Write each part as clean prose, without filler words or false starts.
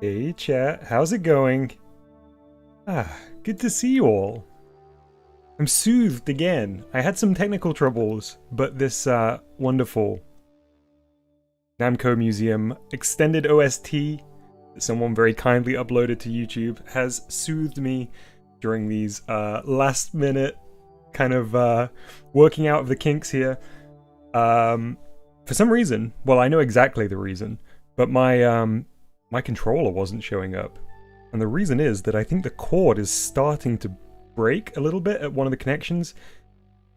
Hey chat, how's it going? Good to see you all. I'm soothed again. I had some technical troubles, but this wonderful Namco Museum extended OST that someone very kindly uploaded to YouTube has soothed me during these last minute kind of working out of the kinks here. For some reason, well, I know exactly the reason, but my controller wasn't showing up. And the reason is that I think the cord is starting to break a little bit at one of the connections.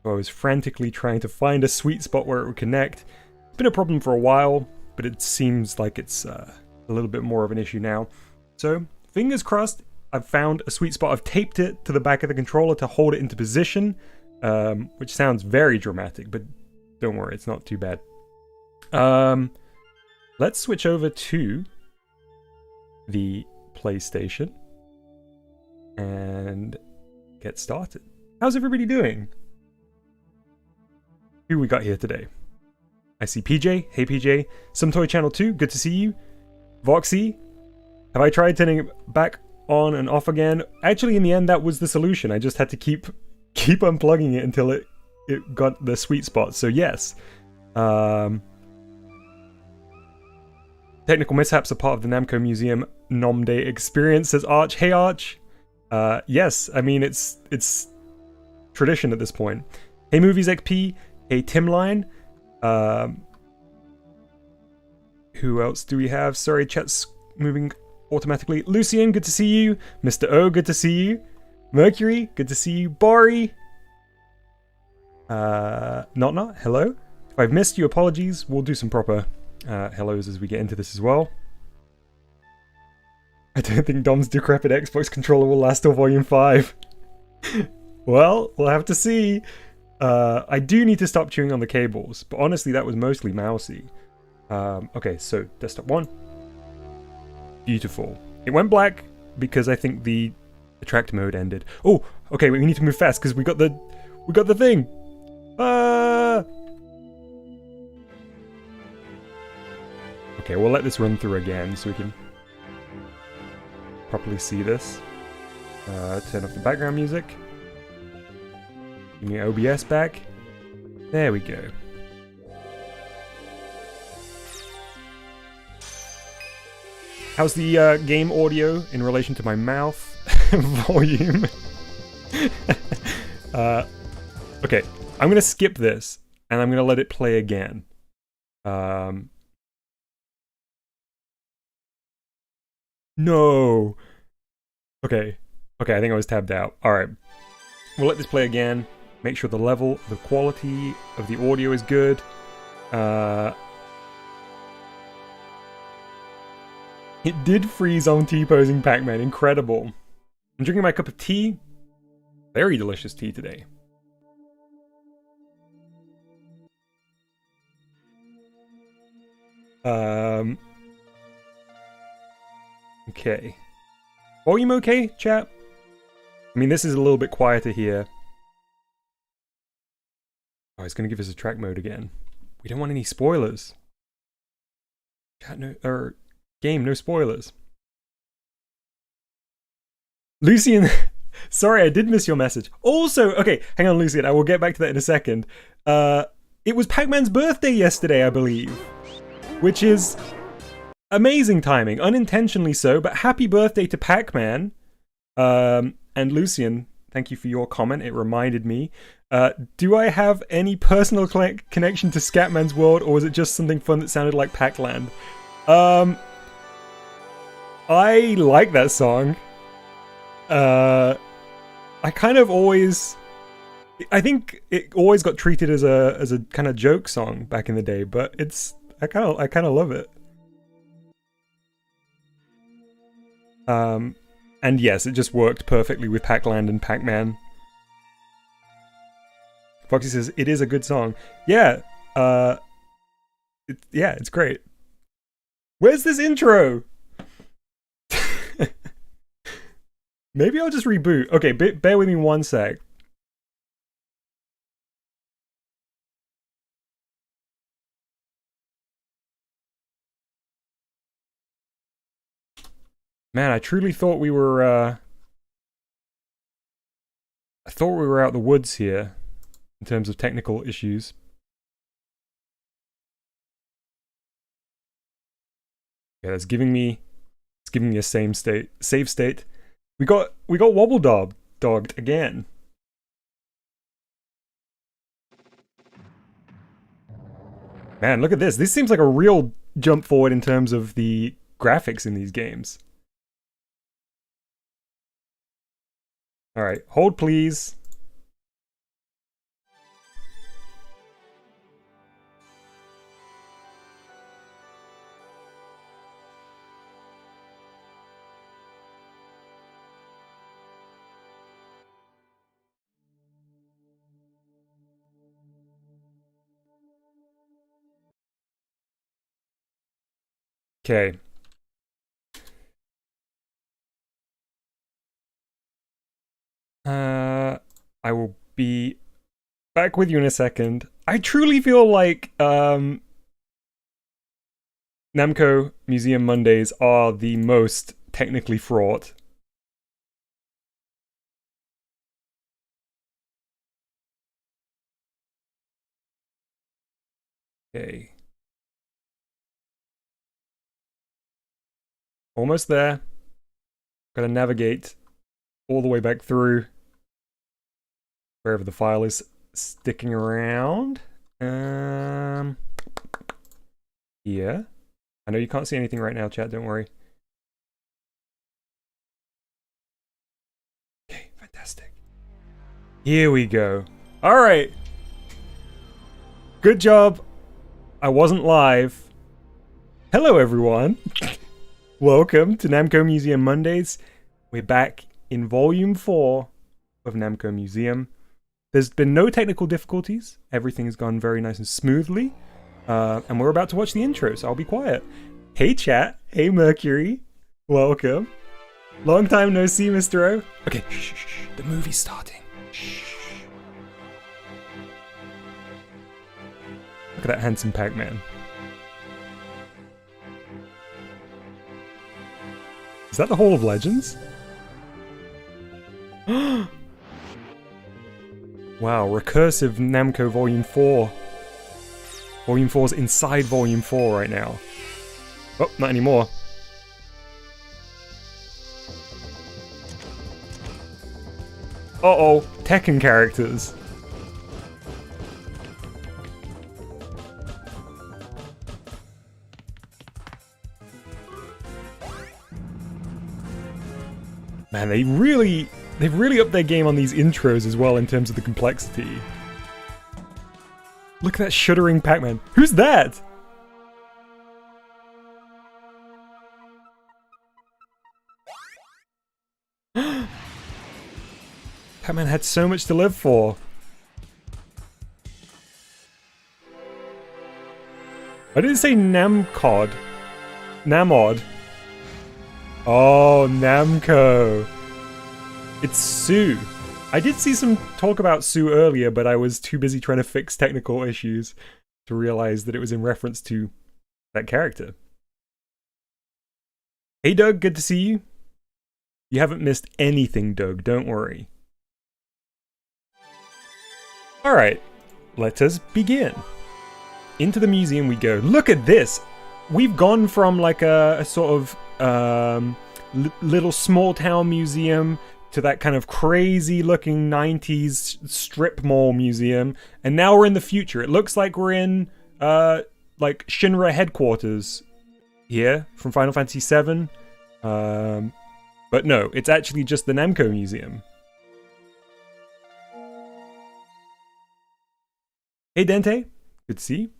So I was frantically trying to find a sweet spot where it would connect. It's been a problem for a while, but it seems like it's a little bit more of an issue now. So, fingers crossed, I've found a sweet spot. I've taped it to the back of the controller to hold it into position, which sounds very dramatic, but don't worry, it's not too bad. Let's switch over to the PlayStation and get started. How's everybody doing? Who we got here today? I see PJ. Hey PJ. Some Toy Channel 2, good to see you. Voxy, have I tried turning it back on and off again? Actually, in the end, that was the solution. I just had to keep unplugging it until it got the sweet spot. So yes. Technical mishaps are part of the Namco Museum Nom Day experience, says Arch. Hey Arch! Yes, I mean, it's tradition at this point. Hey Movies XP, hey Timline. Who else do we have? Sorry, chat's moving automatically. Lucian, good to see you. Mr. O, good to see you. Mercury, good to see you. Bori. Not, hello. If I've missed you, apologies. We'll do some proper hellos as we get into this as well. I don't think Dom's decrepit Xbox controller will last till Volume 5. Well, we'll have to see. I do need to stop chewing on the cables, but honestly that was mostly mousy. Okay, so desktop 1. Beautiful. It went black because I think the attract mode ended. Oh, okay, we need to move fast because we got the thing. Okay, we'll let this run through again so we can properly see this. Turn off the background music. Give me OBS back. There we go. How's the game audio in relation to my mouth volume? Okay, I'm gonna skip this and I'm gonna let it play again. No. Okay, I think I was tabbed out. Alright. We'll let this play again. Make sure the level, the quality of the audio is good. It did freeze on T-posing Pac-Man. Incredible. I'm drinking my cup of tea. Very delicious tea today. Okay. Volume okay, chat? I mean, this is a little bit quieter here. Oh, it's going to give us a track mode again. We don't want any spoilers. Chat, no, game, no spoilers. Lucian, sorry, I did miss your message. Also, okay, hang on, Lucian, I will get back to that in a second. It was Pac-Man's birthday yesterday, I believe. Which is amazing timing, unintentionally so, but happy birthday to Pac-Man. And Lucian, thank you for your comment, it reminded me. Do I have any personal connection to Scatman's World, or was it just something fun that sounded like Pacland? I like that song. I kind of always... I think it always got treated as a kind of joke song back in the day, but it's... I kind of love it. And yes, it just worked perfectly with Pacland and Pac-Man. Foxy says, it is a good song. Yeah, it's great. Where's this intro? Maybe I'll just reboot. Okay, bear with me one sec. Man, I truly thought we were, I thought we were out the woods here in terms of technical issues. Yeah, it's giving me a save state. We got wobble dogged again. Man, look at this. This seems like a real jump forward in terms of the graphics in these games. Alright, hold please. Okay. I will be back with you in a second. I truly feel like Namco Museum Mondays are the most technically fraught. Okay. Almost there. Gotta navigate all the way back through wherever the file is sticking around. Yeah. I know you can't see anything right now, chat, don't worry. Okay, fantastic. Here we go. Alright. Good job. I wasn't live. Hello, everyone. Welcome to Namco Museum Mondays. We're back in Volume 4 of Namco Museum. There's been no technical difficulties. Everything has gone very nice and smoothly. And we're about to watch the intro, so I'll be quiet. Hey, chat. Hey, Mercury. Welcome. Long time no see, Mr. O. Okay, shh, shh, shh. The movie's starting. Shh. Look at that handsome Pac-Man. Is that the Hall of Legends? Wow, recursive Namco Volume 4. Volume 4's inside Volume 4 right now. Oh, not anymore. Uh-oh, Tekken characters. Man, they've really upped their game on these intros as well in terms of the complexity. Look at that shuddering Pac-Man. Who's that? Pac-Man had so much to live for. I didn't say Namcod. Namod. Oh, Namco. It's Sue. I did see some talk about Sue earlier, but I was too busy trying to fix technical issues to realize that it was in reference to that character. Hey Doug, good to see you. You haven't missed anything, Doug, don't worry. Alright, let us begin. Into the museum we go. Look at this! We've gone from like a sort of little small town museum to that kind of crazy looking 90s strip mall museum, and now we're in the future. It looks like we're in like Shinra headquarters here from Final Fantasy VII, but no, it's actually just the Namco Museum. Hey Dente, good to see you.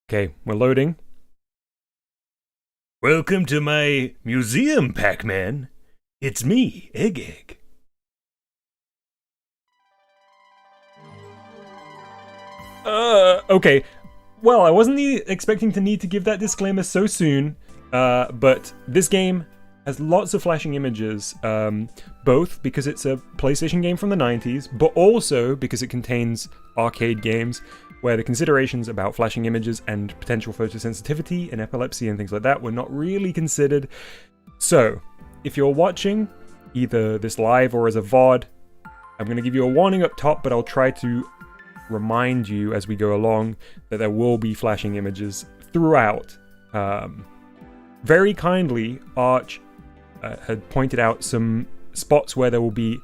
Okay, we're loading. Welcome to my museum, Pac-Man. It's me, Egg. Okay. Well, I wasn't expecting to need to give that disclaimer so soon, but this game has lots of flashing images, both because it's a PlayStation game from the 90s, but also because it contains arcade games where the considerations about flashing images and potential photosensitivity and epilepsy and things like that were not really considered. So, if you're watching either this live or as a VOD, I'm going to give you a warning up top, but I'll try to remind you as we go along that there will be flashing images throughout. Very kindly, Arch had pointed out some spots where there will be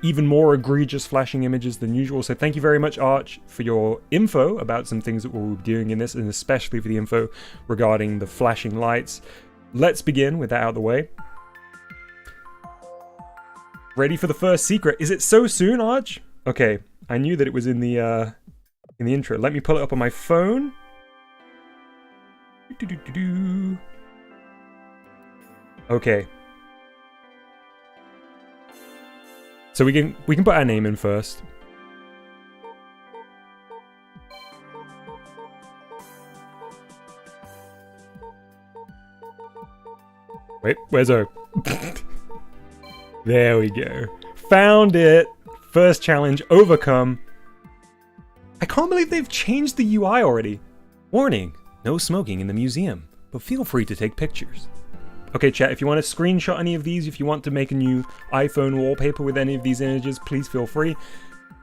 even more egregious flashing images than usual. So thank you very much, Arch, for your info about some things that we'll be doing in this, and especially for the info regarding the flashing lights. Let's begin with that out of the way. Ready for the first secret? Is it so soon, Arch? Okay, I knew that it was in the intro. Let me pull it up on my phone. Okay. So we can put our name in first. Wait, where's our... There we go. Found it! First challenge overcome. I can't believe they've changed the UI already. Warning, no smoking in the museum, but feel free to take pictures. Okay, chat, if you want to screenshot any of these, if you want to make a new iPhone wallpaper with any of these images, please feel free.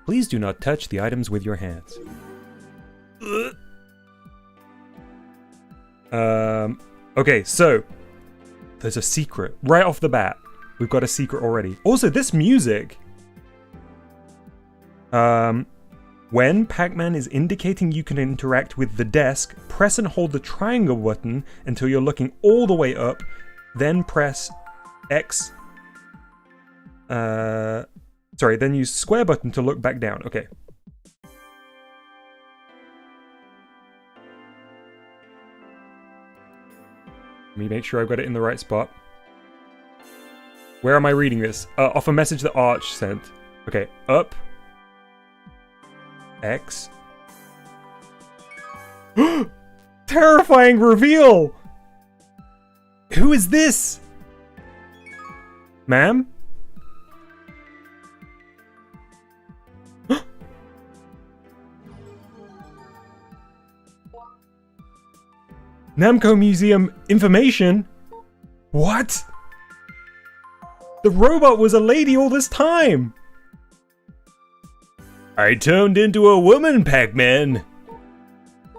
Please do not touch the items with your hands. Okay, so there's a secret right off the bat. We've got a secret already. Also, this music. When Pac-Man is indicating you can interact with the desk, press and hold the triangle button until you're looking all the way up, then press X. Then use square button to look back down. Okay. Let me make sure I've got it in the right spot. Where am I reading this? Off a message that Arch sent. Okay, up. X. Terrifying reveal! Who is this? Ma'am? Namco Museum information? What? The robot was a lady all this time! I turned into a woman, Pac-Man!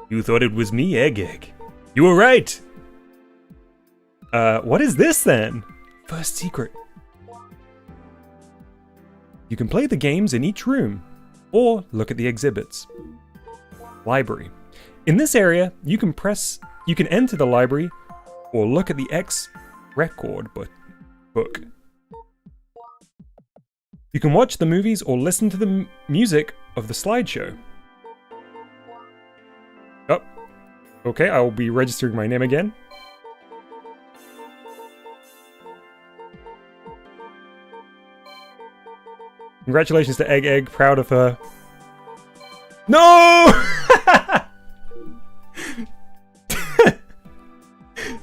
You thought it was me, Egg. You were right! What is this then? First secret. You can play the games in each room, or look at the exhibits. Library. In this area, you can enter the library, or look at the X record book. You can watch the movies or listen to the music of the slideshow. Oh, okay, I will be registering my name again. Congratulations to Egg, proud of her. No!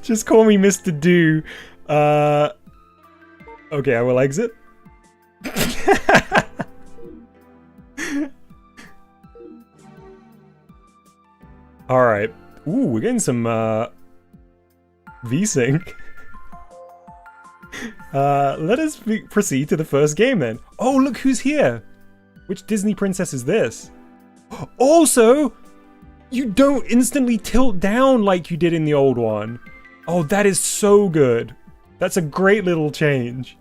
Just call me Mr. Do. Okay, I will exit. Alright. Ooh, we're getting some V-Sync. Let us proceed to the first game then. Oh, look who's here! Which Disney princess is this? Also, you don't instantly tilt down like you did in the old one. Oh, that is so good. That's a great little change.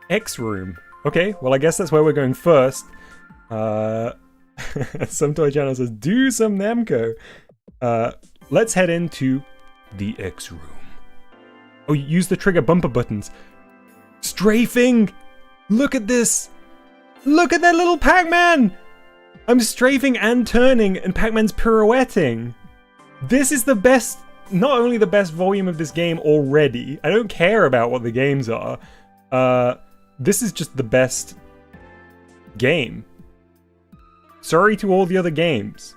X Room. Okay, well I guess that's where we're going first. Some Toy Channel says, do some Namco. Let's head into the X Room. Oh, use the trigger bumper buttons. Strafing! Look at this! Look at that little Pac-Man! I'm strafing and turning, and Pac-Man's pirouetting. This is the best, not only the best volume of this game already. I don't care about what the games are. This is just the best game. Sorry to all the other games.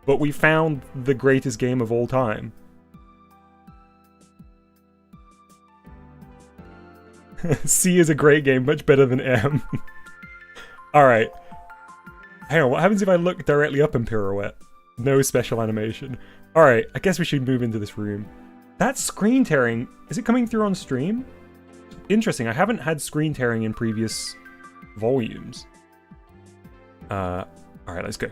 But we found the greatest game of all time. C is a great game, much better than M. Alright. Hang on, what happens if I look directly up and pirouette? No special animation. Alright, I guess we should move into this room. That screen tearing, is it coming through on stream? Interesting, I haven't had screen tearing in previous volumes. Alright, let's go.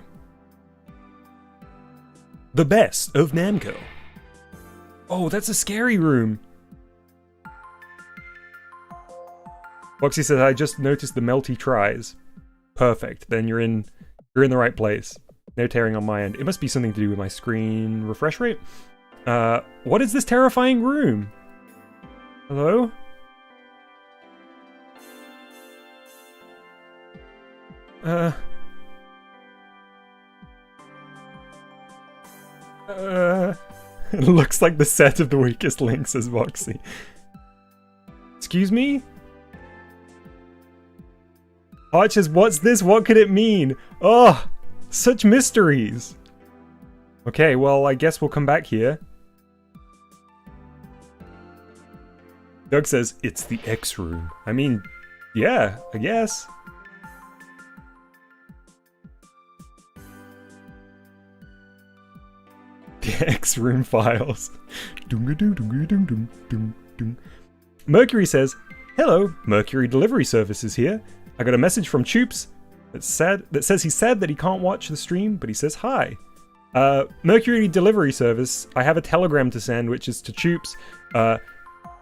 The best of Namco. Oh, that's a scary room. Boxy says, I just noticed the melty tries. Perfect, then you're in the right place. No tearing on my end. It must be something to do with my screen refresh rate. What is this terrifying room? Hello? It looks like the set of The Weakest Link, says Boxy. Excuse me? Archers, what's this? What could it mean? Oh, such mysteries. Okay, well, I guess we'll come back here. Doug says, it's the X room. I mean, yeah, I guess. The X room files. Mercury says, hello, Mercury Delivery Service is here. I got a message from Choops that says he's sad that he can't watch the stream, but he says hi. Mercury Delivery Service, I have a telegram to send, which is to Choops.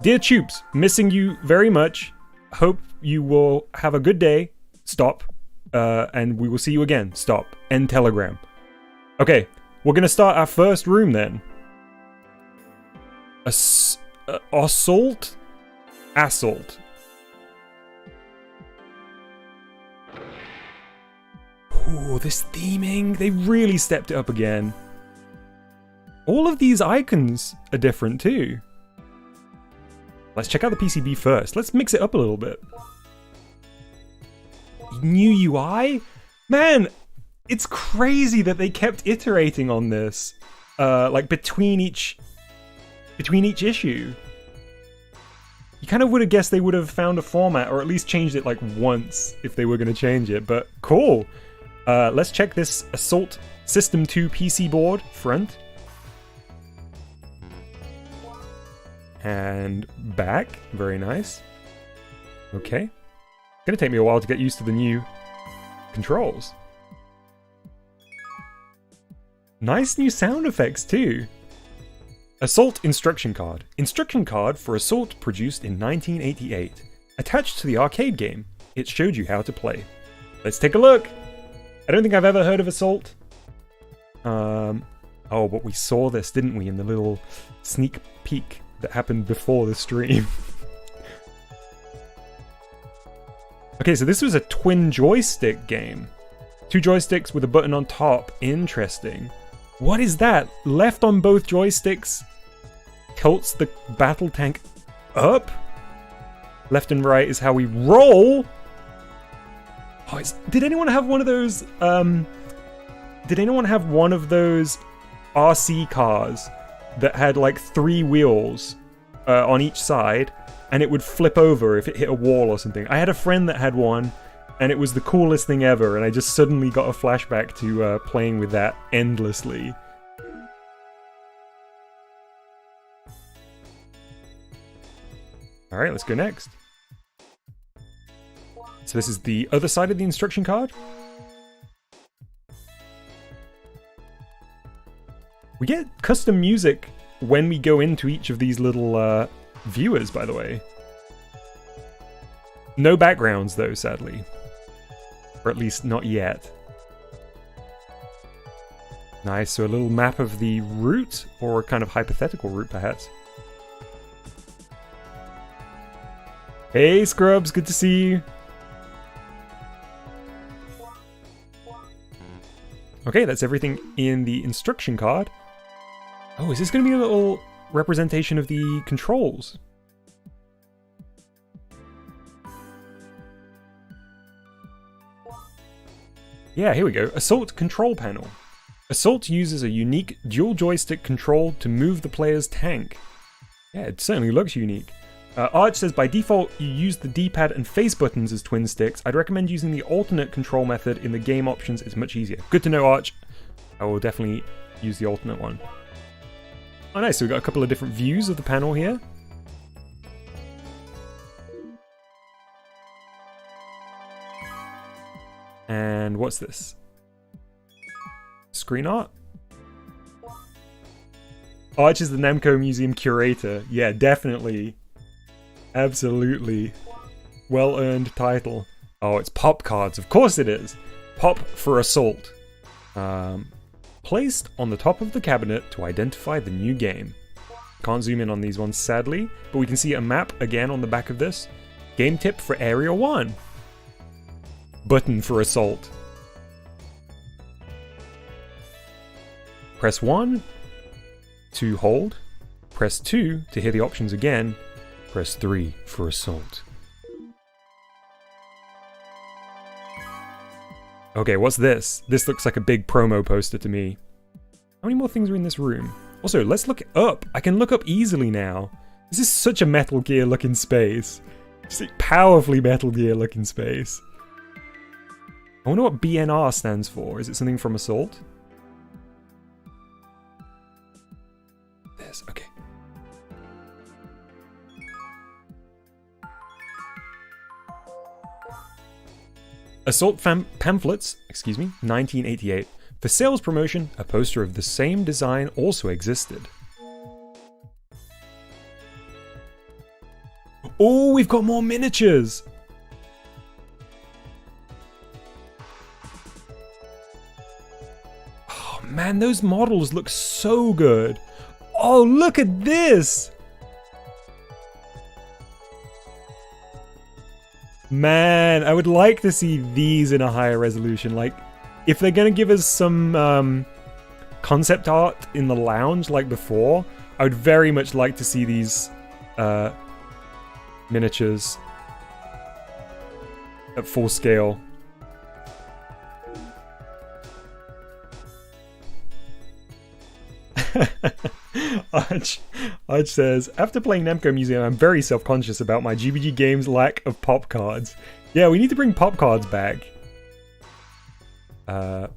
Dear Choops, missing you very much. Hope you will have a good day. Stop. And we will see you again. Stop. End telegram. Okay, we're gonna start our first room then. Assault? Assault. Ooh, this theming, they really stepped it up again. All of these icons are different too. Let's check out the PCB first. Let's mix it up a little bit. New UI? Man, it's crazy that they kept iterating on this. Like between each issue. You kind of would have guessed they would have found a format or at least changed it like once if they were going to change it, but cool. Let's check this Assault System 2 PC board front. And back. Very nice. Okay. It's gonna take me a while to get used to the new controls. Nice new sound effects too. Assault Instruction Card. Instruction card for Assault produced in 1988. Attached to the arcade game. It showed you how to play. Let's take a look. I don't think I've ever heard of Assault. Oh, but we saw this, didn't we, in the little sneak peek that happened before the stream. Okay, so this was a twin joystick game. 2 joysticks with a button on top. Interesting. What is that? Left on both joysticks tilts the battle tank up. Left and right is how we roll. Oh, did anyone have one of those? Did anyone have one of those RC cars that had like 3 wheels on each side, and it would flip over if it hit a wall or something? I had a friend that had one, and it was the coolest thing ever, and I just suddenly got a flashback to playing with that endlessly. Alright, let's go next. So this is the other side of the instruction card. We get custom music when we go into each of these little viewers, by the way. No backgrounds though, sadly. Or at least not yet. Nice, so a little map of the route, or a kind of hypothetical route perhaps. Hey Scrubs, good to see you. Okay, that's everything in the instruction card. Oh, is this going to be a little representation of the controls? Yeah, here we go. Assault control panel. Assault uses a unique dual joystick control to move the player's tank. Yeah, it certainly looks unique. Arch says, by default, you use the D-pad and face buttons as twin sticks. I'd recommend using the alternate control method in the game options. It's much easier. Good to know, Arch. I will definitely use the alternate one. Oh, nice. So we've got a couple of different views of the panel here. And what's this? Screen art? Arch is the Namco Museum curator. Yeah, definitely. Absolutely. Well-earned title. Oh, it's pop cards. Of course it is. Pop for Assault. Placed on the top of the cabinet to identify the new game. Can't zoom in on these ones, sadly, but we can see a map again on the back of this. Game tip for Area 1. Button for Assault. Press 1 to hold. Press 2 to hear the options again. Press 3 for Assault. Okay, what's this? This looks like a big promo poster to me. How many more things are in this room? Also, let's look up. I can look up easily now. This is such a Metal Gear looking space. Just a powerfully Metal Gear looking space. I wonder what BNR stands for. Is it something from Assault? This, okay. Assault pamphlets, 1988. For sales promotion, a poster of the same design also existed. Oh, we've got more miniatures! Oh man, those models look so good. Oh, look at this! Man, I would like to see these in a higher resolution. Like, if they're gonna give us some concept art in the lounge like before, I would very much like to see these miniatures at full scale. Arch says, after playing Namco Museum, I'm very self-conscious about my GBG game's lack of pop cards. Yeah, we need to bring pop cards back. An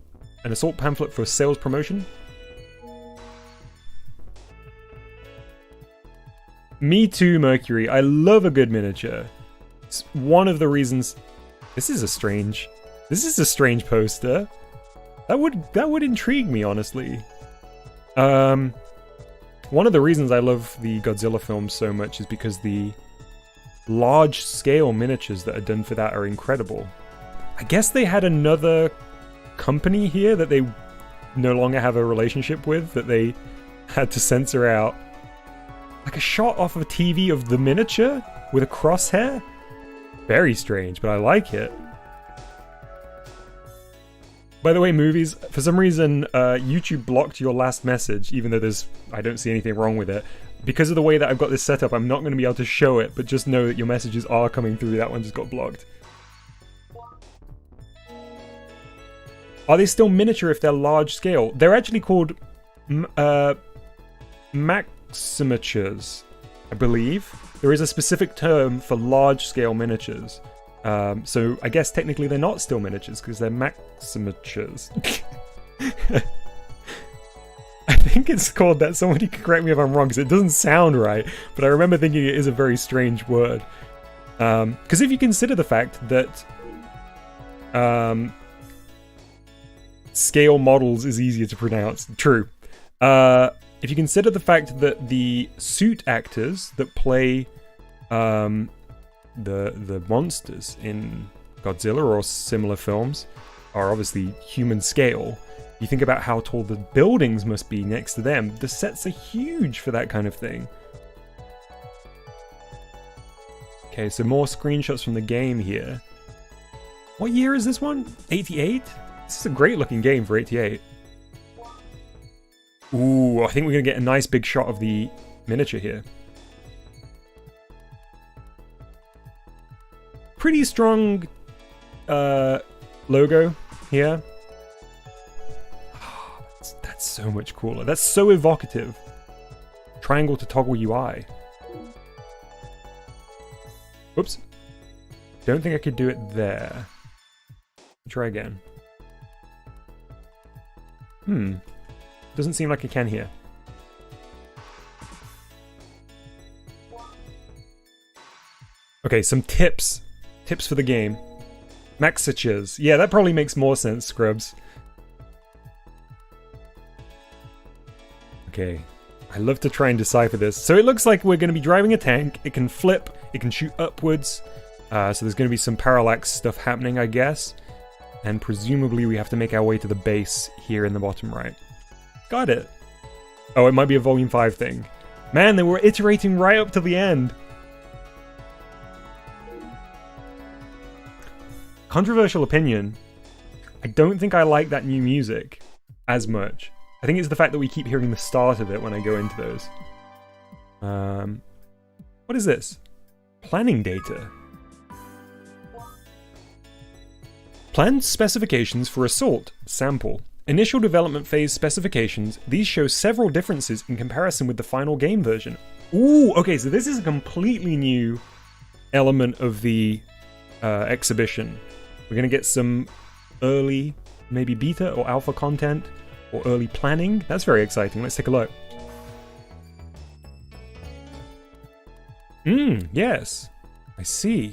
assault pamphlet for sales promotion. Me too, Mercury. I love a good miniature. It's one of the reasons. This is a strange poster. That would intrigue me, honestly. One of the reasons I love the Godzilla films so much is because the large-scale miniatures that are done for that are incredible. I guess they had another company here that they no longer have a relationship with, that they had to censor out. Like a shot off of a TV of the miniature with a crosshair? Very strange, but I like it. By the way, movies, for some reason, YouTube blocked your last message, even though I don't see anything wrong with it. Because of the way that I've got this set up, I'm not going to be able to show it, but just know that your messages are coming through. That one just got blocked. Are they still miniature if they're large scale? They're actually called maximatures, I believe. There is a specific term for large scale miniatures. So I guess technically they're not still miniatures because they're maximatures. I think it's called that. Somebody can correct me if I'm wrong because it doesn't sound right, but I remember thinking it is a very strange word. Because if you consider the fact that scale models is easier to pronounce, true. If you consider the fact that the suit actors that play the monsters in Godzilla or similar films are obviously human scale. You think about how tall the buildings must be next to them. The sets are huge for that kind of thing. Okay, so more screenshots from the game here. What year is this one? 88? This is a great looking game for 88. Ooh, I think we're gonna get a nice big shot of the miniature here. Pretty strong logo. here. Oh, that's so much cooler. That's so evocative. Triangle to toggle UI. Oops. Don't think I could do it there. Try again. Doesn't seem like I can here. Okay, some tips. Tips for the game. Messages. Yeah, that probably makes more sense, Scrubs. Okay. I love to try and decipher this. So it looks like we're going to be driving a tank. It can flip. It can shoot upwards. So there's going to be some parallax stuff happening, I guess. And presumably we have to make our way to the base here in the bottom right. Got it. Oh, it might be a Volume 5 thing. Man, they were iterating right up to the end. Controversial opinion. I don't think I like that new music as much. I think it's the fact that we keep hearing the start of it when I go into those. What is this? Planning data. Planned specifications for assault. Sample. Initial development phase specifications. These show several differences in comparison with the final game version. Ooh, okay, so this is a completely new element of the exhibition. We're going to get some early, maybe beta or alpha content, or early planning. That's very exciting. Let's take a look. Yes. I see.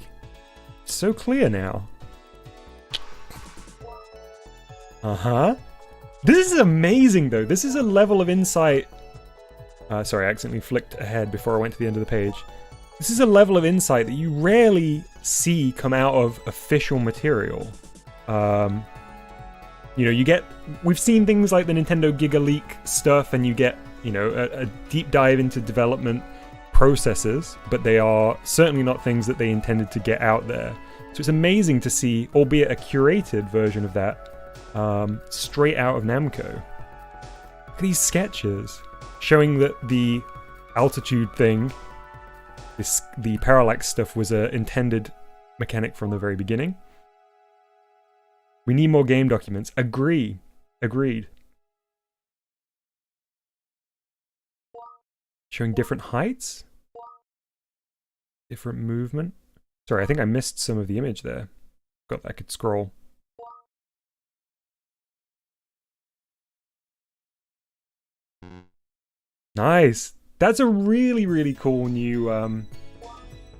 So clear now. Uh-huh. This is amazing, though. This is a level of insight... sorry, I accidentally flicked ahead before I went to the end of the page. This is a level of insight that you rarely see come out of official material. You know, you get... We've seen things like the Nintendo Giga Leak stuff, and you get, you know, a deep dive into development processes, but they are certainly not things that they intended to get out there. So it's amazing to see, albeit a curated version of that, straight out of Namco. Look at these sketches showing that the altitude thing, the parallax stuff, was an intended mechanic from the very beginning. We need more game documents. Agreed. Showing different heights, different movement. Sorry, I think I missed some of the image there. Forgot that I could scroll. Nice. That's a really, really cool new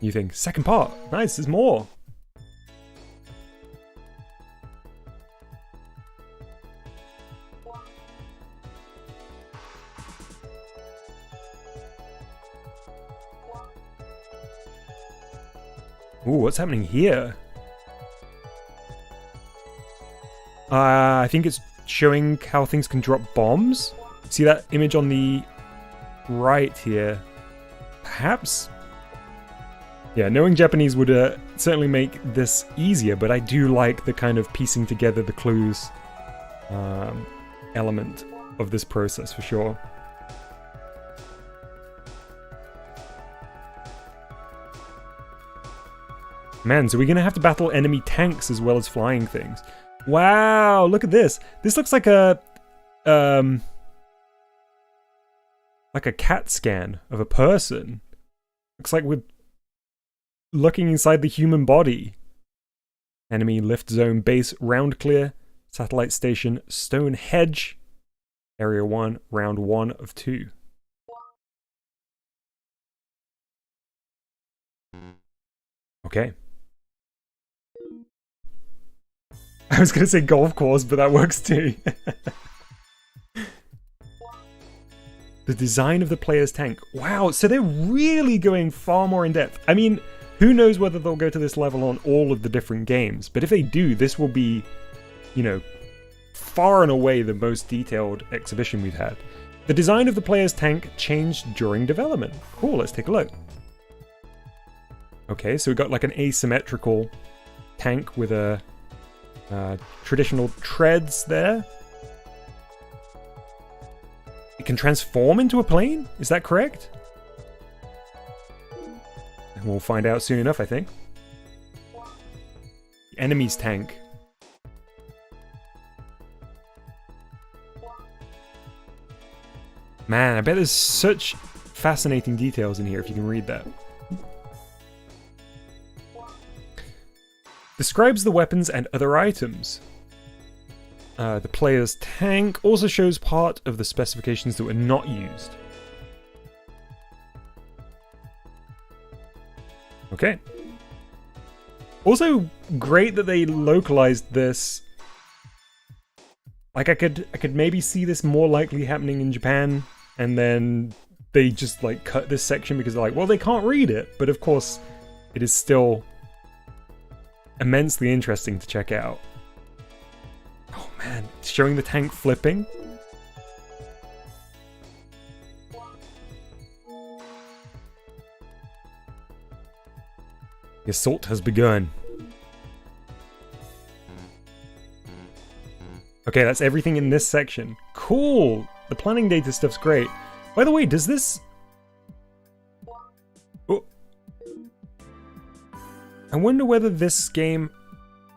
thing. Second part. Nice, there's more. Ooh, what's happening here? I think it's showing how things can drop bombs. See that image on the right here? Perhaps? Yeah, knowing Japanese would certainly make this easier, but I do like the kind of piecing together the clues element of this process for sure. Man, so we're gonna have to battle enemy tanks as well as flying things. Wow, look at this. This looks like a CAT scan of a person. Looks like we're looking inside the human body. Enemy lift zone base round clear. Satellite station stone hedge. Area 1, round 1 of 2. Okay. I was going to say golf course, but that works too. The design of the player's tank. Wow, so they're really going far more in depth. I mean, who knows whether they'll go to this level on all of the different games, but if they do, this will be, you know, far and away the most detailed exhibition we've had. The design of the player's tank changed during development. Cool, let's take a look. Okay, so we've got like an asymmetrical tank with a traditional treads there. It can transform into a plane? Is that correct? And we'll find out soon enough, I think. The enemy's tank. Man, I bet there's such fascinating details in here if you can read that. Describes the weapons and other items. The player's tank also shows part of the specifications that were not used. Okay. Also, great that they localized this. Like, I could maybe see this more likely happening in Japan, and then they just, like, cut this section because they're like, well, they can't read it. But of course, it is still immensely interesting to check out. Oh man, it's showing the tank flipping. The assault has begun. Okay, that's everything in this section. Cool! The planning data stuff's great. By the way, does this... Oh. I wonder whether this game,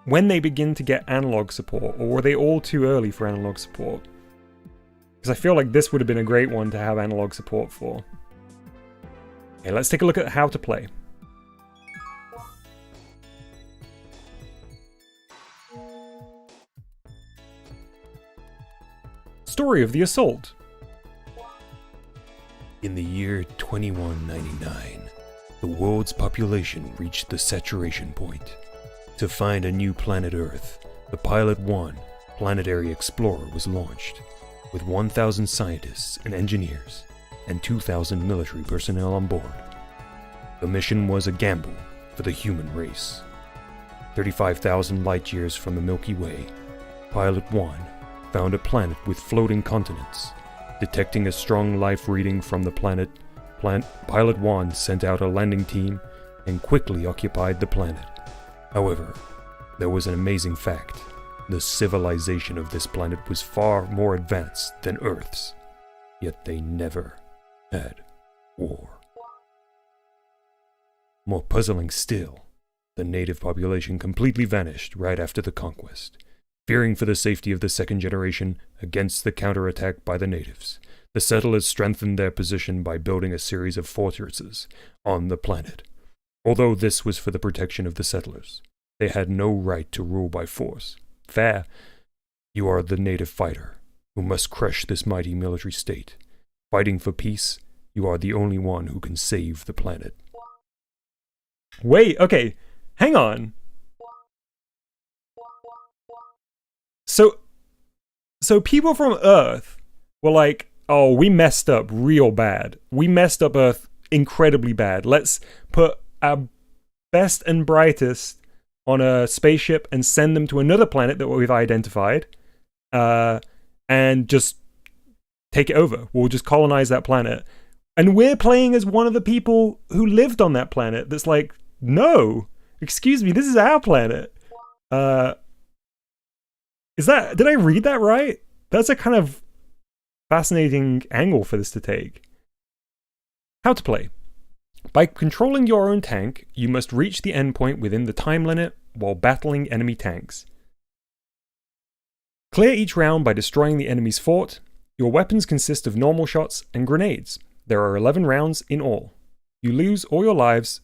when they begin to get analog support, or were they all too early for analog support? Because I feel like this would have been a great one to have analog support for. Okay, let's take a look at how to play. Story of the assault. In the year 2199, the world's population reached the saturation point. To find a new planet Earth, the Pilot 1 planetary explorer was launched, with 1,000 scientists and engineers, and 2,000 military personnel on board. The mission was a gamble for the human race. 35,000 light-years from the Milky Way, Pilot 1 found a planet with floating continents. Detecting a strong life reading from the planet, Pilot 1 sent out a landing team and quickly occupied the planet. However, there was an amazing fact. The civilization of this planet was far more advanced than Earth's, yet they never had war. More puzzling still, the native population completely vanished right after the conquest. Fearing for the safety of the second generation against the counterattack by the natives, the settlers strengthened their position by building a series of fortresses on the planet. Although this was for the protection of the settlers, they had no right to rule by force. Fair, you are the native fighter who must crush this mighty military state. Fighting for peace, you are the only one who can save the planet. Wait, okay, hang on. So people from Earth were like, oh, we messed up real bad. We messed up Earth incredibly bad. Let's put our best and brightest on a spaceship and send them to another planet that we've identified, and just take it over. We'll just colonize that planet. And we're playing as one of the people who lived on that planet that's like, no, excuse me, this is our planet. Did I read that right? That's a kind of fascinating angle for this to take. How to play. By controlling your own tank, you must reach the endpoint within the time limit while battling enemy tanks. Clear each round by destroying the enemy's fort. Your weapons consist of normal shots and grenades. There are 11 rounds in all. You lose all your lives.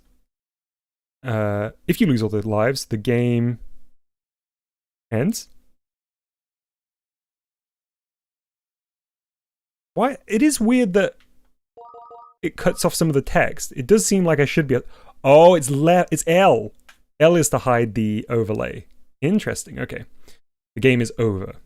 If you lose all the lives, the game ends. Why? It is weird that it cuts off some of the text. It does seem like I should be... Oh, it's L. L is to hide the overlay. Interesting, okay. The game is over.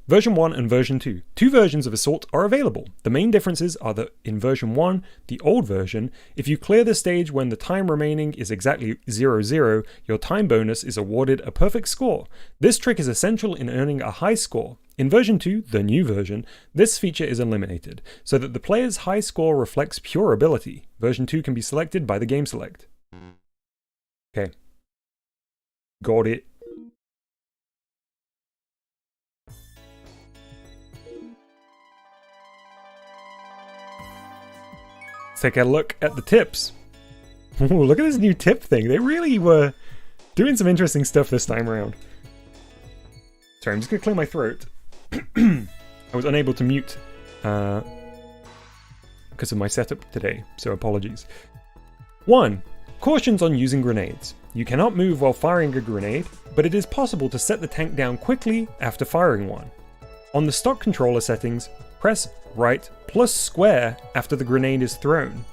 Version 1 and version 2. Two versions of Assault are available. The main differences are that in version 1, the old version, if you clear the stage when the time remaining is exactly 0-0, your time bonus is awarded a perfect score. This trick is essential in earning a high score. In version 2, the new version, this feature is eliminated, so that the player's high score reflects pure ability. Version 2 can be selected by the game select. Okay. Got it. Take a look at the tips. Ooh, look at this new tip thing. They really were doing some interesting stuff this time around. Sorry, I'm just going to clear my throat. I was unable to mute because of my setup today, so apologies. 1. Cautions on using grenades. You cannot move while firing a grenade, but it is possible to set the tank down quickly after firing one. On the stock controller settings, press right plus square after the grenade is thrown.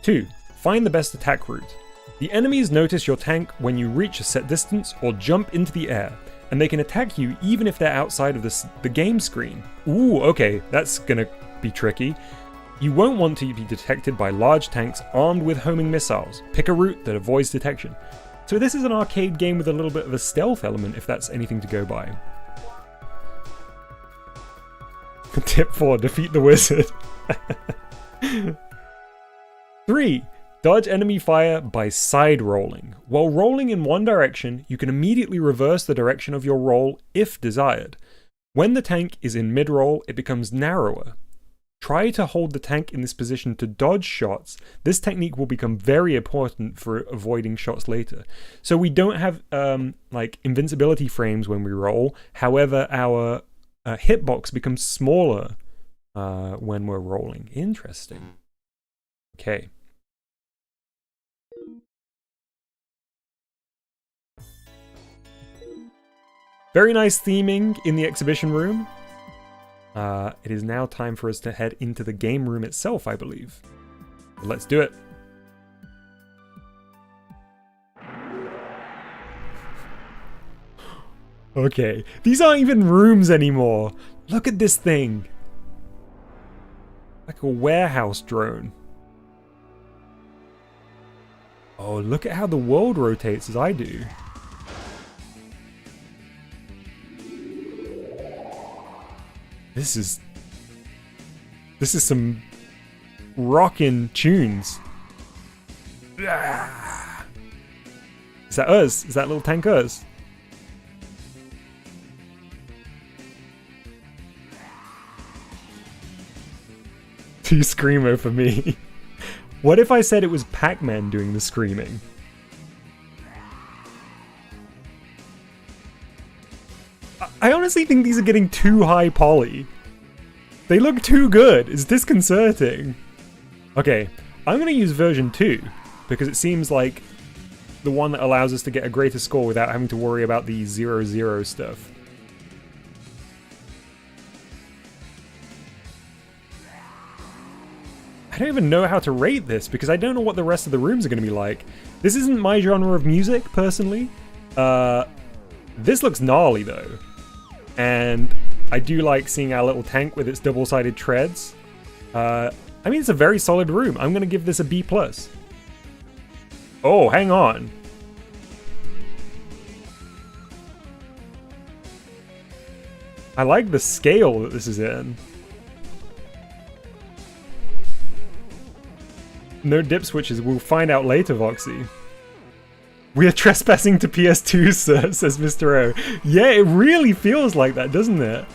2. Find the best attack route. The enemies notice your tank when you reach a set distance or jump into the air, and they can attack you even if they're outside of the game screen. Ooh, okay, that's gonna be tricky. You won't want to be detected by large tanks armed with homing missiles. Pick a route that avoids detection. So this is an arcade game with a little bit of a stealth element, if that's anything to go by. Tip 4, defeat the wizard. 3. Dodge enemy fire by side rolling. While rolling in one direction, you can immediately reverse the direction of your roll if desired. When the tank is in mid-roll, it becomes narrower. Try to hold the tank in this position to dodge shots. This technique will become very important for avoiding shots later. So we don't have like invincibility frames when we roll. However, our hitbox becomes smaller when we're rolling. Interesting. Okay. Very nice theming in the exhibition room. It is now time for us to head into the game room itself, I believe. Let's do it. Okay, these aren't even rooms anymore. Look at this thing. Like a warehouse drone. Oh, look at how the world rotates as I do. This is some rockin' tunes. Is that us? Is that little tank us? Too screamo for me. What if I said it was Pac-Man doing the screaming? I honestly think these are getting too high poly. They look too good. It's disconcerting. Okay, I'm going to use version 2 because it seems like the one that allows us to get a greater score without having to worry about the 0-0 stuff. I don't even know how to rate this because I don't know what the rest of the rooms are going to be like. This isn't my genre of music, personally. This looks gnarly, though. And I do like seeing our little tank with its double-sided treads. I mean, it's a very solid room. I'm going to give this a B+. Oh, hang on. I like the scale that this is in. No dip switches. We'll find out later, Voxy. We are trespassing to PS2, sir, says Mr. O. Yeah, it really feels like that, doesn't it?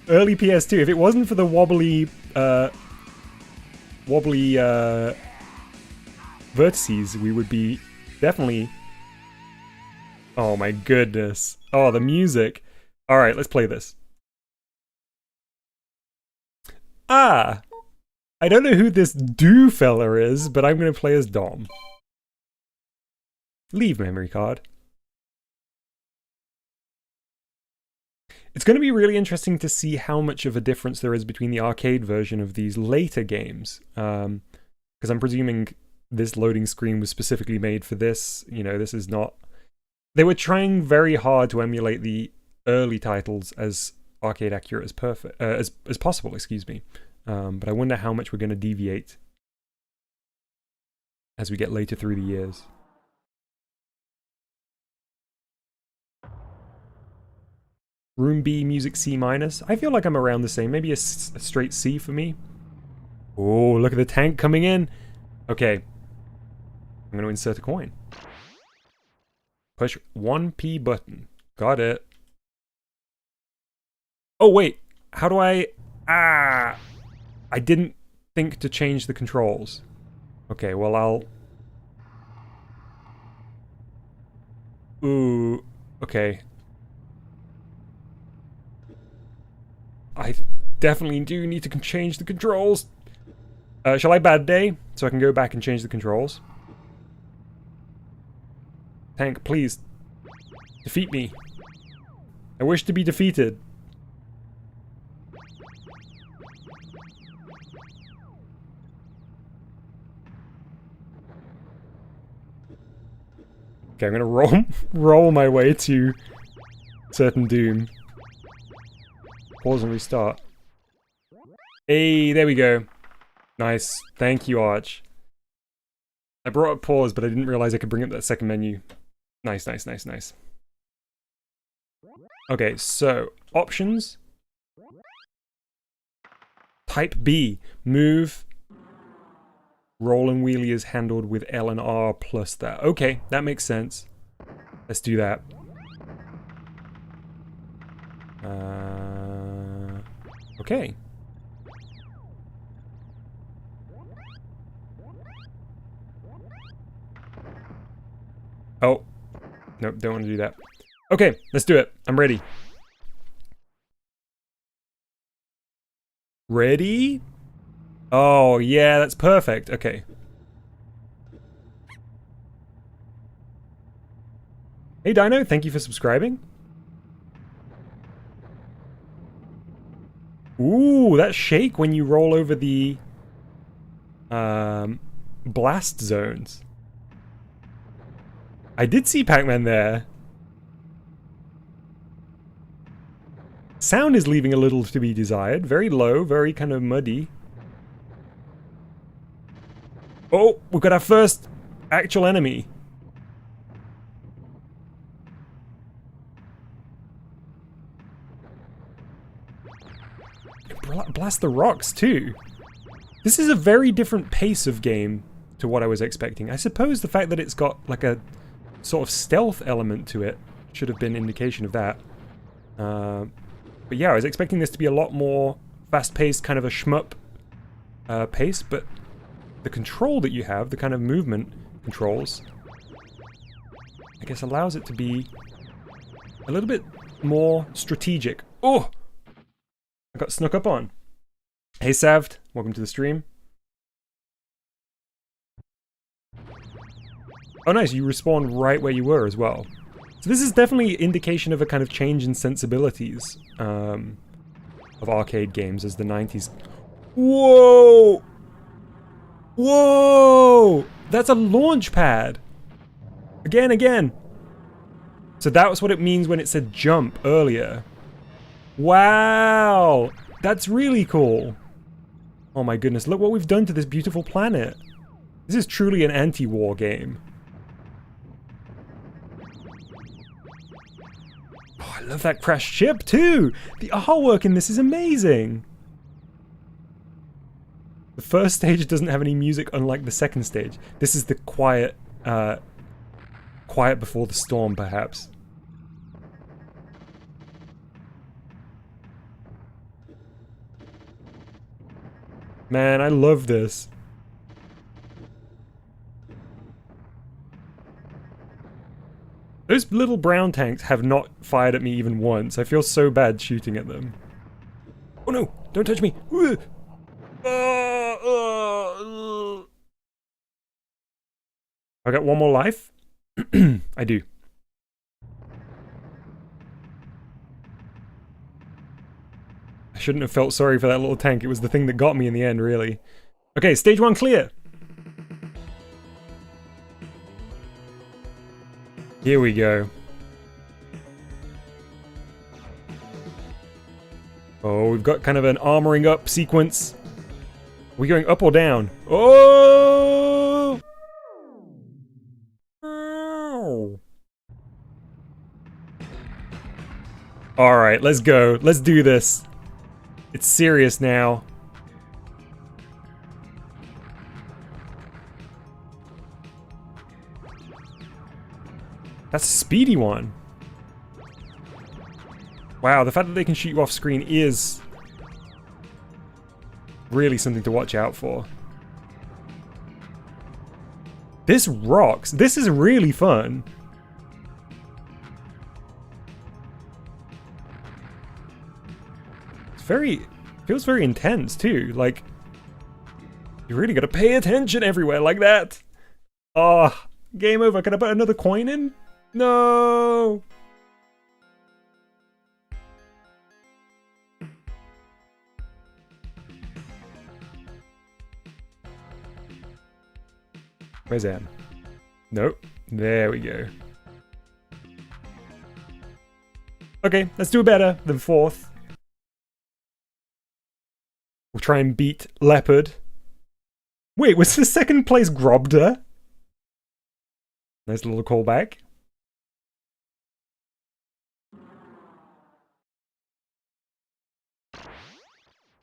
Early PS2. If it wasn't for the wobbly vertices, we would be definitely... Oh my goodness. Oh, the music. Alright, let's play this. Ah! I don't know who this do fella is, but I'm going to play as Dom. Leave memory card. It's going to be really interesting to see how much of a difference there is between the arcade version of these later games. Because I'm presuming this loading screen was specifically made for this. You know, this is not... They were trying very hard to emulate the early titles as arcade accurate as as possible, excuse me. But I wonder how much we're going to deviate as we get later through the years. Room B, music C minus. I feel like I'm around the same. Maybe a straight C for me. Oh, look at the tank coming in. Okay. I'm going to insert a coin. Push 1P button. Got it. Oh, wait. How do I... Ah! I didn't think to change the controls. Okay, well, I'll... Ooh. Okay. I definitely do need to change the controls. Shall I bad day? So I can go back and change the controls. Tank, please. Defeat me. I wish to be defeated. Okay, I'm gonna roll my way to certain doom. Pause and restart. Hey, there we go. Nice. Thank you, Arch. I brought up pause, but I didn't realize I could bring up that second menu. Nice, nice, nice, nice. Okay, so options. Type B. Move. Roll and wheelie is handled with L and R plus that. Okay, that makes sense. Let's do that. Okay. Oh. Nope, don't want to do that. Okay, let's do it. I'm ready. Ready? Oh, yeah, that's perfect. Okay. Hey, Dino, thank you for subscribing. Ooh, that shake when you roll over the blast zones. I did see Pac-Man there. Sound is leaving a little to be desired. Very low, very kind of muddy. Oh, we've got our first actual enemy. Blast the rocks too. This is a very different pace of game to what I was expecting. I suppose the fact that it's got like a sort of stealth element to it should have been indication of that. But yeah, I was expecting this to be a lot more fast-paced, kind of a shmup pace, but the control that you have, the kind of movement controls, I guess allows it to be a little bit more strategic. Oh! I got snuck up on. Hey Saved, welcome to the stream. Oh nice, you respawned right where you were as well. So this is definitely an indication of a kind of change in sensibilities of arcade games as the 90s. Whoa! Whoa! That's a launch pad! Again. So that was what it means when it said jump earlier. Wow! That's really cool. Oh my goodness, look what we've done to this beautiful planet. This is truly an anti-war game. Oh, I love that crashed ship too! The artwork in this is amazing! The first stage doesn't have any music unlike the second stage. This is the quiet, quiet before the storm perhaps. Man, I love this. Those little brown tanks have not fired at me even once. I feel so bad shooting at them. Oh no! Don't touch me! I got one more life? I do. I shouldn't have felt sorry for that little tank. It was the thing that got me in the end, really. Okay, stage 1 clear. Here we go. Oh, we've got kind of an armoring up sequence. Are we going up or down? Oh! Oh! Alright, let's go. Let's do this. It's serious now. That's a speedy one. Wow, the fact that they can shoot you off screen is really something to watch out for. This rocks. This is really fun. feels very intense too. Like, you really gotta pay attention everywhere like that. Oh, game over. Can I put another coin in? No! Where's Anne? Nope. There we go. Okay, let's do better than 4th. We'll try and beat Leopard. Wait, was the 2nd place Grobda? Nice little callback.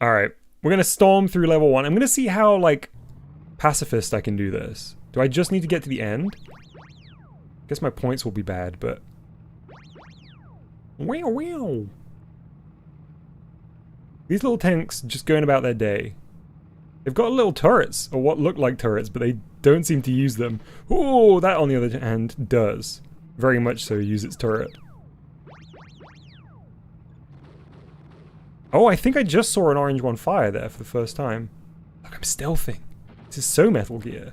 Alright, we're gonna storm through level 1. I'm gonna see how, like, pacifist I can do this. Do I just need to get to the end? I guess my points will be bad, but... Wow, wow! These little tanks just going about their day. They've got little turrets, or what look like turrets, but they don't seem to use them. Ooh, that on the other hand does. Very much so use its turret. Oh, I think I just saw an orange one fire there for the first time. Look, I'm stealthing. This is so Metal Gear.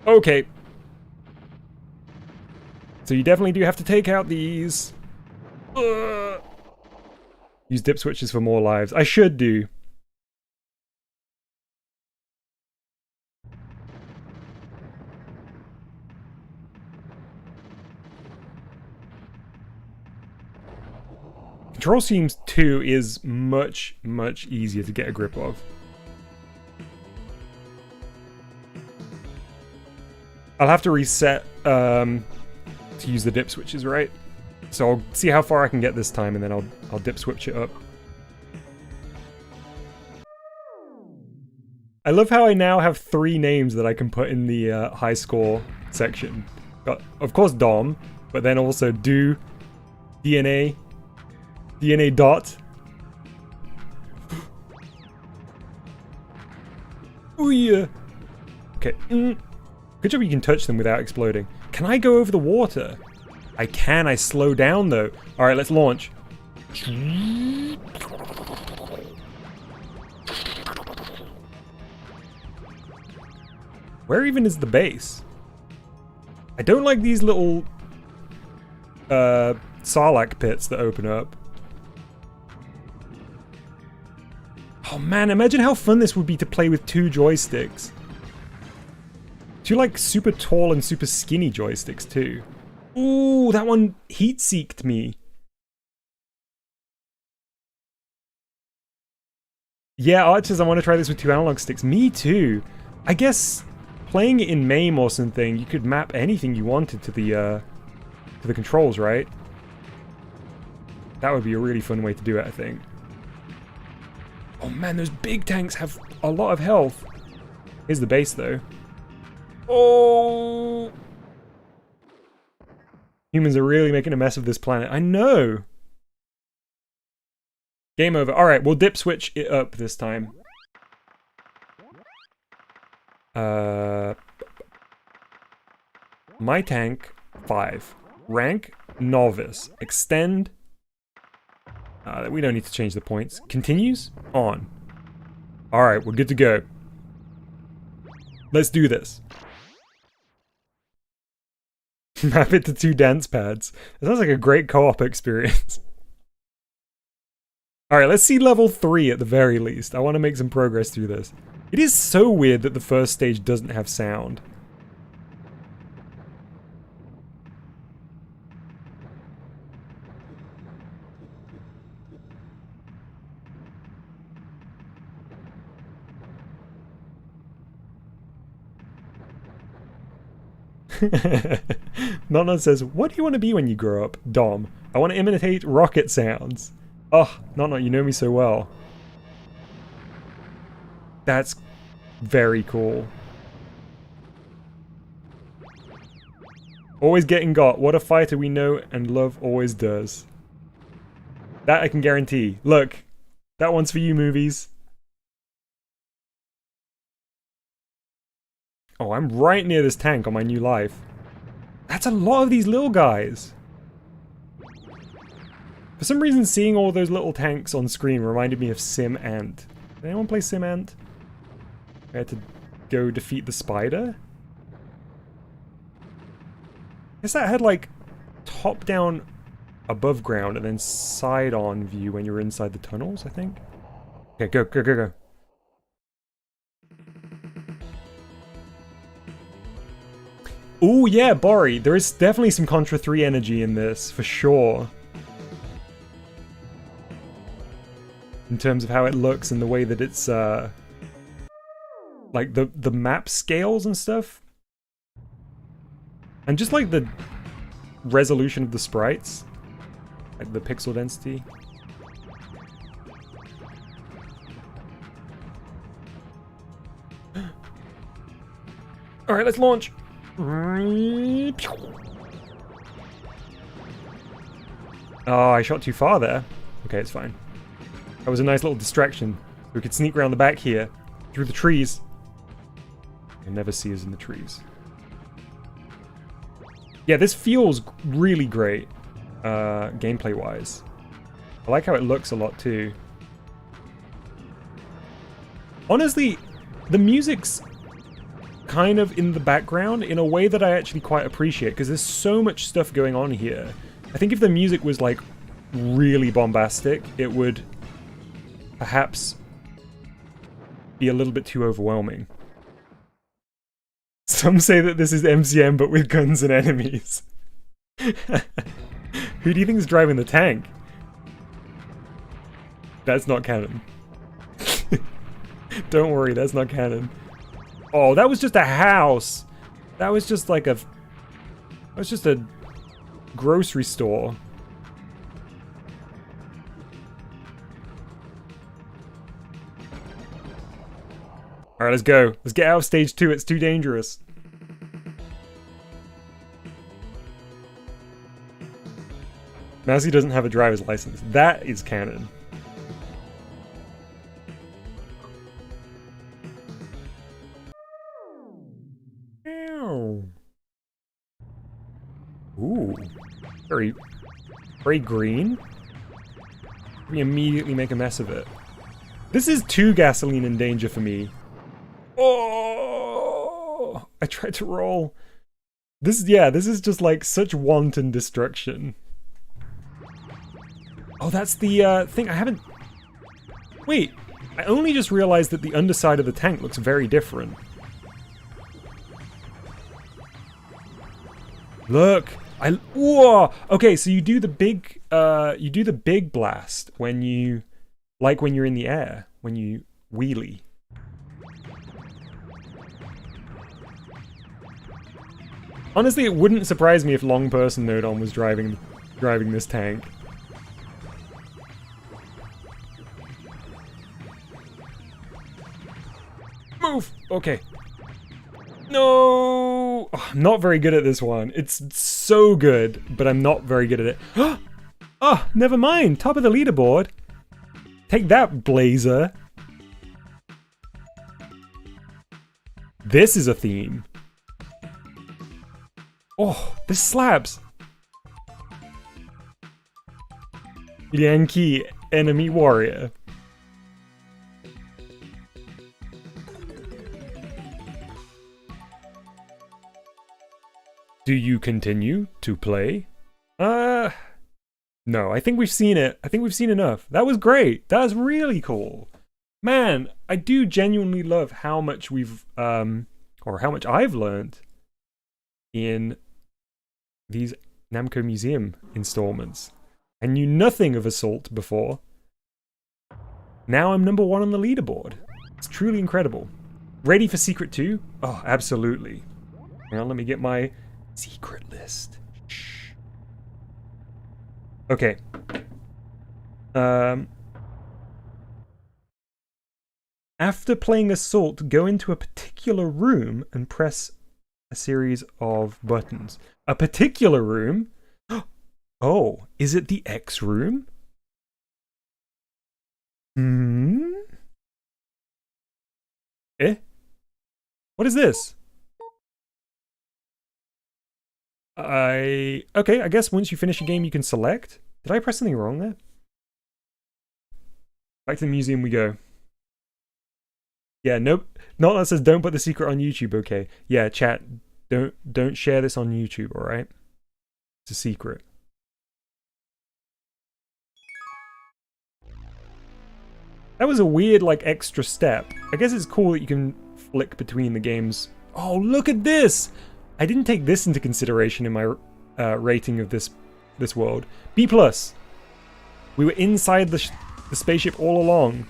Okay. So you definitely do have to take out these. Use dip switches for more lives. I should do. Control Schemes 2 is much, much easier to get a grip of. I'll have to reset to use the dip switches, right? So I'll see how far I can get this time, and then I'll dip switch it up. I love how I now have 3 names that I can put in the high score section. Got, of course, Dom, but then also Do, DNA Dot. Ooh yeah. Okay. Good job you can touch them without exploding. Can I go over the water? I can. I slow down though. All right, let's launch. Where even is the base? I don't like these little Sarlacc pits that open up. Oh man, imagine how fun this would be to play with 2 joysticks. 2 like super tall and super skinny joysticks too. Ooh, that one heat-seeked me. Yeah, Archers, I want to try this with 2 analog sticks. Me too. I guess playing it in MAME or something, you could map anything you wanted to the controls, right? That would be a really fun way to do it, I think. Oh man, those big tanks have a lot of health. Here's the base though. Oh! Humans are really making a mess of this planet. I know! Game over. Alright, we'll dip switch it up this time. My tank, 5. Rank, Novice. Extend. We don't need to change the points. Continues? On. Alright, we're good to go. Let's do this. Map it to 2 dance pads. It sounds like a great co-op experience. Alright, let's see level 3 at the very least. I want to make some progress through this. It is so weird that the first stage doesn't have sound. Nonna says, what do you want to be when you grow up? Dom. I want to imitate rocket sounds. Oh, Nonna, you know me so well. That's very cool. Always getting got. What a fighter we know and love always does. That I can guarantee. Look, that one's for you, movies. Oh, I'm right near this tank on my new life. That's a lot of these little guys. For some reason, seeing all those little tanks on screen reminded me of Sim Ant. Did anyone play Sim Ant? I had to go defeat the spider? I guess that had like top-down above ground and then side-on view when you were inside the tunnels, I think. Okay, go, go, go, go. Oh yeah, Bori. There is definitely some Contra 3 energy in this, for sure. In terms of how it looks and the way that it's, like, the map scales and stuff. And just, like, the resolution of the sprites. Like, the pixel density. Alright, let's launch! Oh, I shot too far there. Okay, it's fine. That was a nice little distraction. We could sneak around the back here, through the trees. You'll never see us in the trees. Yeah, this feels really great, gameplay-wise. I like how it looks a lot, too. Honestly, the music's kind of in the background in a way that I actually quite appreciate, because there's so much stuff going on here. I think if the music was, like, really bombastic, it would perhaps be a little bit too overwhelming. Some say that this is MCM, but with guns and enemies. Who do you think is driving the tank? That's not canon. Don't worry, that's not canon. Oh, that was just a house. That was just like a... That was just a grocery store. Alright, let's go. Let's get out of stage 2. It's too dangerous. Mousy doesn't have a driver's license. That is canon. Ooh. Very green. We immediately make a mess of it. This is too gasoline in danger for me. Oh! I tried to roll. This is just like such wanton destruction. Oh, that's the thing. I haven't... Wait, I only just realized that the underside of the tank looks very different. Look! Whoa! Okay, so you do the big blast when you... Like when you're in the air, when you wheelie. Honestly, it wouldn't surprise me if Long Person Nodon was driving this tank. Move! Okay. No! Oh, I'm not very good at this one. It's so good, but I'm not very good at it. Oh, never mind. Top of the leaderboard. Take that, Blazer. This is a theme. Oh, this slaps. Yankee enemy warrior. Do you continue to play? No, I think we've seen it. I think we've seen enough. That was great. That was really cool. Man, I do genuinely love how much we've, or how much I've learned in these Namco Museum installments. I knew nothing of Assault before. Now I'm number 1 on the leaderboard. It's truly incredible. Ready for Secret 2? Oh, absolutely. Now let me get my secret list. Shh. Okay. After playing Assault, go into a particular room and press a series of buttons. A particular room? Oh, is it the X room? Hmm? Eh? What is this? Okay, I guess once you finish a game, you can select. Did I press something wrong there? Back to the museum we go. Yeah, nope. Not that says don't put the secret on YouTube, okay. Yeah, chat, don't share this on YouTube, alright? It's a secret. That was a weird, like, extra step. I guess it's cool that you can flick between the games. Oh, look at this! I didn't take this into consideration in my rating of this world. B+. We were inside the spaceship all along.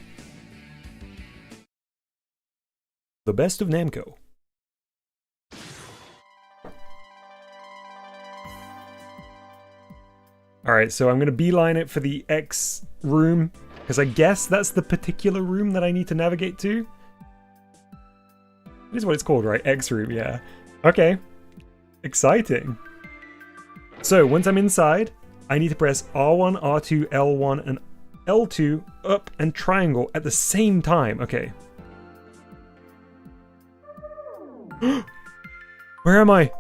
The best of Namco. Alright, so I'm gonna beeline it for the X room, because I guess that's the particular room that I need to navigate to. That is what it's called, right? X room, yeah. Okay. Exciting. So, once I'm inside, I need to press R1, R2, L1, and L2 up and triangle at the same time. Okay. Where am I?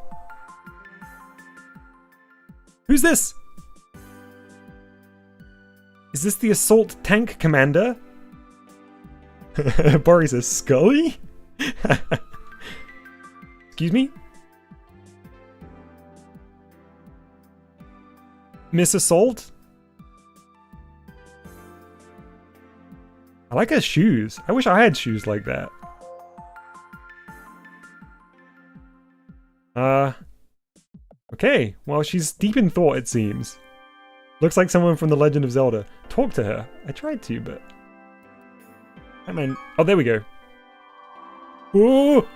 Who's this? Is this the assault tank commander? Boris says, Scully? Excuse me? Miss Assault? I like her shoes. I wish I had shoes like that. Okay. Well, she's deep in thought, it seems. Looks like someone from The Legend of Zelda. Talk to her. I tried to, but... I mean... Oh, there we go. Ooh!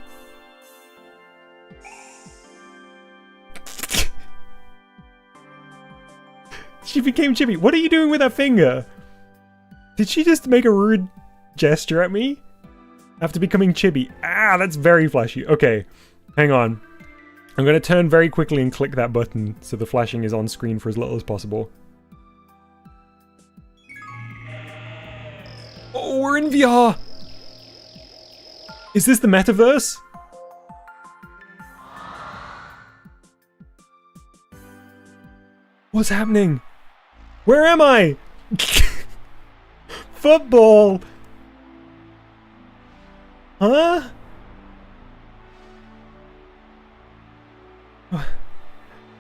She became chibi. What are you doing with her finger? Did she just make a rude gesture at me? After becoming chibi. Ah, that's very flashy. Okay, hang on. I'm going to turn very quickly and click that button so the flashing is on screen for as little as possible. Oh, we're in VR! Is this the metaverse? What's happening? Where am I? Football! Huh?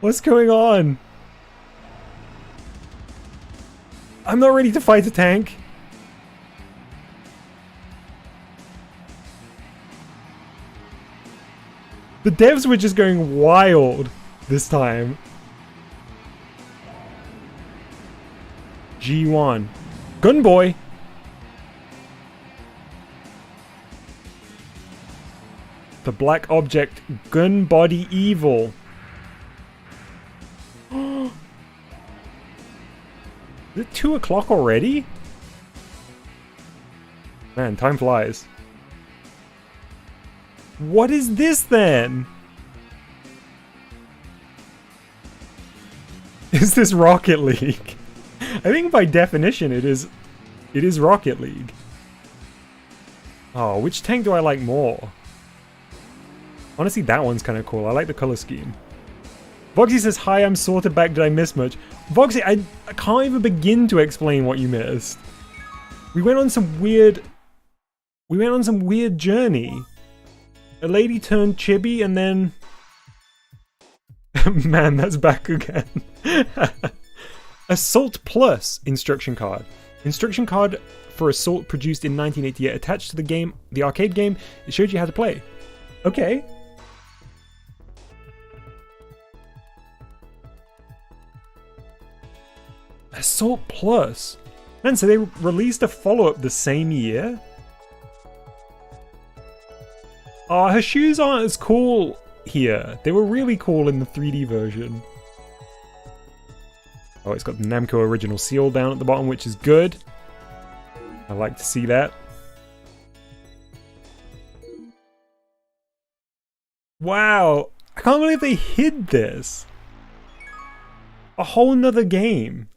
What's going on? I'm not ready to fight a tank. The devs were just going wild this time. G1. Gun boy. The black object, gun body evil. Is it 2 o'clock already? Man, time flies. What is this then? Is this Rocket League? I think by definition it is Rocket League. Oh, which tank do I like more? Honestly, that one's kind of cool. I like the color scheme. Voxy says, hi, I'm sorted back. Did I miss much? Voxy, I can't even begin to explain what you missed. We went on some weird journey. A lady turned chibi and then... Man, that's back again. Assault Plus instruction card. Instruction card for Assault produced in 1988 attached to the game, the arcade game. It showed you how to play. Okay. Assault Plus. Man, so they released a follow-up the same year? Oh, her shoes aren't as cool here. They were really cool in the 3D version. Oh, it's got the Namco original seal down at the bottom, which is good. I like to see that. Wow, I can't believe they hid this. A whole nother game.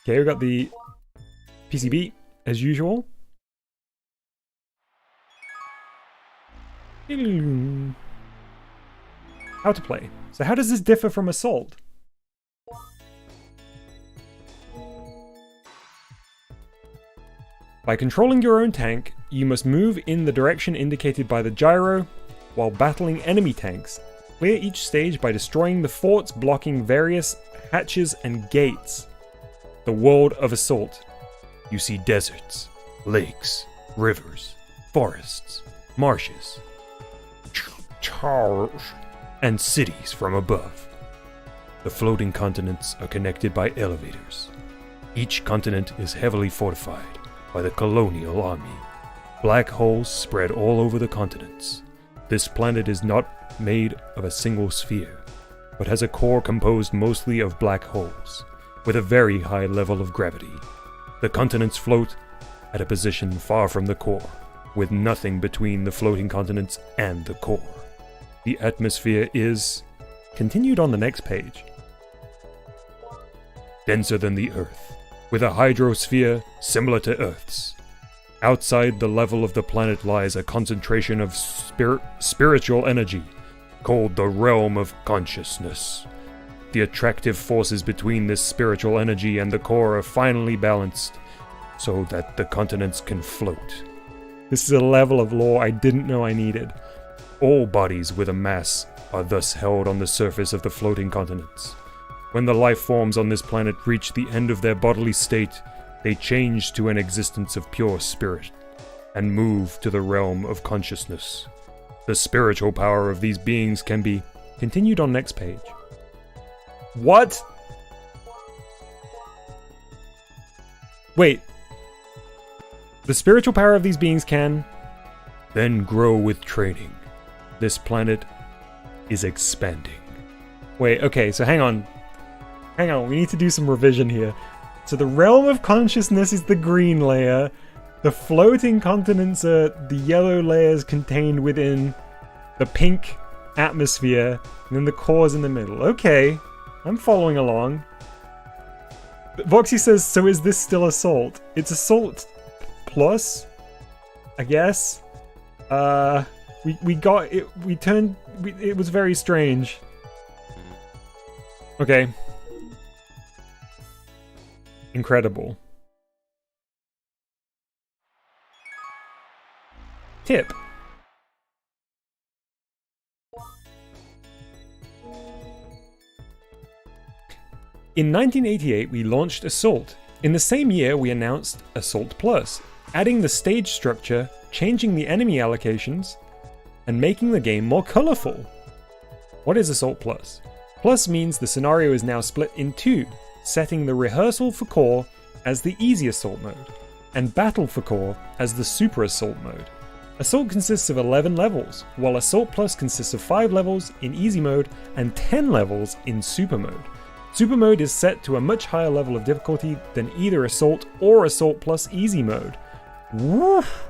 Okay, we got the PCB as usual. How to play. So how does this differ from Assault? By controlling your own tank, you must move in the direction indicated by the gyro while battling enemy tanks. Clear each stage by destroying the forts blocking various hatches and gates. The world of Assault. You see deserts, lakes, rivers, forests, marshes, and cities from above. The floating continents are connected by elevators. Each continent is heavily fortified by the colonial army. Black holes spread all over the continents. This planet is not made of a single sphere, but has a core composed mostly of black holes, with a very high level of gravity. The continents float at a position far from the core, with nothing between the floating continents and the core. The atmosphere is, continued on the next page, denser than the Earth, with a hydrosphere similar to Earth's. Outside the level of the planet lies a concentration of spiritual energy, called the Realm of Consciousness. The attractive forces between this spiritual energy and the core are finally balanced, so that the continents can float. This is a level of lore I didn't know I needed. All bodies with a mass are thus held on the surface of the floating continents. When the life forms on this planet reach the end of their bodily state, they change to an existence of pure spirit, and move to the realm of consciousness. The spiritual power of these beings can be continued on next page. What? Wait. The spiritual power of these beings can then grow with training. This planet is expanding. Wait, okay, so hang on. Hang on, we need to do some revision here. So the realm of consciousness is the green layer. The floating continents are the yellow layers contained within the pink atmosphere. And then the core is in the middle. Okay, I'm following along. Voxy says, so is this still Assault? It's Assault Plus, I guess. We got it. It was very strange. Okay. Incredible. Tip. In 1988, we launched Assault. In the same year, we announced Assault Plus, adding the stage structure, changing the enemy allocations, and making the game more colorful. What is Assault Plus? Plus means the scenario is now split in two, setting the Rehearsal for Core as the Easy Assault mode, and Battle for Core as the Super Assault mode. Assault consists of 11 levels, while Assault Plus consists of 5 levels in Easy mode and 10 levels in Super mode. Super mode is set to a much higher level of difficulty than either Assault or Assault Plus Easy mode. Woof!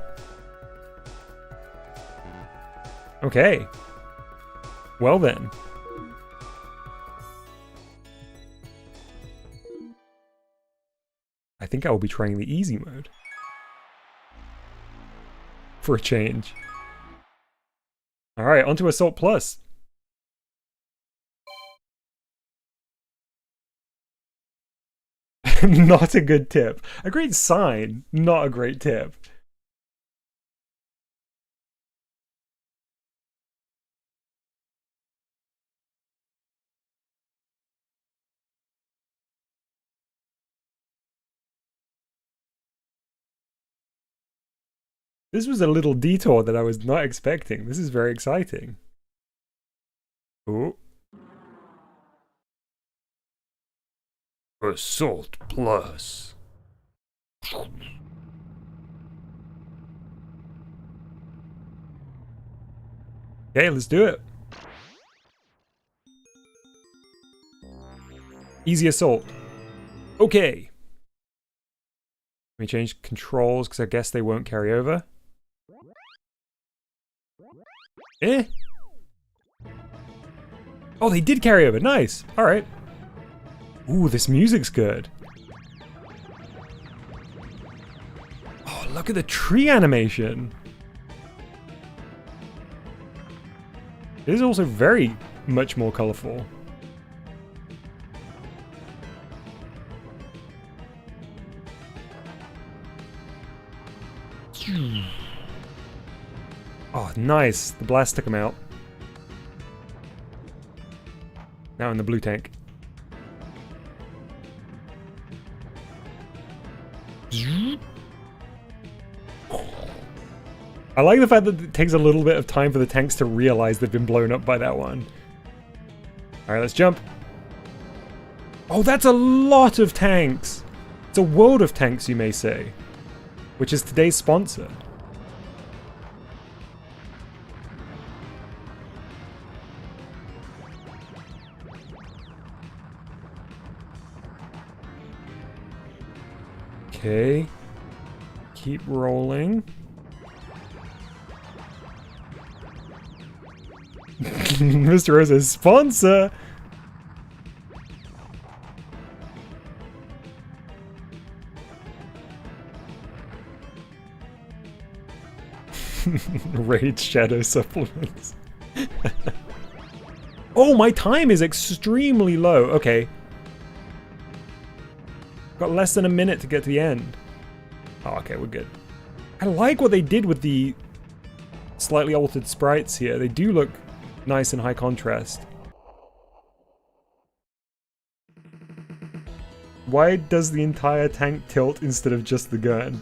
Okay. Well then. I think I will be trying the Easy mode. For a change. Alright, onto Assault Plus. Not a good tip. A great sign, not a great tip. This was a little detour that I was not expecting. This is very exciting. Ooh. Assault Plus. Okay, let's do it. Easy Assault. Okay. Let me change controls because I guess they won't carry over. Eh? Oh, they did carry over. Nice. All right. Ooh, this music's good. Oh, look at the tree animation. It is also very much more colourful. Oh, nice. The blast took him out. Now in the blue tank. I like the fact that it takes a little bit of time for the tanks to realize they've been blown up by that one. Alright, let's jump. Oh, that's a lot of tanks! It's a world of tanks, you may say. Which is today's sponsor. Okay. Keep rolling. Mr. Rosa's sponsor! Raid Shadow supplements. Oh, my time is extremely low. Okay. Got less than a minute to get to the end. Oh, okay, we're good. I like what they did with the slightly altered sprites here. They do look nice and high contrast. Why does the entire tank tilt instead of just the gun?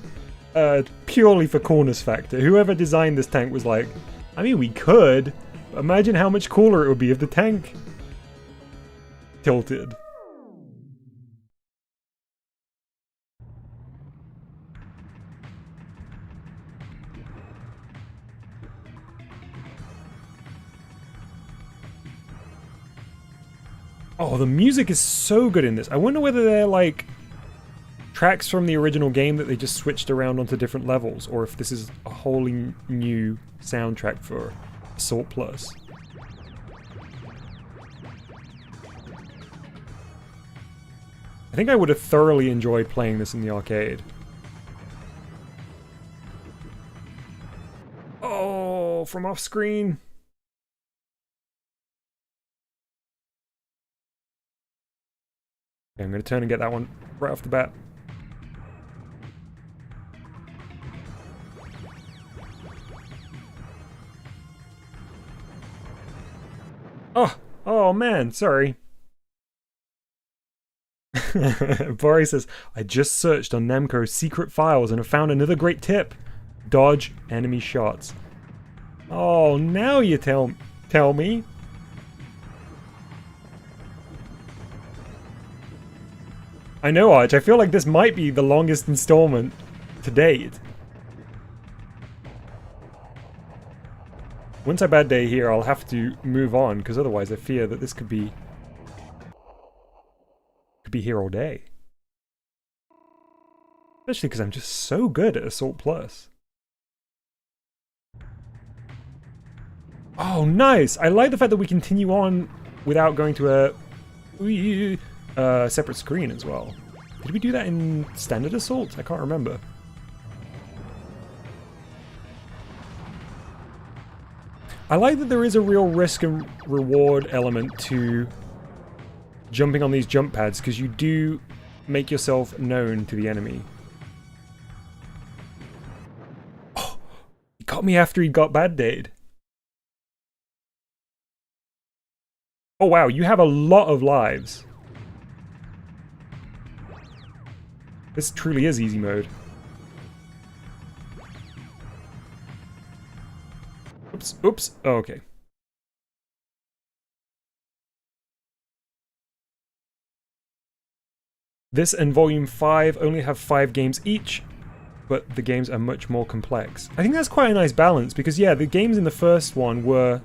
Purely for coolness factor. Whoever designed this tank was like, I mean, we could. Imagine how much cooler it would be if the tank tilted. Oh, the music is so good in this. I wonder whether they're like tracks from the original game that they just switched around onto different levels, or if this is a wholly new soundtrack for Assault Plus. I think I would have thoroughly enjoyed playing this in the arcade. Oh, from off screen. Okay, I'm going to turn and get that one right off the bat. Oh man, sorry. Bori says, I just searched on Namco's secret files and have found another great tip. Dodge enemy shots. Oh, now you tell me. I know, Arch, I feel like this might be the longest installment to date. Once I bad day here, I'll have to move on, because otherwise I fear that this could be here all day. Especially because I'm just so good at Assault Plus. Oh, nice! I like the fact that we continue on without going to a separate screen as well. Did we do that in Standard Assault? I can't remember. I like that there is a real risk and reward element to jumping on these jump pads, because you do make yourself known to the enemy. Oh, he got me after he got bad dayed. Oh wow, you have a lot of lives. This truly is easy mode. Oops, oops. Oh, okay. This and Volume 5 only have 5 games each, but the games are much more complex. I think that's quite a nice balance, because yeah, the games in the first one were...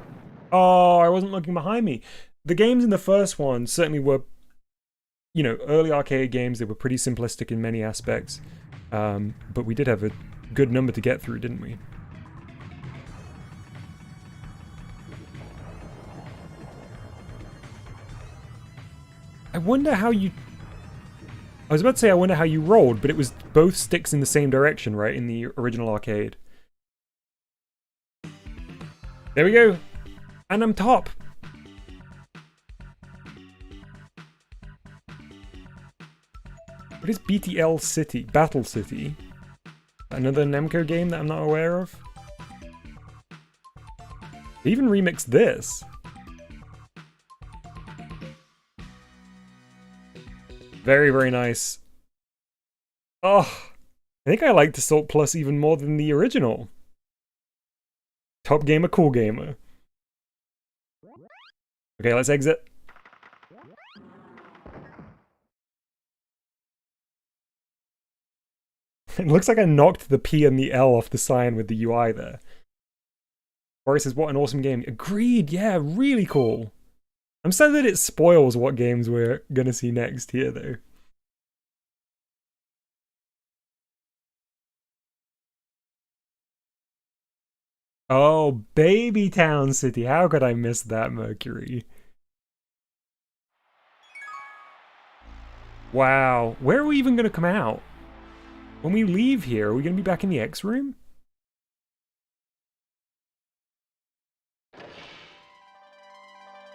Oh, I wasn't looking behind me. The games in the first one certainly were, you know, early arcade games. They were pretty simplistic in many aspects, but we did have a good number to get through, didn't we? I wonder how you... I was about to say I wonder how you rolled, but it was both sticks in the same direction, right? In the original arcade. There we go. And I'm top. What is BTL City? Battle City? Another Namco game that I'm not aware of? They even remixed this. Very, very nice. Oh, I think I like Assault Plus even more than the original. Top gamer, cool gamer. Okay, let's exit. It looks like I knocked the P and the L off the sign with the UI there. Boris says, what an awesome game. Agreed, yeah, really cool. I'm sad that it spoils what games we're gonna see next here, though. Oh, Baby Town City. How could I miss that, Mercury? Wow. Where are we even gonna come out? When we leave here, are we gonna be back in the X room?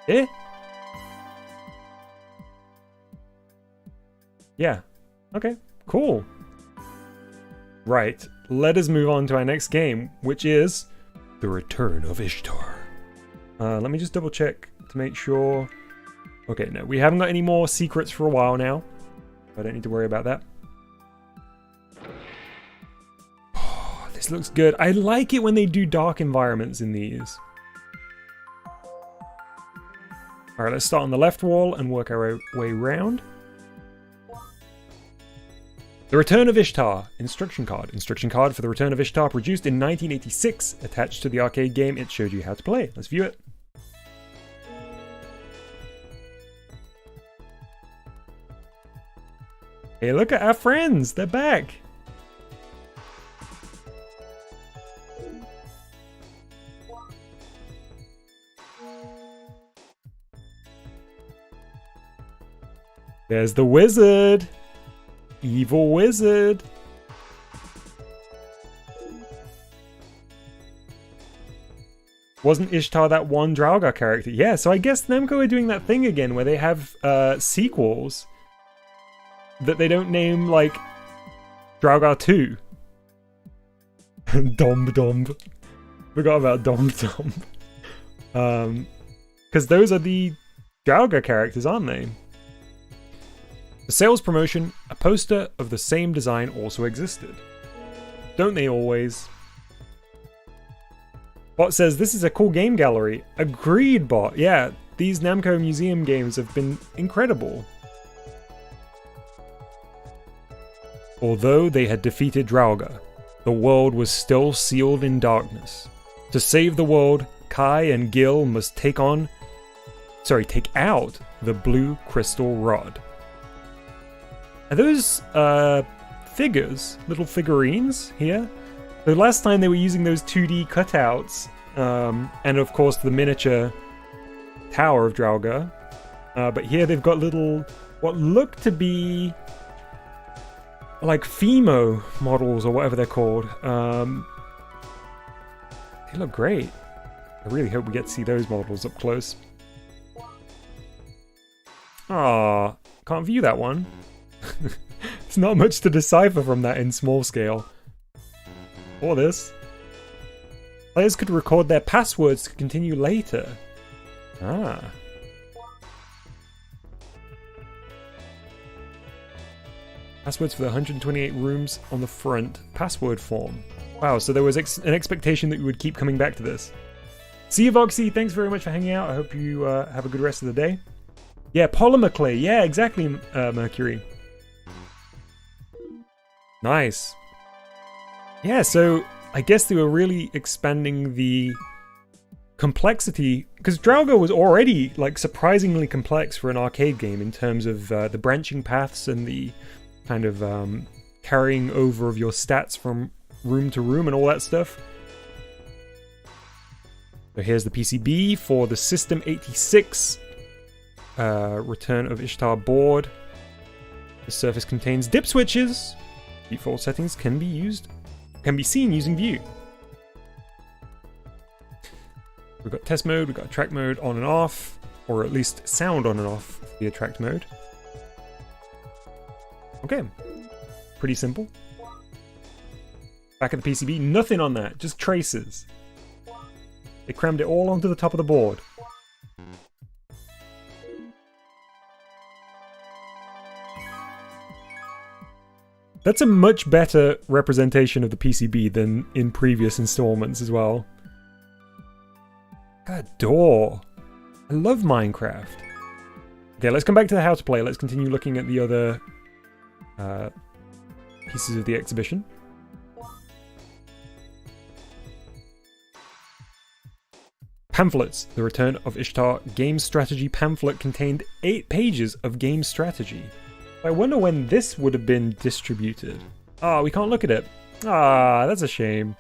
Eh? Yeah. Okay, cool. Right, let us move on to our next game, which is The Return of Ishtar. Let me just double check to make sure. Okay, no, we haven't got any more secrets for a while now. I don't need to worry about that. Oh, this looks good. I like it when they do dark environments in these. Alright, let's start on the left wall and work our way round. The Return of Ishtar. Instruction card. Instruction card for The Return of Ishtar, produced in 1986. Attached to the arcade game, it showed you how to play. Let's view it. Hey, look at our friends! They're back! There's the wizard! Evil wizard! Wasn't Ishtar that one Draugr character? Yeah, so I guess Namco are doing that thing again where they have sequels that they don't name, like, Draugr 2. Domb Domb. Forgot about Domb Domb. Because those are the Draugr characters, aren't they? The sales promotion, a poster of the same design also existed. Don't they always? Bot says, this is a cool game gallery. Agreed, Bot. Yeah, these Namco Museum games have been incredible. Although they had defeated Draugr, the world was still sealed in darkness. To save the world, Kai and Gil must take out the blue crystal rod. Are those figures, little figurines here? The last time they were using those 2D cutouts, and of course the miniature tower of Draugr. But here they've got little, what look to be like Fimo models or whatever they're called. They look great. I really hope we get to see those models up close. Ah, can't view that one. There's not much to decipher from that in small scale. Or this. Players could record their passwords to continue later. Ah. Passwords for the 128 rooms on the front. Password form. Wow, so there was an expectation that we would keep coming back to this. See you, Voxy. Thanks very much for hanging out. I hope you have a good rest of the day. Yeah, polymer clay. Yeah, exactly, Mercury. Nice. Yeah, so I guess they were really expanding the complexity, because Draugr was already like surprisingly complex for an arcade game in terms of the branching paths and the kind of carrying over of your stats from room to room and all that stuff. So here's the PCB for the System 86 Return of Ishtar board. The surface contains dip switches. Default settings can be seen using view. We've got test mode, we've got attract mode on and off, or at least sound on and off for the attract mode. Okay, pretty simple. Back at the PCB, nothing on that, just traces. They crammed it all onto the top of the board. That's a much better representation of the PCB than in previous installments as well. A door. I love Minecraft. Okay, let's come back to the how to play. Let's continue looking at the other pieces of the exhibition. Pamphlets. The Return of Ishtar game strategy pamphlet contained 8 pages of game strategy. I wonder when this would have been distributed. Ah, we can't look at it. Ah, that's a shame.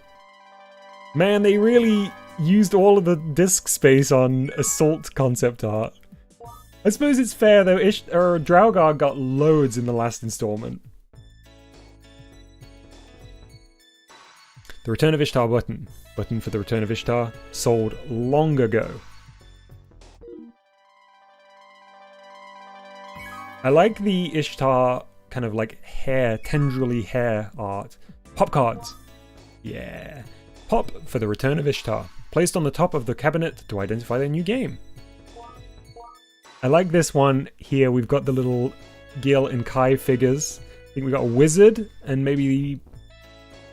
Man, they really used all of the disk space on Assault concept art. I suppose it's fair though, Draugr got loads in the last installment. The Return of Ishtar button. Button for the Return of Ishtar. Sold long ago. I like the Ishtar kind of like hair, tendrily hair art. Pop cards. Yeah. Pop for the Return of Ishtar. Placed on the top of the cabinet to identify their new game. I like this one here. We've got the little Gil and Kai figures. I think we've got a wizard and maybe...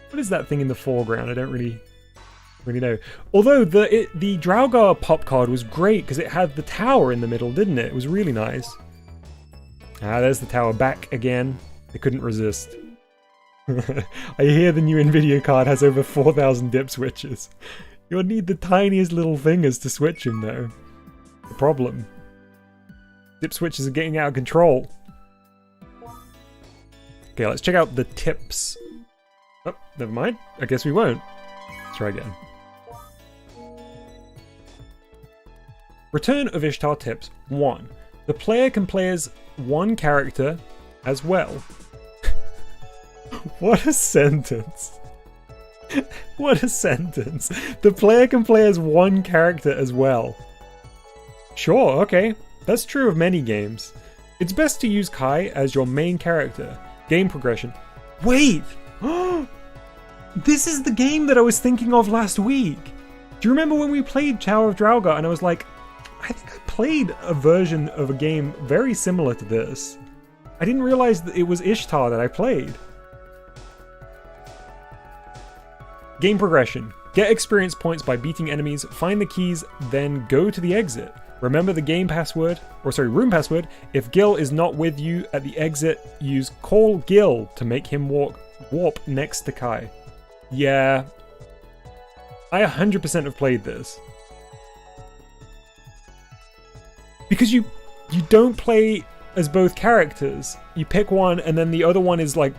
What is that thing in the foreground? I don't really know. Although the Draugr pop card was great because it had the tower in the middle, didn't it? It was really nice. Ah, there's the tower back again. They couldn't resist. I hear the new Nvidia card has over 4,000 dip switches. You'll need the tiniest little fingers to switch them though. The problem. Dip switches are getting out of control. Okay, let's check out the tips. Oh, never mind. I guess we won't. Let's try again. Return of Ishtar tips. 1. The player can play as one character as well. What a sentence. What a sentence. The player can play as one character as well. Sure, okay. That's true of many games. It's best to use Kai as your main character. Game progression. Wait! This is the game that I was thinking of last week. Do you remember when we played Tower of Draugr and I was like, I think I played a version of a game very similar to this. I didn't realize that it was Ishtar that I played. Game progression. Get experience points by beating enemies, find the keys, then go to the exit. Remember the room password. If Gil is not with you at the exit, use Call Gil to make him warp next to Kai. Yeah. I 100% have played this. Because you don't play as both characters. You pick one and then the other one is like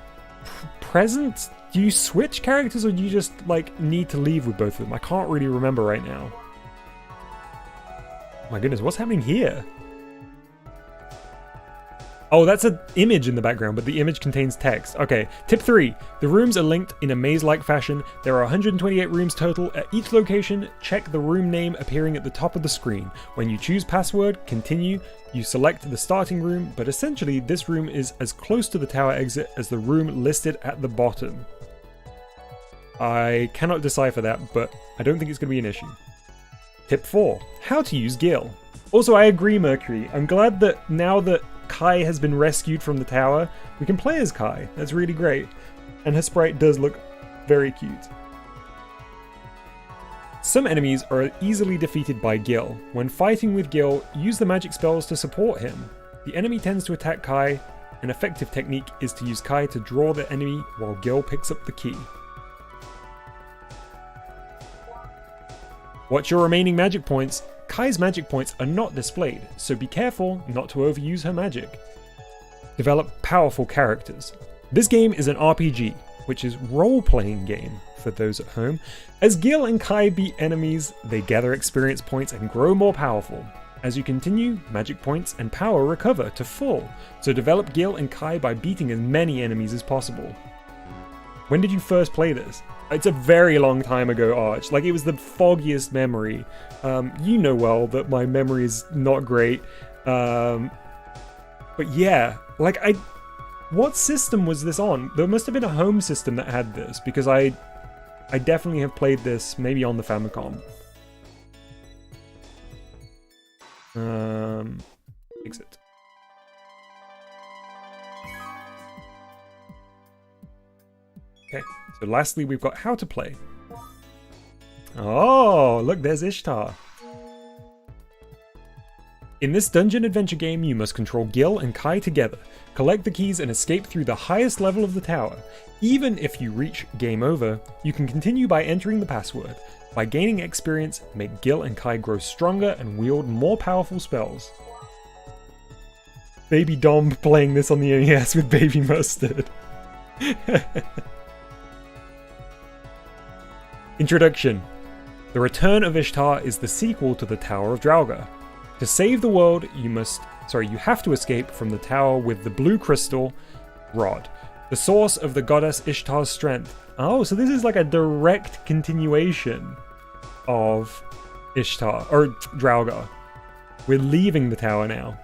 present? Do you switch characters or do you just like need to leave with both of them? I can't really remember right now. My goodness, what's happening here? Oh, that's an image in the background, but the image contains text. Okay, tip 3. The rooms are linked in a maze-like fashion. There are 128 rooms total. At each location, check the room name appearing at the top of the screen. When you choose password, continue, you select the starting room, but essentially this room is as close to the tower exit as the room listed at the bottom. I cannot decipher that, but I don't think it's going to be an issue. Tip 4. How to use Gil. Also, I agree, Mercury. I'm glad that now that Kai has been rescued from the tower, we can play as Kai. That's really great. And her sprite does look very cute. Some enemies are easily defeated by Gil. When fighting with Gil, use the magic spells to support him. The enemy tends to attack Kai. An effective technique is to use Kai to draw the enemy while Gil picks up the key. Watch your remaining magic points. Kai's magic points are not displayed, so be careful not to overuse her magic. Develop powerful characters. This game is an RPG, which is role-playing game for those at home. As Gil and Kai beat enemies, they gather experience points and grow more powerful. As you continue, magic points and power recover to full, so develop Gil and Kai by beating as many enemies as possible. When did you first play this? It's a very long time ago, Arch. Like, it was the foggiest memory. You know well that my memory is not great. But yeah, like, what system was this on? There must have been a home system that had this, because I definitely have played this maybe on the Famicom. Exit. Okay, so lastly we've got how to play. Oh, look, there's Ishtar. In this dungeon adventure game, you must control Gil and Kai together, collect the keys and escape through the highest level of the tower. Even if you reach game over, you can continue by entering the password. By gaining experience, make Gil and Kai grow stronger and wield more powerful spells. Baby Dom playing this on the NES with Baby Mustard. Introduction. The Return of Ishtar is the sequel to the Tower of Draugr. To save the world, you have to escape from the tower with the blue crystal rod, the source of the goddess Ishtar's strength. Oh, so this is like a direct continuation of Ishtar, or Draugr. We're leaving the tower now.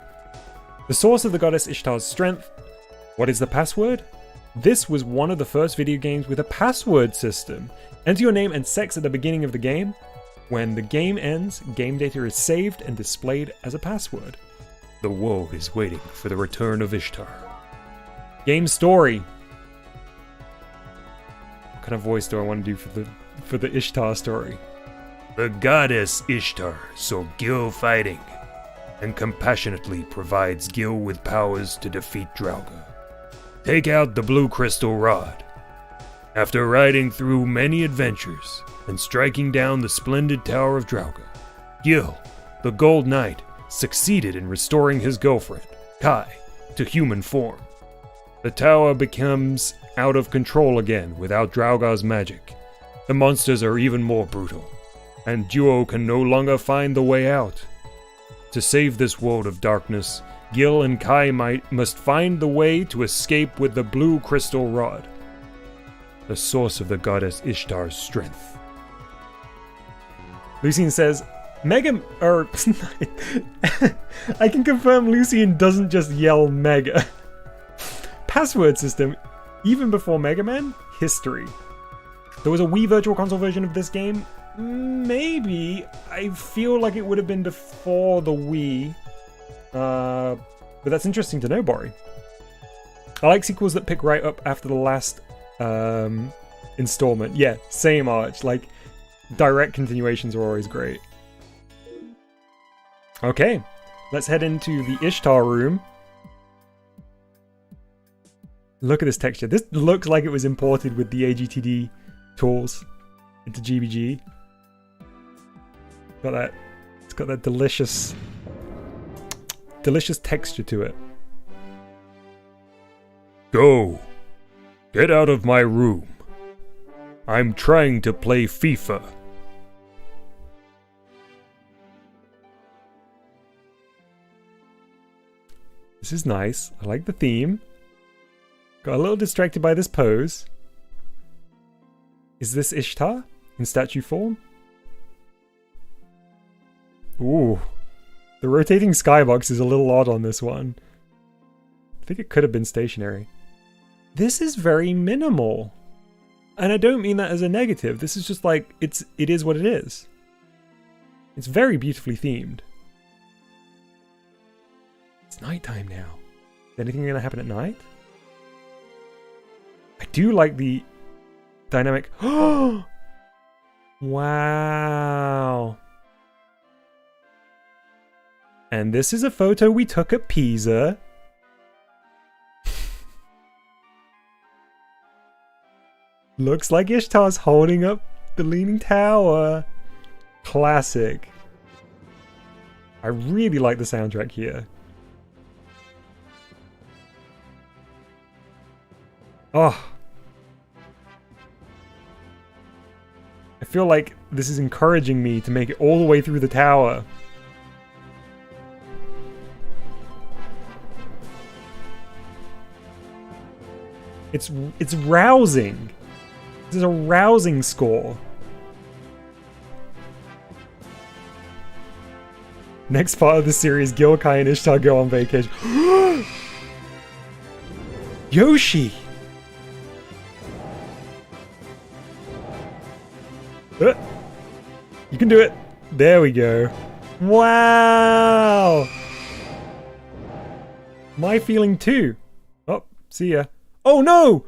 The source of the goddess Ishtar's strength. What is the password? This was one of the first video games with a password system. Enter your name and sex at the beginning of the game. When the game ends, game data is saved and displayed as a password. The world is waiting for the return of Ishtar. Game story. What kind of voice do I want to do for the Ishtar story? The goddess Ishtar saw Gil fighting, and compassionately provides Gil with powers to defeat Draugr. Take out the blue crystal rod. After riding through many adventures and striking down the splendid Tower of Draugr, Gil, the Gold Knight, succeeded in restoring his girlfriend, Kai, to human form. The tower becomes out of control again without Draugr's magic. The monsters are even more brutal, and Duo can no longer find the way out. To save this world of darkness, Gil and Kai must find the way to escape with the blue crystal rod, the source of the goddess Ishtar's strength. Lucien says, I can confirm Lucien doesn't just yell Mega. Password system, even before Mega Man? History. There was a Wii Virtual Console version of this game? Maybe. I feel like it would have been before the Wii. But that's interesting to know, Bori. I like sequels that pick right up after the last installment. Yeah, same, Arch. Like, direct continuations are always great. Okay, let's head into the Ishtar Room. Look at this texture. This looks like it was imported with the AGTD tools into GBG. It's got that delicious texture to it. Go! Get out of my room. I'm trying to play FIFA. This is nice. I like the theme. Got a little distracted by this pose. Is this Ishtar in statue form? Ooh. The rotating skybox is a little odd on this one. I think it could have been stationary. This is very minimal. And I don't mean that as a negative. This is just like, it is what it is. It's very beautifully themed. It's nighttime now. Is anything going to happen at night? I do like the dynamic. Wow. And this is a photo we took at Pisa. Looks like Ishtar's holding up the Leaning Tower. Classic. I really like the soundtrack here. Oh. I feel like this is encouraging me to make it all the way through the tower. It's rousing. This is a rousing score. Next part of the series, Gil, Kai, and Ishtar go on vacation. Yoshi! You can do it. There we go. Wow! My feeling too. Oh, see ya. Oh no!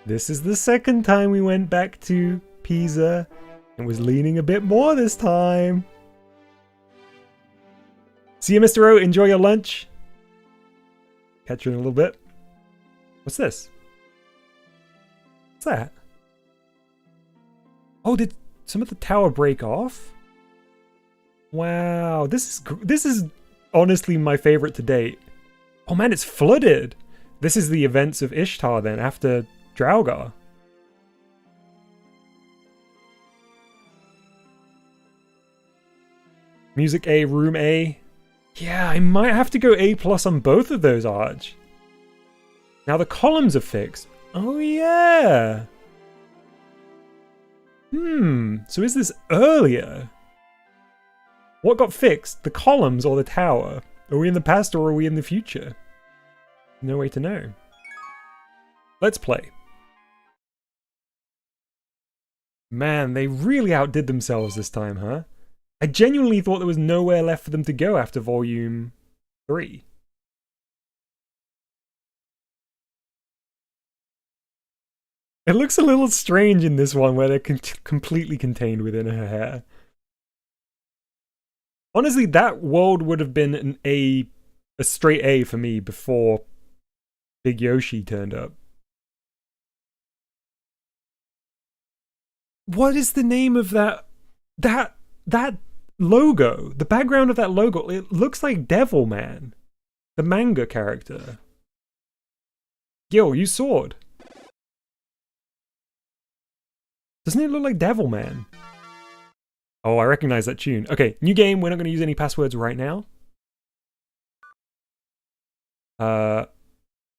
This is the second time we went back to Pisa and was leaning a bit more this time. See you, Mr. O. Enjoy your lunch. Catch you in a little bit. What's this? What's that? Oh, did some of the tower break off? Wow, this is honestly my favorite to date. Oh man, it's flooded. This is the events of Ishtar then, after Draugr. Music A, room A. Yeah, I might have to go A+ on both of those, Arch. Now the columns are fixed. Oh yeah. So is this earlier? What got fixed? The columns or the tower? Are we in the past or are we in the future? No way to know. Let's play. Man, they really outdid themselves this time, huh? I genuinely thought there was nowhere left for them to go after Volume 3. It looks a little strange in this one where they're completely contained within her hair. Honestly, that world would have been a straight A for me before Big Yoshi turned up. What is the name of that logo? The background of that logo, it looks like Devilman, the manga character. Gil, use sword. Doesn't it look like Devilman? Oh, I recognize that tune. Okay, new game. We're not going to use any passwords right now. Well,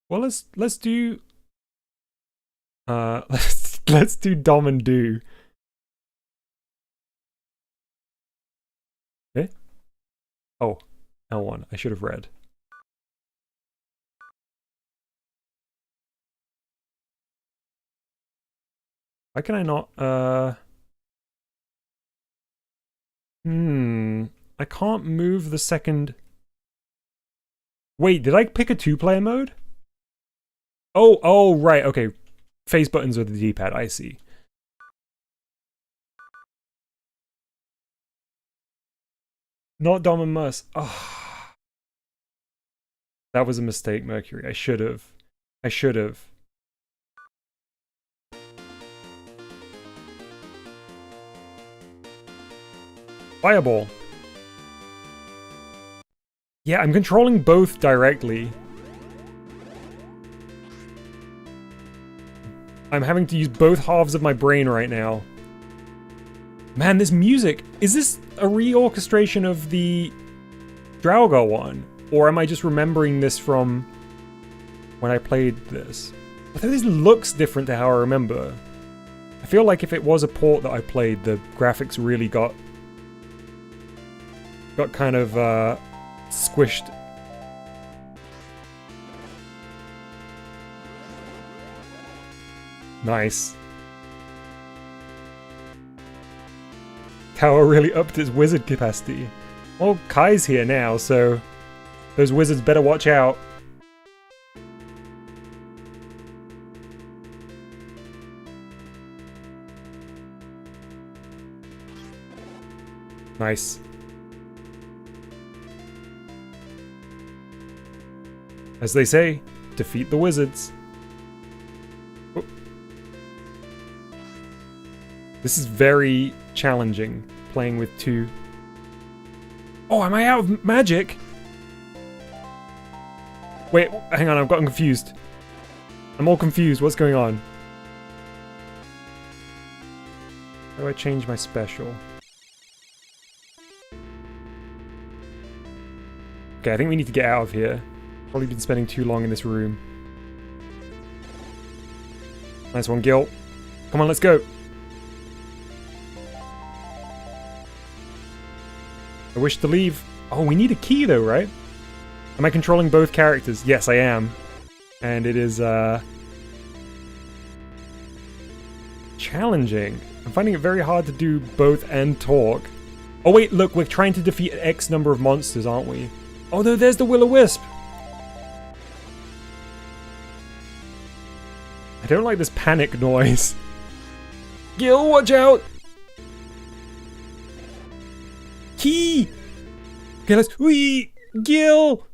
let's do. Let's do Dom and Do. Okay. Oh, L1. I should have read. Why can I not? I can't move the second. Wait, did I pick a 2-player mode? Oh, right. Okay. Face buttons with the D-pad. I see. Not Dom and Mus. Oh. That was a mistake, Mercury. I should have. Fireball. Yeah, I'm controlling both directly. I'm having to use both halves of my brain right now. Man, this music... Is this a reorchestration of the Draugr one? Or am I just remembering this from when I played this? I think this looks different to how I remember. I feel like if it was a port that I played, the graphics really got kind of squished. Nice. Tower really upped its wizard capacity. Well, Kai's here now, so those wizards better watch out. Nice. As they say, defeat the wizards. Oh. This is very challenging, playing with two. Oh, am I out of magic? Wait, hang on, I've gotten confused. I'm all confused, what's going on? How do I change my special? Okay, I think we need to get out of here. Probably been spending too long in this room. Nice one, Gil. Come on, let's go. I wish to leave. Oh, we need a key though, right? Am I controlling both characters? Yes, I am. And it is, challenging. I'm finding it very hard to do both and talk. Oh wait, look, we're trying to defeat X number of monsters, aren't we? Oh no, there's the Will-O-Wisp! I don't like this panic noise. Gil, watch out! Key! Okay, let's... Wee! Gil!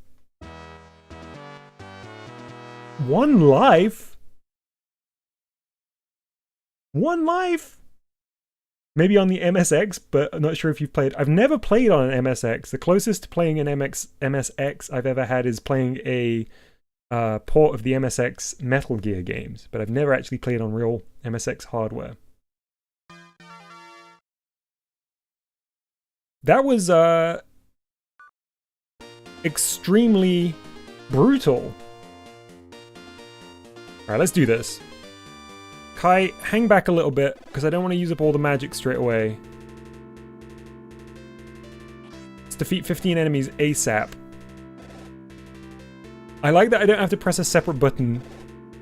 1 life? 1 life? Maybe on the MSX, but I'm not sure if you've played. I've never played on an MSX. The closest to playing an MSX I've ever had is playing a port of the MSX Metal Gear games, but I've never actually played on real MSX hardware. That was extremely brutal. Alright, let's do this. Kai, hang back a little bit, because I don't want to use up all the magic straight away. Let's defeat 15 enemies ASAP. I like that I don't have to press a separate button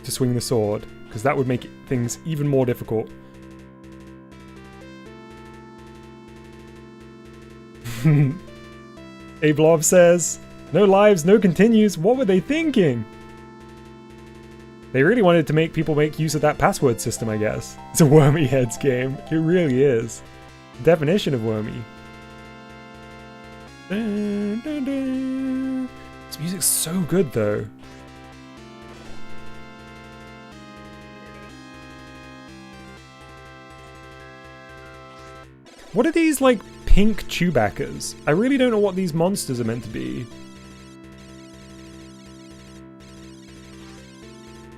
to swing the sword, because that would make things even more difficult. Ablov says, no lives, no continues. What were they thinking? They really wanted to make people make use of that password system, I guess. It's a Wormy Heads game. It really is. Definition of wormy. Dun, dun, dun. This music's so good, though. What are these, like, pink Chewbaccas? I really don't know what these monsters are meant to be.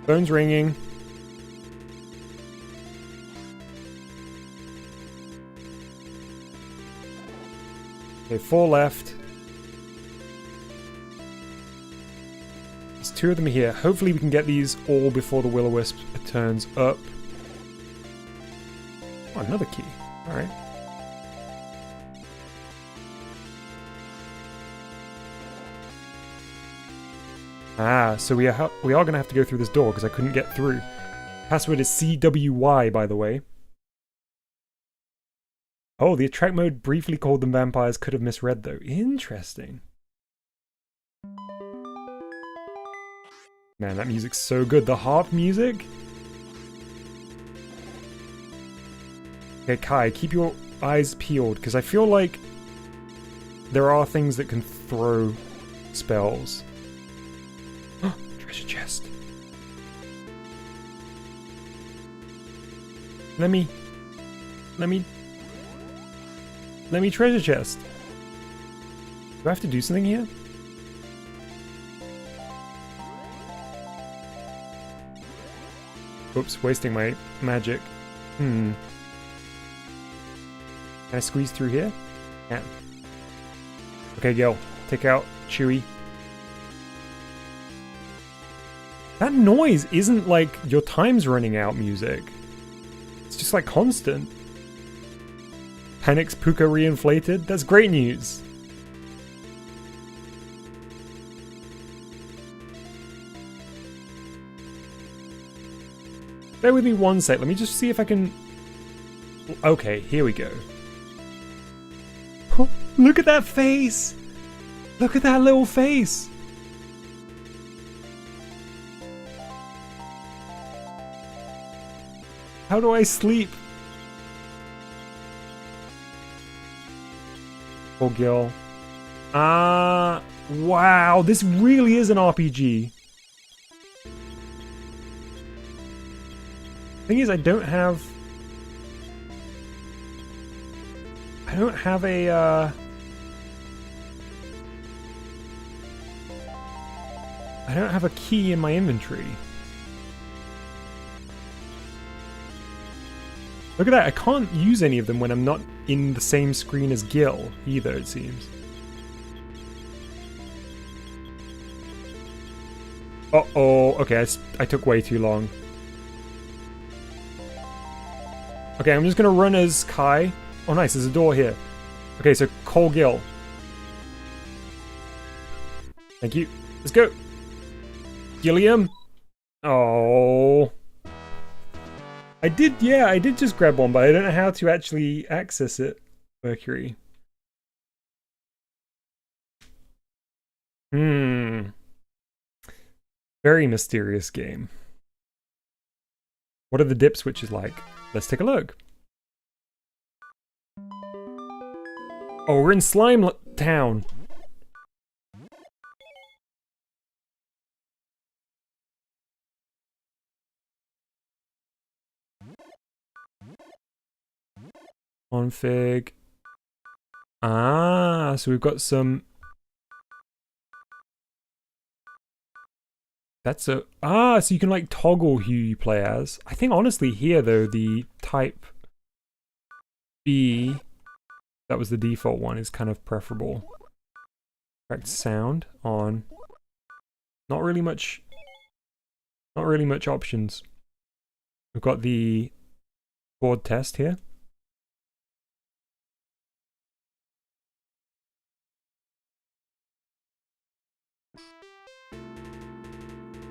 Phone's ringing. Okay, 4 left. There's 2 of them here. Hopefully we can get these all before the Will-O-Wisp turns up. Oh, another key. Alright. Ah, so we are going to have to go through this door because I couldn't get through. Password is CWY, by the way. Oh, the attract mode briefly called them vampires, could have misread though. Interesting. Man, that music's so good. The harp music? Okay, Kai, keep your eyes peeled, because I feel like there are things that can throw spells. Treasure chest. Let me treasure chest. Do I have to do something here? Oops, wasting my magic. Can I squeeze through here? Can. Okay, Gil, take out Chewie. That noise isn't like your time's running out music. It's just like constant. Panic's Puka reinflated? That's great news. Bear with me one sec. Let me just see if I can... Okay, here we go. Oh, look at that face! Look at that little face! How do I sleep? Oh, Gil. Wow, this really is an RPG. Thing is, I don't have a key in my inventory. Look at that, I can't use any of them when I'm not in the same screen as Gil, either, it seems. Uh-oh, okay, I took way too long. Okay, I'm just gonna run as Kai. Oh nice, there's a door here. Okay, so Cole Gill. Thank you. Let's go. Gilliam. Oh. I did just grab one, but I don't know how to actually access it. Mercury. Very mysterious game. What are the dip switches like? Let's take a look. Oh, we're in Slime Town. Config. Ah, so we've got some... That's a... Ah, so you can like toggle who you play as. I think honestly here though, the type B, that was the default one, is kind of preferable. Correct sound on. Not really much options. We've got the board test here.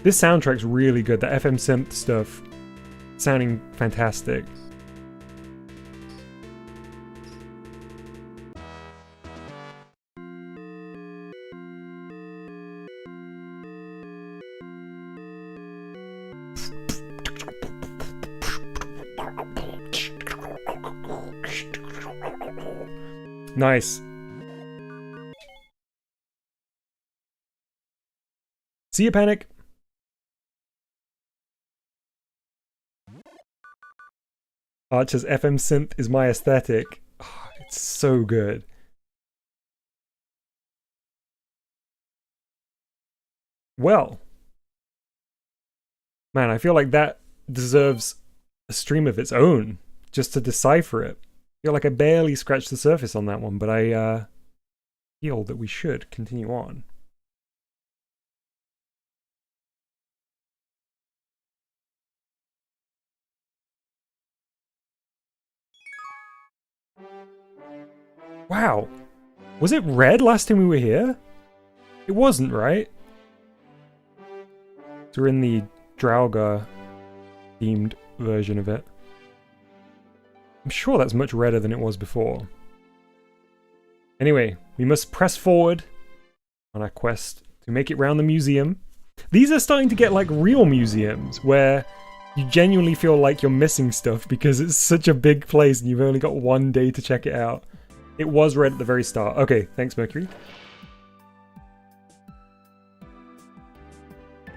This soundtrack's really good. The FM synth stuff sounding fantastic. Nice. See you, Panic. Archer's FM synth is my aesthetic. Oh, it's so good. Well, man, I feel like that deserves a stream of its own just to decipher it. I feel like I barely scratched the surface on that one, but I feel that we should continue on. Wow. Was it red last time we were here? It wasn't, right? So we're in the Draugr themed version of it. I'm sure that's much redder than it was before. Anyway, we must press forward on our quest to make it round the museum. These are starting to get like real museums where you genuinely feel like you're missing stuff because it's such a big place and you've only got one day to check it out. It was red at the very start. Okay, thanks, Mercury.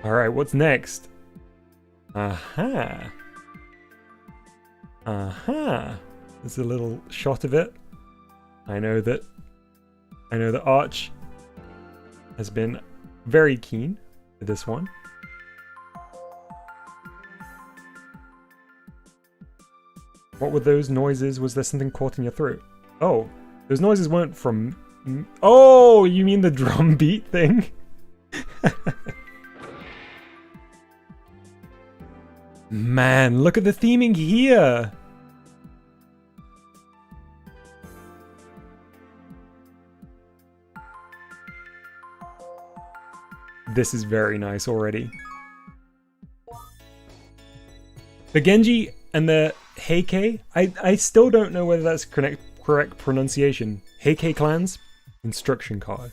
Alright, what's next? Aha. Aha. There's a little shot of it. I know that Arch has been very keen for this one. What were those noises? Was there something caught in your throat? Oh, those noises weren't from... Oh, you mean the drum beat thing? Man, look at the theming here! This is very nice already. The Genji and the Heike, I still don't know whether that's correct pronunciation. Heike clans, instruction card.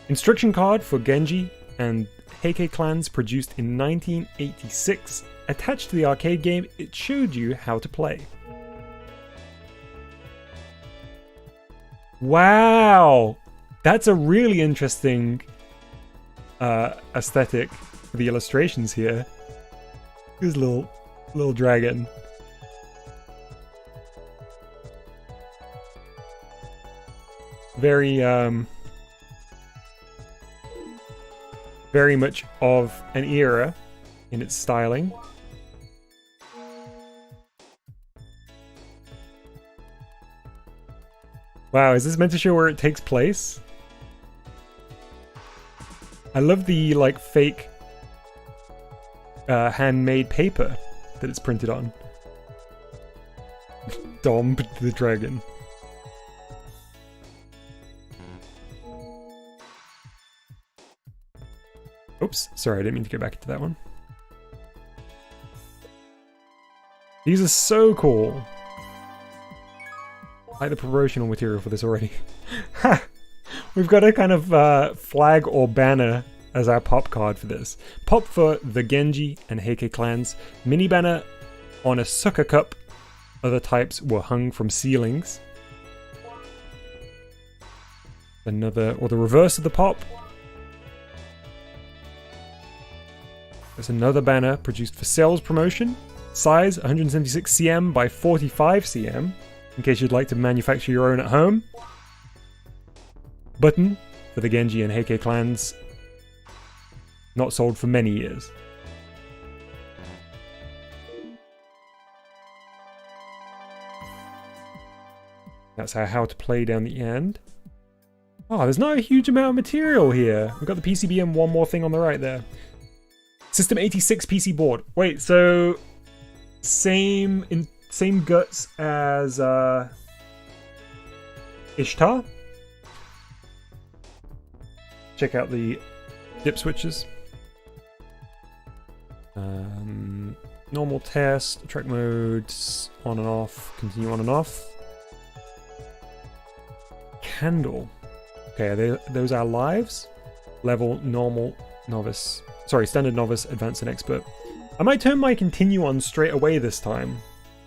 Instruction card for Genji and Heike clans produced in 1986. Attached to the arcade game, it showed you how to play. Wow! That's a really interesting aesthetic for the illustrations here. Here's a little dragon. Very very much of an era in its styling. Wow, is this meant to show where it takes place? I love the like fake handmade paper that it's printed on. Domb the dragon. Oops, sorry, I didn't mean to go back into that one. These are so cool. I like the promotional material for this already. Ha! We've got a kind of flag or banner as our pop card for this. Pop for the Genji and Heike clans. Mini banner on a sucker cup. Other types were hung from ceilings. Another, or the reverse of the pop. There's another banner produced for sales promotion. Size 176 cm by 45 cm, in case you'd like to manufacture your own at home. Button for the Genji and Heike clans. Not sold for many years. That's our how to play down the end. Oh, there's not a huge amount of material here. We've got the PCB and one more thing on the right there. System 86 PC board. Wait, so same guts as Ishtar. Check out the dip switches. Normal test, track modes, on and off, continue on and off. Candle. Okay, those are lives. Level, normal, novice. Sorry, standard, novice, advanced, and expert. I might turn my continue on straight away this time.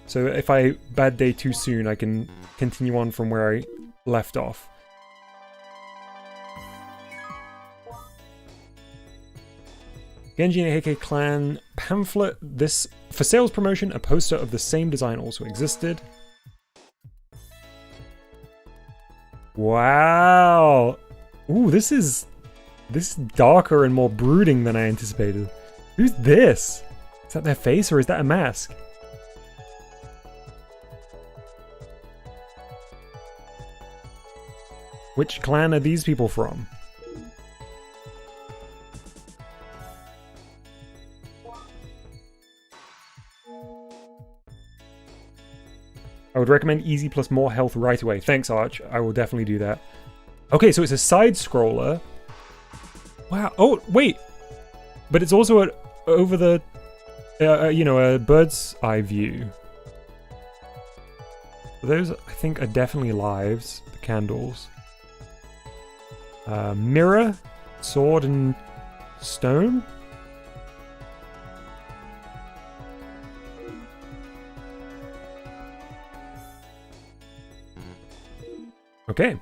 So if I bad day too soon, I can continue on from where I left off. Genji and Heike clan pamphlet. This, for sales promotion, a poster of the same design also existed. Wow! Ooh, this is darker and more brooding than I anticipated. Who's this? Is that their face or is that a mask? Which clan are these people from? I would recommend easy plus more health right away. Thanks, Arch. I will definitely do that. Okay, so it's a side scroller. Wow. Oh, wait. But it's also over the, a bird's eye view. Those, I think, are definitely lives. The candles. Mirror, sword, and stone. Okay,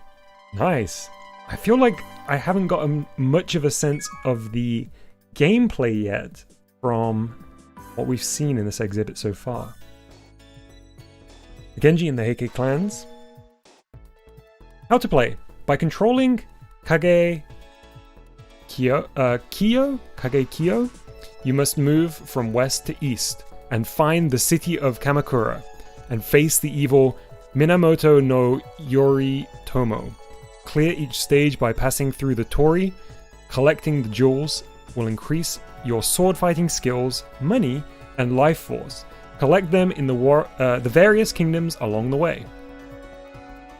nice. I feel like I haven't gotten much of a sense of the gameplay yet from what we've seen in this exhibit so far. Genji and the Heike clans. How to play. By controlling Kage Kyo, you must move from west to east and find the city of Kamakura and face the evil Minamoto no Yoritomo. Clear each stage by passing through the Tori. Collecting the jewels will increase your sword fighting skills, money, and life force. Collect them in the various kingdoms along the way.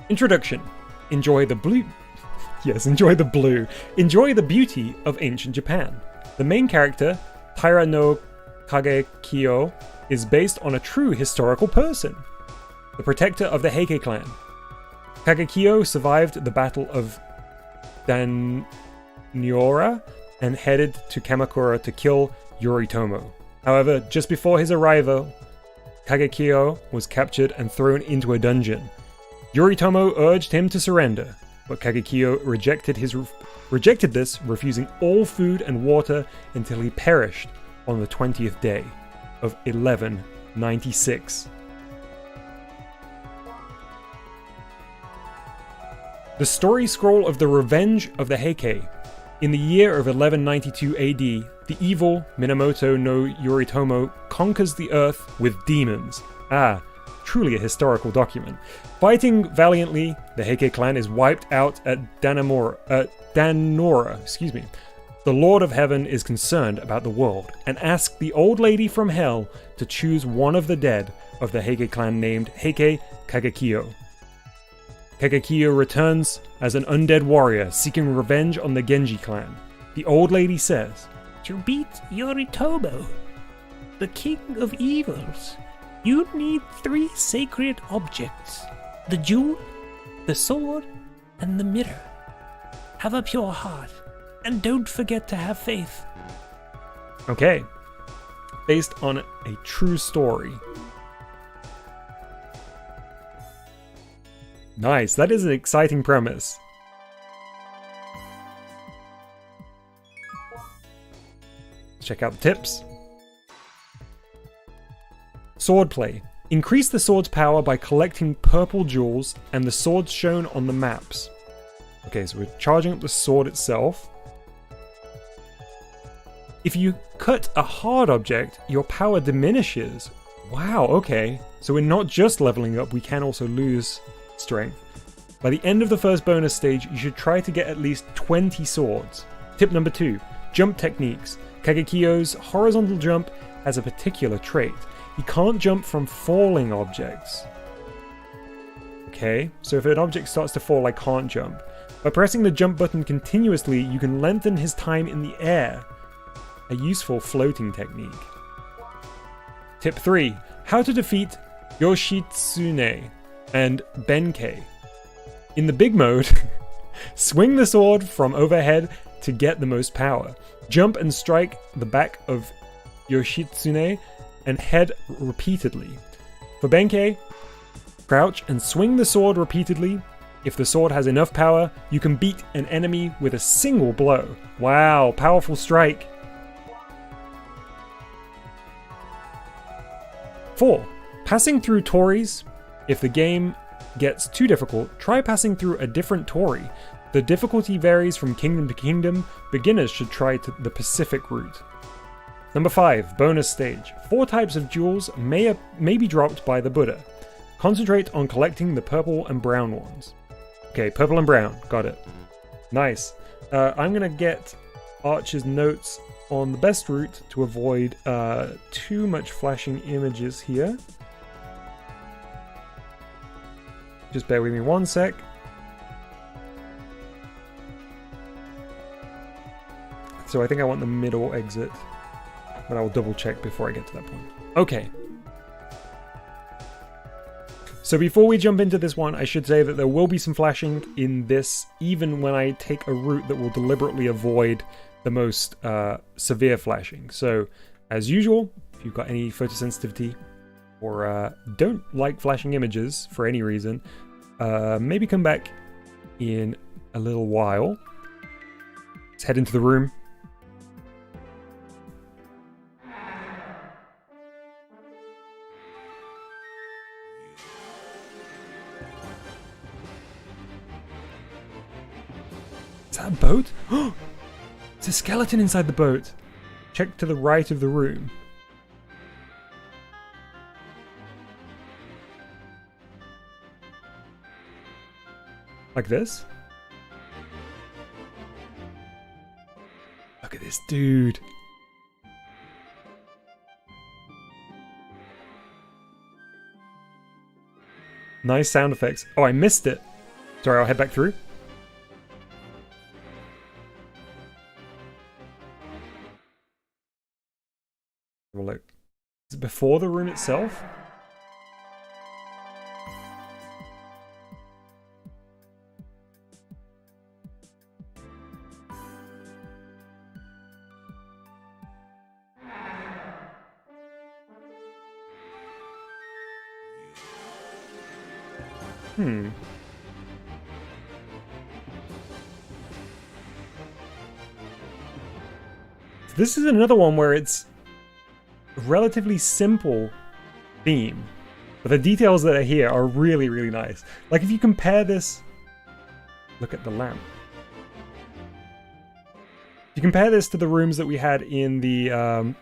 Introduction. Enjoy the blue. Yes, enjoy the blue. Enjoy the beauty of ancient Japan. The main character, Taira no Kagekyo, is based on a true historical person. The protector of the Heike clan. Kagekyo survived the Battle of Danyora and headed to Kamakura to kill Yoritomo. However, just before his arrival, Kagekyo was captured and thrown into a dungeon. Yoritomo urged him to surrender, but Kagekyo rejected this, refusing all food and water until he perished on the 20th day of 1196. The story scroll of the Revenge of the Heike. In the year of 1192 AD, the evil Minamoto no Yoritomo conquers the earth with demons. Ah, truly a historical document. Fighting valiantly, the Heike clan is wiped out at Danora. The Lord of Heaven is concerned about the world and asks the old lady from hell to choose one of the dead of the Heike clan named Heike Kagekyo. Kagekyo returns as an undead warrior seeking revenge on the Genji clan. The old lady says, "To beat Yoritomo, the king of evils, you need 3 sacred objects: the jewel, the sword, and the mirror. Have a pure heart, and don't forget to have faith." Okay. Based on a true story. Nice, that is an exciting premise. Check out the tips. Swordplay. Increase the sword's power by collecting purple jewels and the swords shown on the maps. Okay, so we're charging up the sword itself. If you cut a hard object, your power diminishes. Wow, okay. So we're not just leveling up, we can also lose strength. By the end of the first bonus stage, you should try to get at least 20 swords. Tip number 2, jump techniques. Kagekyo's horizontal jump has a particular trait. He can't jump from falling objects. Okay, so if an object starts to fall, I can't jump. By pressing the jump button continuously, you can lengthen his time in the air. A useful floating technique. Tip 3, how to defeat Yoshitsune and Benkei. In the big mode, swing the sword from overhead to get the most power. Jump and strike the back of Yoshitsune and head repeatedly. For Benkei, crouch and swing the sword repeatedly. If the sword has enough power, you can beat an enemy with a single blow. Wow, powerful strike. 4. Passing through tories. If the game gets too difficult, try passing through a different torii. The difficulty varies from kingdom to kingdom. Beginners should try the Pacific route. Number 5, bonus stage. 4 types of jewels may be dropped by the Buddha. Concentrate on collecting the purple and brown ones. Okay, purple and brown, got it. Nice. I'm gonna get Archer's notes on the best route to avoid too much flashing images here. Just bear with me one sec. So I think I want the middle exit, but I will double check before I get to that point. Okay. So before we jump into this one, I should say that there will be some flashing in this, even when I take a route that will deliberately avoid the most severe flashing. So, as usual, if you've got any photosensitivity or don't like flashing images for any reason, maybe come back in a little while. Let's head into the room. Is that a boat? It's a skeleton inside the boat. Check to the right of the room. Like this? Look at this dude. Nice sound effects. Oh, I missed it. Sorry, I'll head back through. Look. Is it before the room itself? So this is another one where it's a relatively simple theme, but the details that are here are really, really nice. Like if you compare this, look at the lamp. If you compare this to the rooms that we had in the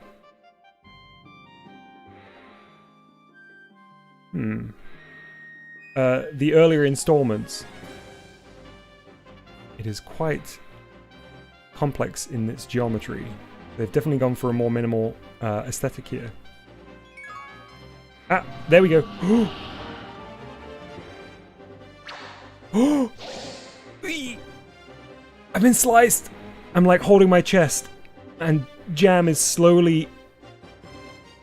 the earlier installments, it is quite complex in its geometry. They've definitely gone for a more minimal aesthetic here. Ah, there we go. Oh! I've been sliced! I'm like holding my chest, and jam is slowly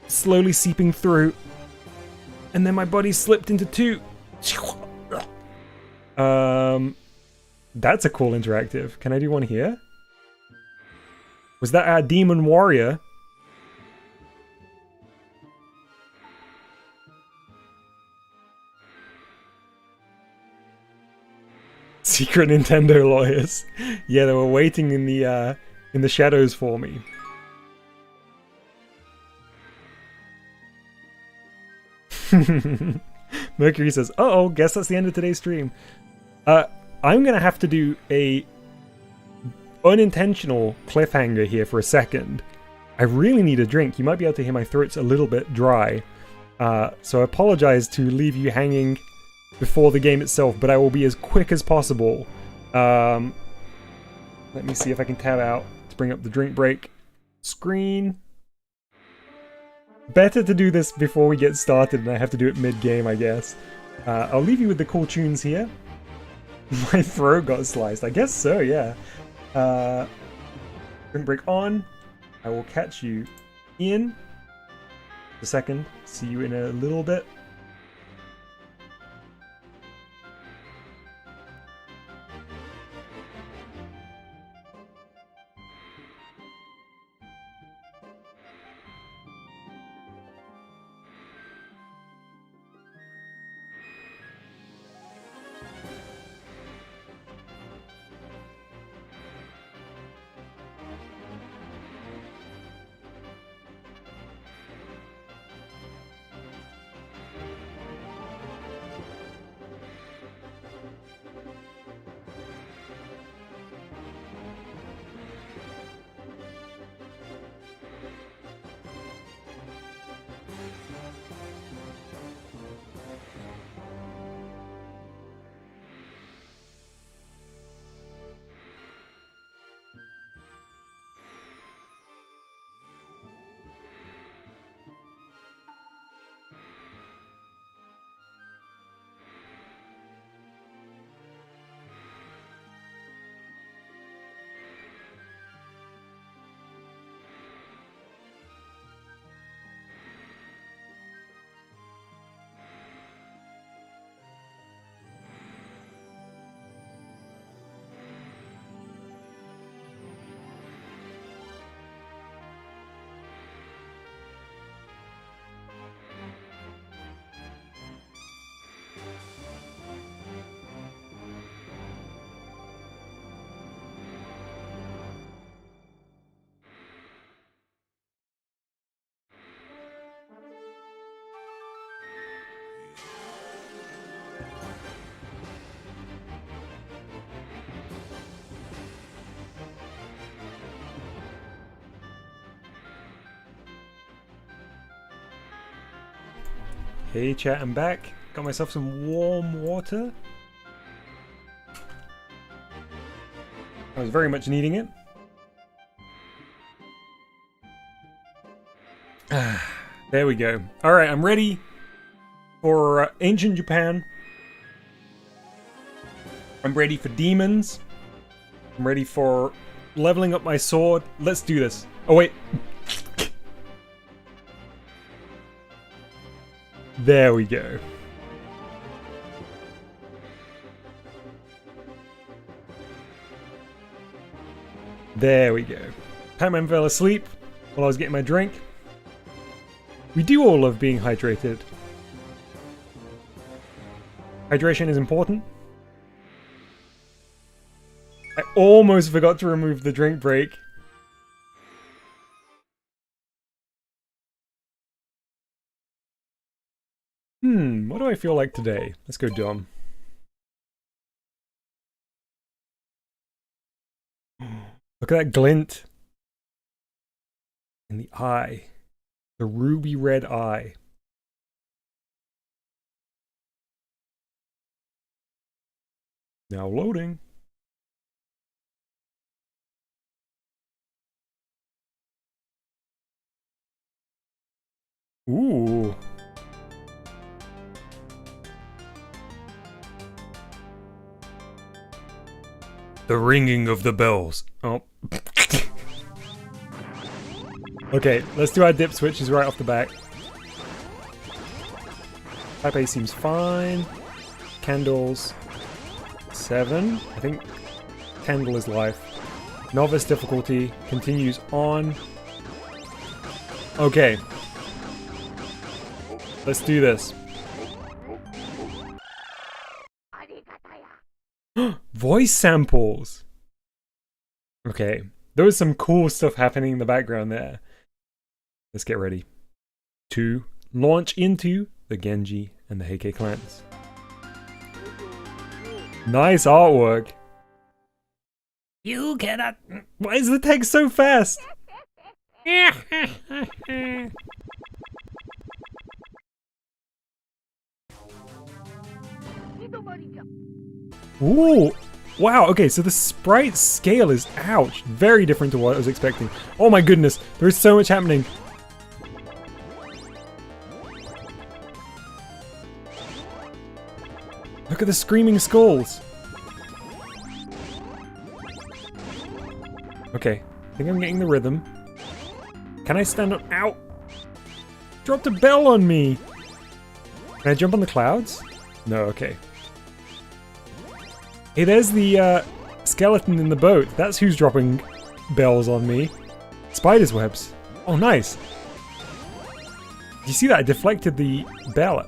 seeping through. And then my body slipped into two. That's a cool interactive. Can I do one here? Was that our demon warrior? Secret Nintendo lawyers. Yeah, they were waiting in the shadows for me. Mercury says, "Uh-oh, guess that's the end of today's stream." I'm gonna have to do a unintentional cliffhanger here for a second. I really need a drink. You might be able to hear my throat's a little bit dry. So I apologize to leave you hanging before the game itself, but I will be as quick as possible. Let me see if I can tab out to bring up the drink break screen. Better to do this before we get started, and I have to do it mid-game, I guess. I'll leave you with the cool tunes here. My throat got sliced. I guess so, yeah. Drink break on. I will catch you in a second. See you in a little bit. Hey chat, I'm back. Got myself some warm water. I was very much needing it. There we go. Alright, I'm ready for ancient Japan. I'm ready for demons. I'm ready for leveling up my sword. Let's do this. Oh wait. There we go. There we go. Pac-Man fell asleep while I was getting my drink. We do all love being hydrated. Hydration is important. I almost forgot to remove the drink break. What do I feel like today? Let's go dumb. Look at that glint in the eye. The ruby red eye. Now loading. Ooh. The ringing of the bells. Oh. Okay, let's do our dip switches right off the back. Type A seems fine. Candles. 7. I think candle is life. Novice difficulty continues on. Okay. Let's do this. Voice samples! Okay. There was some cool stuff happening in the background there. Let's get ready to launch into the Genji and the Heike clans. Nice artwork. You cannot. Why is the text so fast? Ooh! Wow, okay, so the sprite scale is, ouch, very different to what I was expecting. Oh my goodness, there is so much happening. Look at the screaming skulls. Okay, I think I'm getting the rhythm. Can I stand up? Ow! Dropped a bell on me! Can I jump on the clouds? No, okay. Hey, there's the skeleton in the boat. That's who's dropping bells on me. Spider's webs. Oh, nice. Did you see that? I deflected the bell.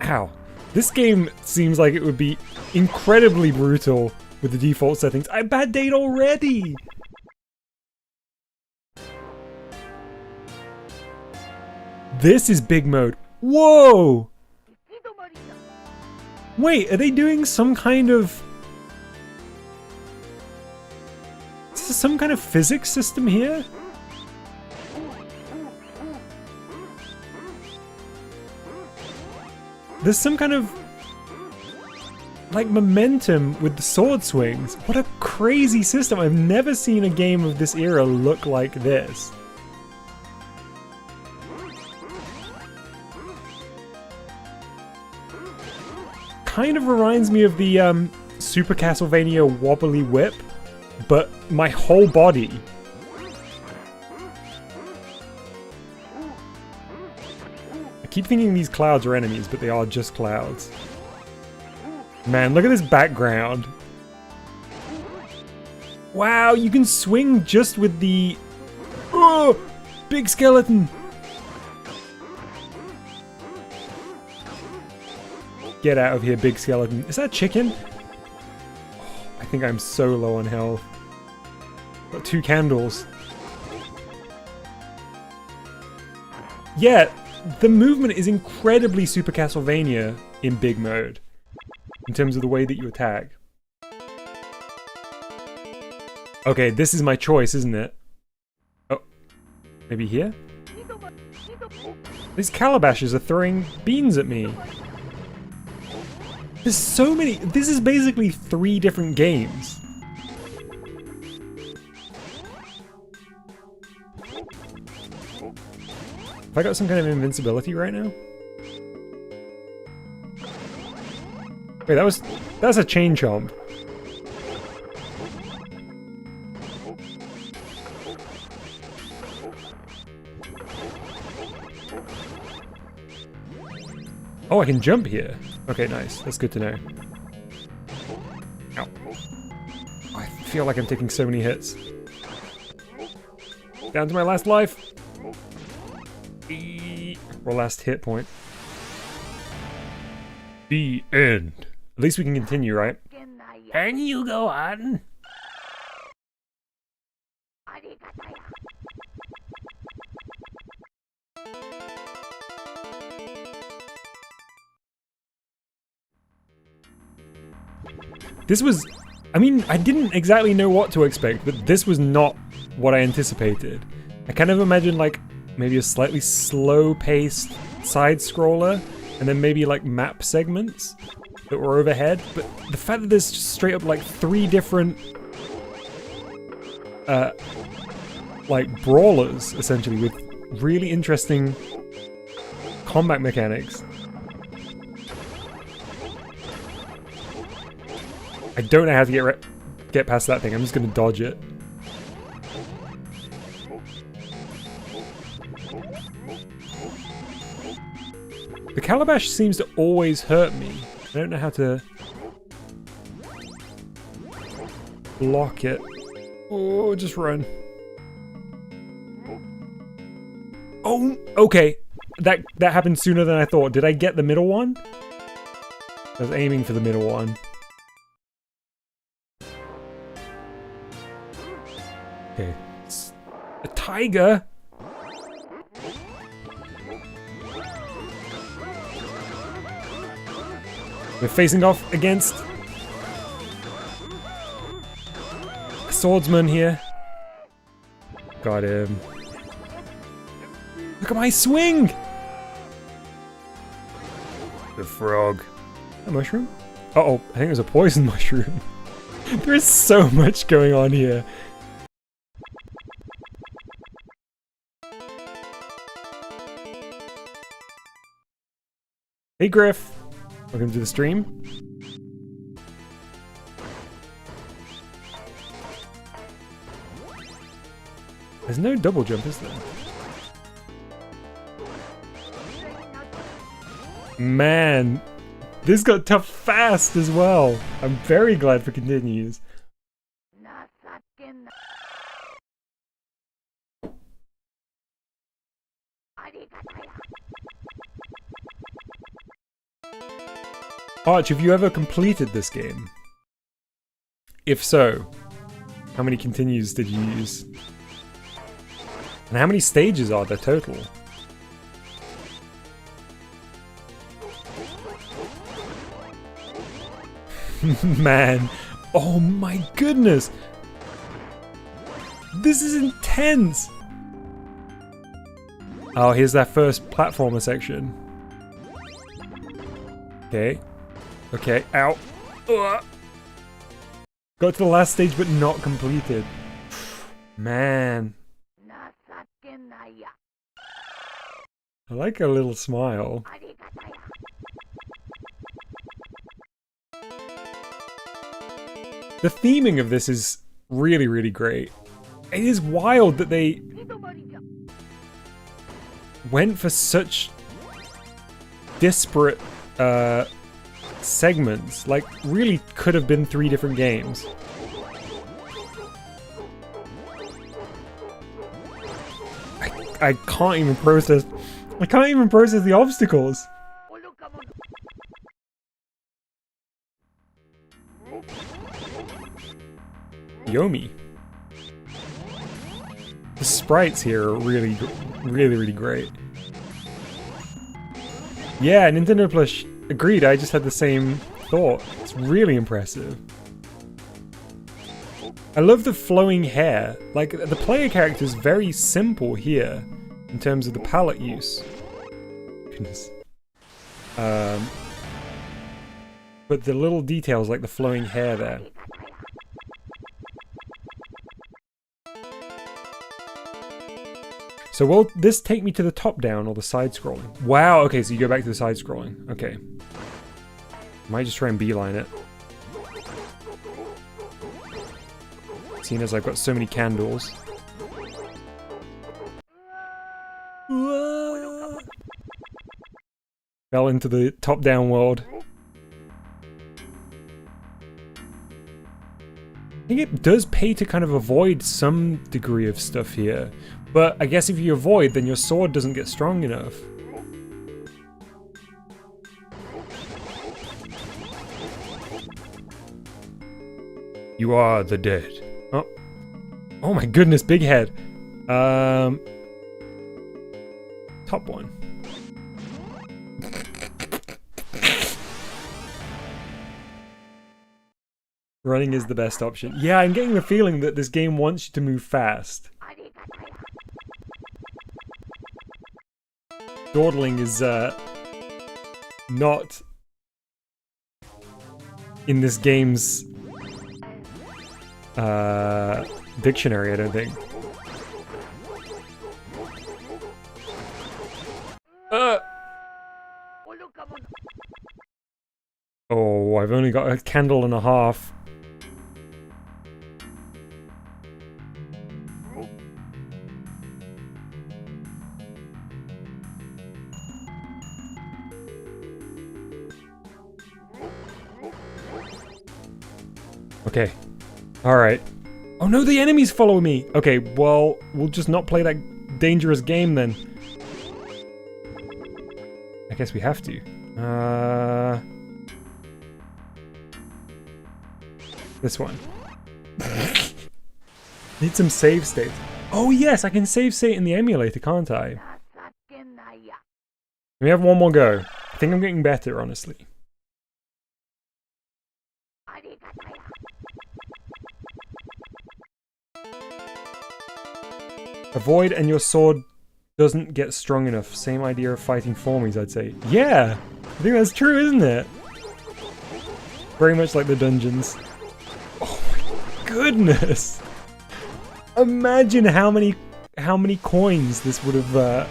Ow. This game seems like it would be incredibly brutal with the default settings. I bad date already! This is big mode. Whoa! Wait, are they doing some kind of... Is there some kind of physics system here? There's some kind of... like momentum with the sword swings. What a crazy system. I've never seen a game of this era look like this. Kind of reminds me of the Super Castlevania wobbly whip, but my whole body. I keep thinking these clouds are enemies, but they are just clouds. Man, look at this background. Wow, you can swing just with the... Oh! Big skeleton! Get out of here, big skeleton. Is that chicken? Oh, I think I'm so low on health. Got 2 candles. Yeah, the movement is incredibly Super Castlevania in big mode. In terms of the way that you attack. Okay, this is my choice, isn't it? Oh, maybe here? These calabashes are throwing beans at me. There's so many. This is basically 3 different games. Have I got some kind of invincibility right now? Wait, that's a chain chomp. Oh, I can jump here. Okay, nice. That's good to know. Ow. I feel like I'm taking so many hits. Down to my last life. Or last hit point. The end. At least we can continue, right? Can you go on? This was... I mean, I didn't exactly know what to expect, but this was not what I anticipated. I kind of imagined, like, maybe a slightly slow-paced side-scroller, and then maybe, like, map segments that were overhead, but the fact that there's just straight up, like, 3 different... like, brawlers, essentially, with really interesting combat mechanics. I don't know how to get past that thing. I'm just gonna dodge it. The calabash seems to always hurt me. I don't know how to block it. Oh, just run. Oh, okay. That happened sooner than I thought. Did I get the middle one? I was aiming for the middle one. Okay. It's a tiger? We're facing off against a swordsman here. Got him. Look at my swing! The frog. A mushroom? Uh-oh, I think it was a poison mushroom. There is so much going on here. Hey Griff! Welcome to the stream. There's no double jump, is there? Man, this got tough fast as well. I'm very glad for continues. Arch, have you ever completed this game? If so, how many continues did you use? And how many stages are there total? Man, oh my goodness! This is intense! Oh, here's that first platformer section. Okay. Okay, ow. Ugh. Got to the last stage but not completed. Man. I like a little smile. The theming of this is really, really great. It is wild that they went for such disparate segments. Like, really could have been 3 different games. I can't even process. I can't even process the obstacles. Yomi. The sprites here are really, really great. Yeah, Nintendo Plus agreed. I just had the same thought. It's really impressive. I love the flowing hair. Like, the player character is very simple here in terms of the palette use. Goodness. But the little details, like the flowing hair there. So will this take me to the top down or the side scrolling? Wow, okay, so you go back to the side scrolling. Okay. Might just try and beeline it. Seeing as I've got so many candles. Fell into the top down world. I think it does pay to kind of avoid some degree of stuff here. But I guess if you avoid, then your sword doesn't get strong enough. You are the dead. Oh. Oh my goodness, big head. Top one. Running is the best option. Yeah, I'm getting the feeling that this game wants you to move fast. Dawdling is not in this game's dictionary, I don't think. Oh, I've only got a candle and a half. Okay. Alright. Oh no, the enemies follow me! Okay, well, we'll just not play that dangerous game then. I guess we have to. This one. Need some save states. Oh yes, I can save state in the emulator, can't I? We have one more go. I think I'm getting better, honestly. Avoid and your sword doesn't get strong enough. Same idea of fighting formies, I'd say. Yeah! I think that's true, isn't it? Very much like the dungeons. Oh my goodness! Imagine how many coins this would have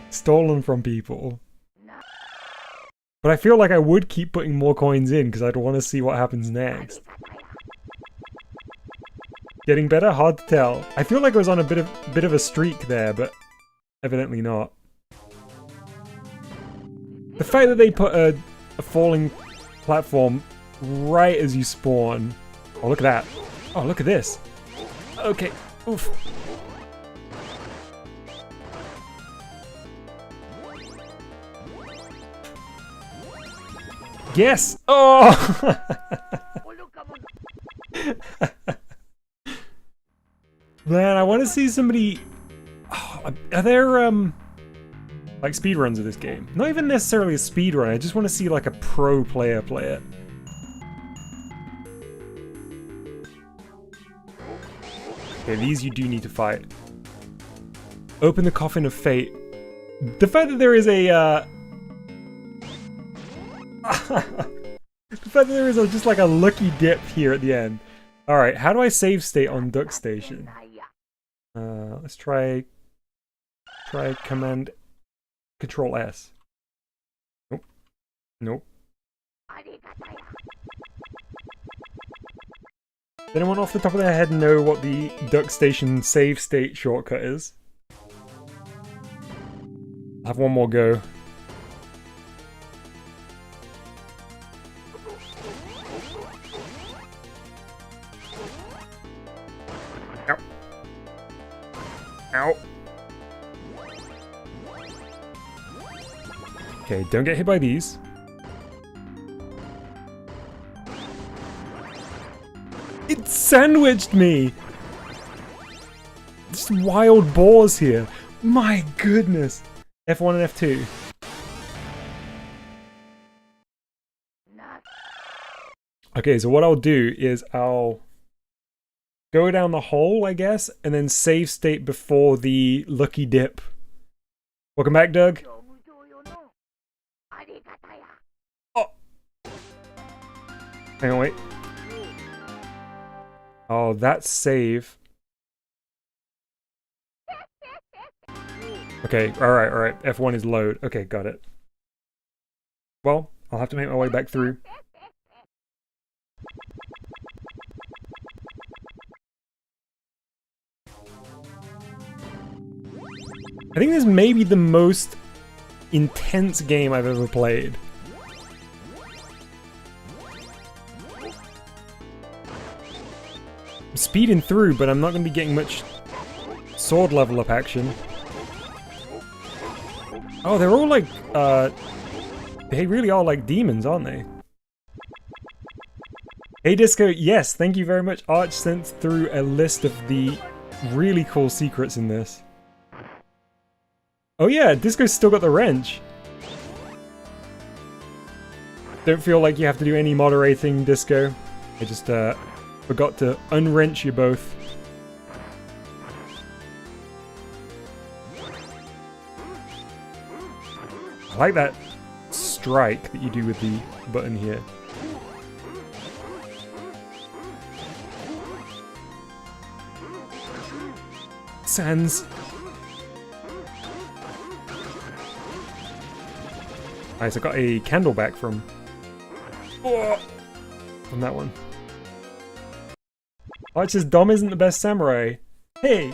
stolen from people. But I feel like I would keep putting more coins in because I'd want to see what happens next. Getting better? Hard to tell. I feel like I was on a bit of a streak there, but evidently not. The fact that they put a falling platform right as you spawn. Oh, look at that. Oh, look at this. Okay. Oof. Yes! Oh! Man, I want to see somebody... Oh, are there, like speedruns of this game? Not even necessarily a speedrun, I just want to see like a pro player play it. Okay, these you do need to fight. Open the coffin of fate. The fact that there is a, the fact that there is just like a lucky dip here at the end. Alright, how do I save state on Duck Station? Let's try Command Control S. Nope. Nope. Does anyone off the top of their head know what the Duck Station save state shortcut is? I'll have one more go. Ow. Ow. Okay, don't get hit by these. It sandwiched me! Just wild boars here. My goodness. F1 and F2. Okay, so what I'll do is I'll go down the hole, I guess, and then save state before the lucky dip. Welcome back, Doug. Oh. Hang on, wait. Oh, that's save. Okay, alright. F1 is load. Okay, got it. Well, I'll have to make my way back through. I think this may be the most intense game I've ever played. I'm speeding through, but I'm not going to be getting much sword level up action. Oh, they're all like, they really are like demons, aren't they? Hey Disco, yes, thank you very much. Arch sent through a list of the really cool secrets in this. Oh yeah, Disco's still got the wrench. Don't feel like you have to do any moderating, Disco. I just forgot to unwrench you both. I like that strike that you do with the button here. Sans. Nice, I got a candle back from that one. Arch says Dom isn't the best samurai. Hey,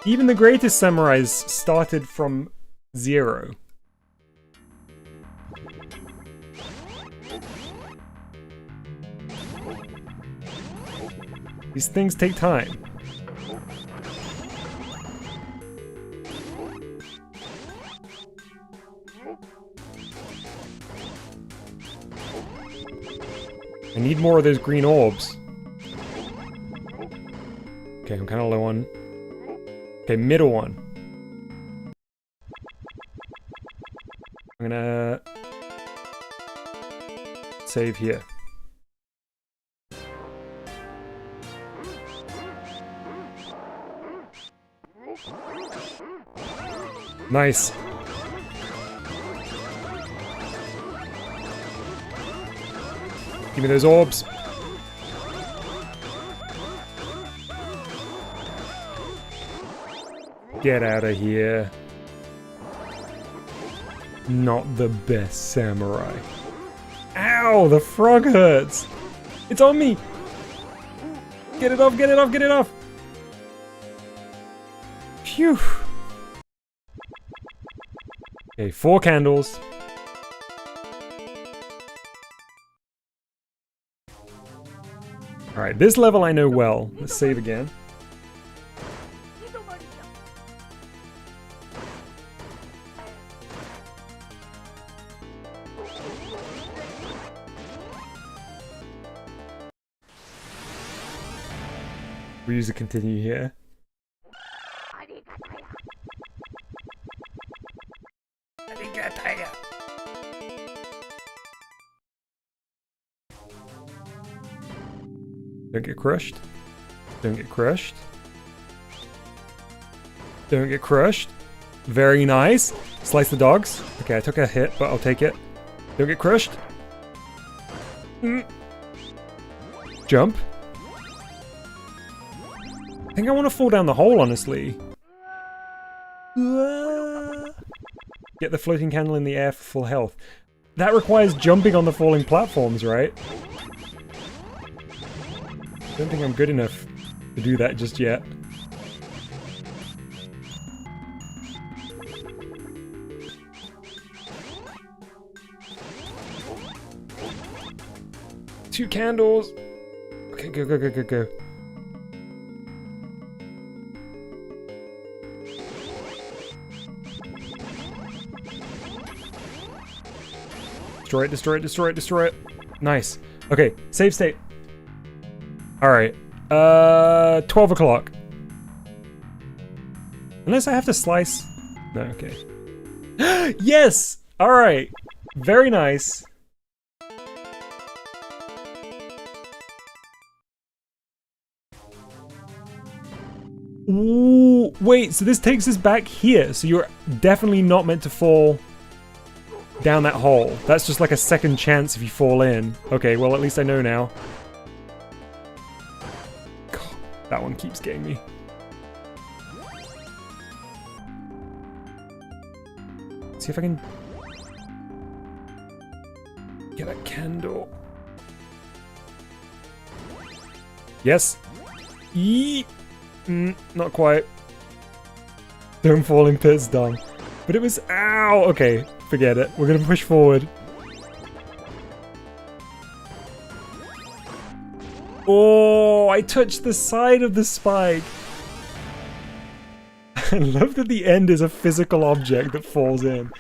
even the greatest samurais started from 0. These things take time. I need more of those green orbs. Okay, I'm kind of low on... Okay, middle one. I'm gonna... save here. Nice. Give me those orbs. Get out of here. Not the best samurai. Ow, the frog hurts. It's on me. Get it off, get it off, get it off. Phew. Okay, 4 candles. Alright, this level I know well. Let's save again. We use to continue here. Don't get crushed. Don't get crushed. Don't get crushed. Very nice. Slice the dogs. Okay, I took a hit, but I'll take it. Don't get crushed. Jump. I think I want to fall down the hole, honestly. Get the floating candle in the air for full health. That requires jumping on the falling platforms, right? I don't think I'm good enough to do that just yet. Two candles. Okay, go, go, go, go, go. Destroy it, destroy it, destroy it, destroy it. Nice. Okay, save state. Alright. 12 o'clock. Unless I have to slice. No, okay. Yes! Alright. Very nice. Ooh, wait, so this takes us back here. So you're definitely not meant to fall down that hole. That's just like a second chance if you fall in. Okay, well at least I know now. God, that one keeps getting me. See if I can get that candle. Yes. Yeet. Not quite. Don't fall in pits, dumb. But it was... Ow! Okay, forget it. We're gonna push forward. Oh, I touched the side of the spike. I love that the end is a physical object that falls in.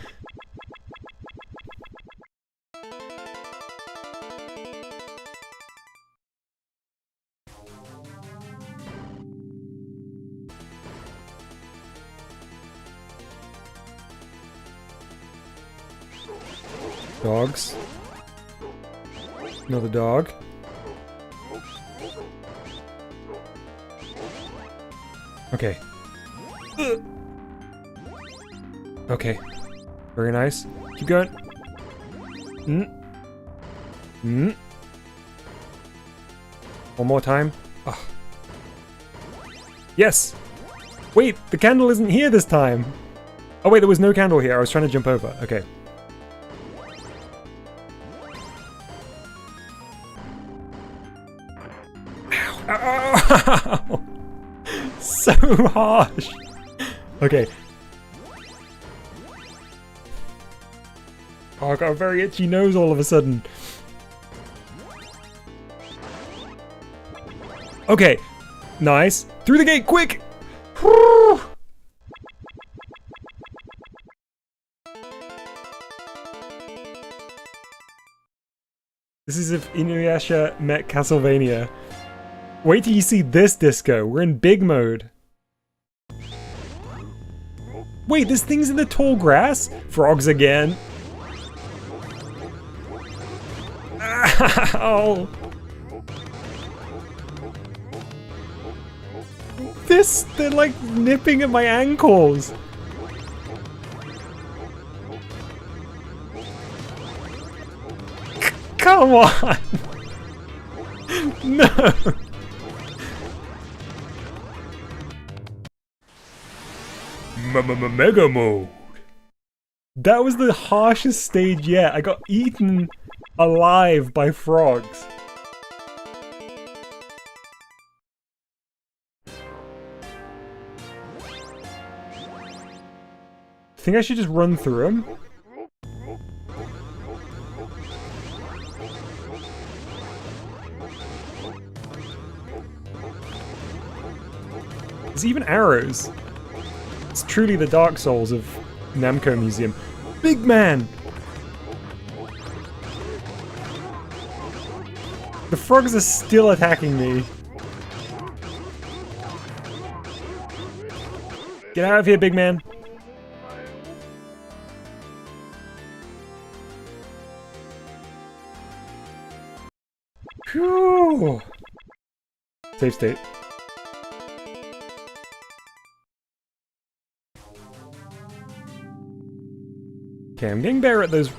Dogs. Another dog. Okay. Okay. Very nice. Keep going. One more time. Oh. Yes! Wait, the candle isn't here this time! Oh wait, there was no candle here. I was trying to jump over. Okay. Ow. So harsh. Okay. Oh, I got a very itchy nose all of a sudden. Okay, nice. Through the gate, quick! Whew. This is if Inuyasha met Castlevania. Wait till you see this disco. We're in big mode. Wait, this thing's in the tall grass? Frogs again. Ow. They're like nipping at my ankles. Come on. No. Mega mode. That was the harshest stage yet. I got eaten alive by frogs. Think I should just run through him? There's even arrows. It's truly the Dark Souls of Namco Museum. Big man! The frogs are still attacking me. Get out of here, big man. Phew. Save state. Okay, I'm getting better at those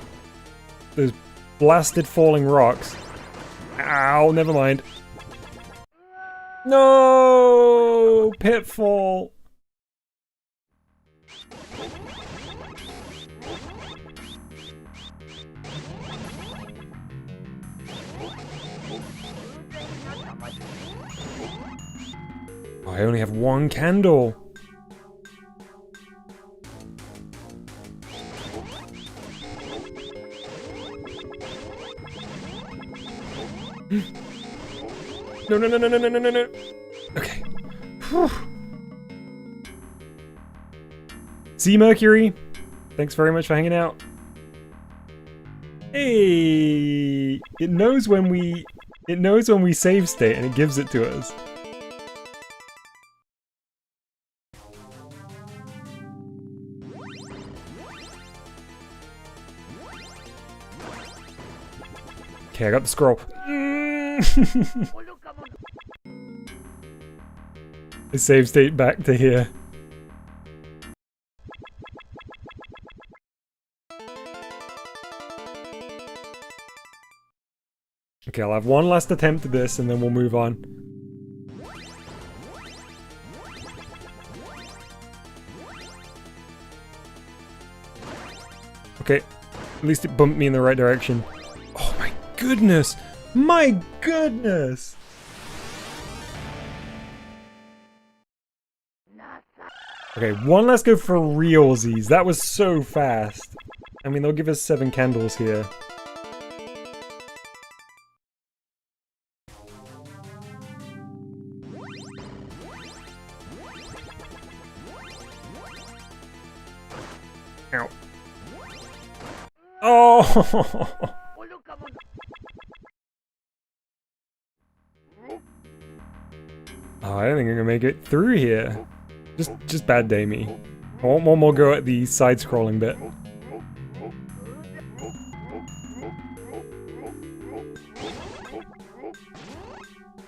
blasted falling rocks. Ow, never mind. No! Pitfall. Oh, I only have one candle. No, no, no, no, no, no, no, no, no. Okay. Whew. See, Mercury. Thanks very much for hanging out. Hey, it knows when we save state and it gives it to us. Okay, I got the scroll. The save state back to here. Okay, I'll have one last attempt at this and then we'll move on. Okay, at least it bumped me in the right direction. Oh my goodness! My goodness! Okay, one last go for realsies. That was so fast. I mean, they'll give us 7 candles here. Ow. Oh! Oh, I don't think I'm gonna make it through here. Just bad day me. I want one more go at the side-scrolling bit.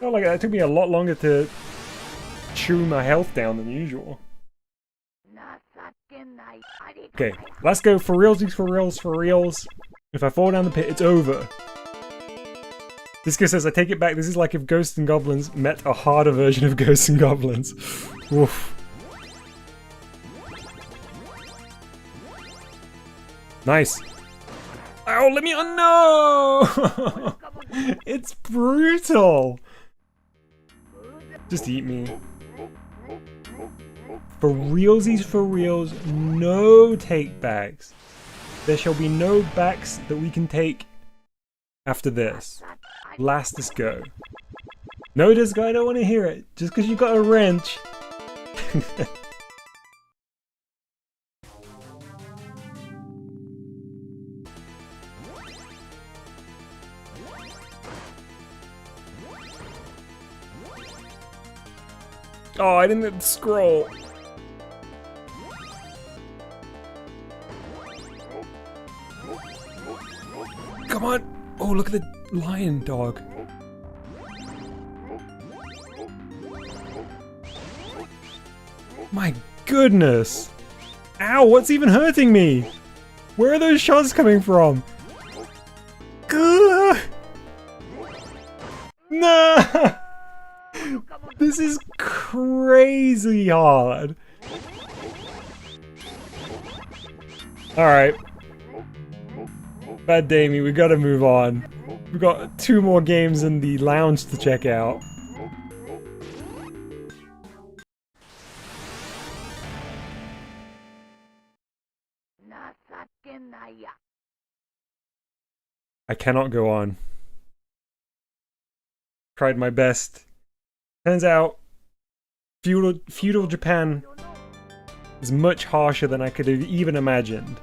Oh, like that took me a lot longer to chew my health down than usual. Okay, let's go for realsies, for reals, for reals. If I fall down the pit, it's over. Disco says, I take it back, this is like if Ghosts and Goblins met a harder version of Ghosts and Goblins. Oof. Nice. Oh, let me on. No! It's brutal. Just eat me. For realsies, for reals, no take-backs. There shall be no backs that we can take after this. Last us go. No, Disco, I don't want to hear it. Just because you got a wrench. Oh, I didn't scroll. Come on. Oh, look at the lion dog. My goodness. Ow, what's even hurting me? Where are those shots coming from? Gah! No! This is crazy hard. Alright. Bad Damie, we gotta move on. We've got 2 more games in the lounge to check out. I cannot go on. Tried my best. Turns out, Feudal Japan is much harsher than I could have even imagined.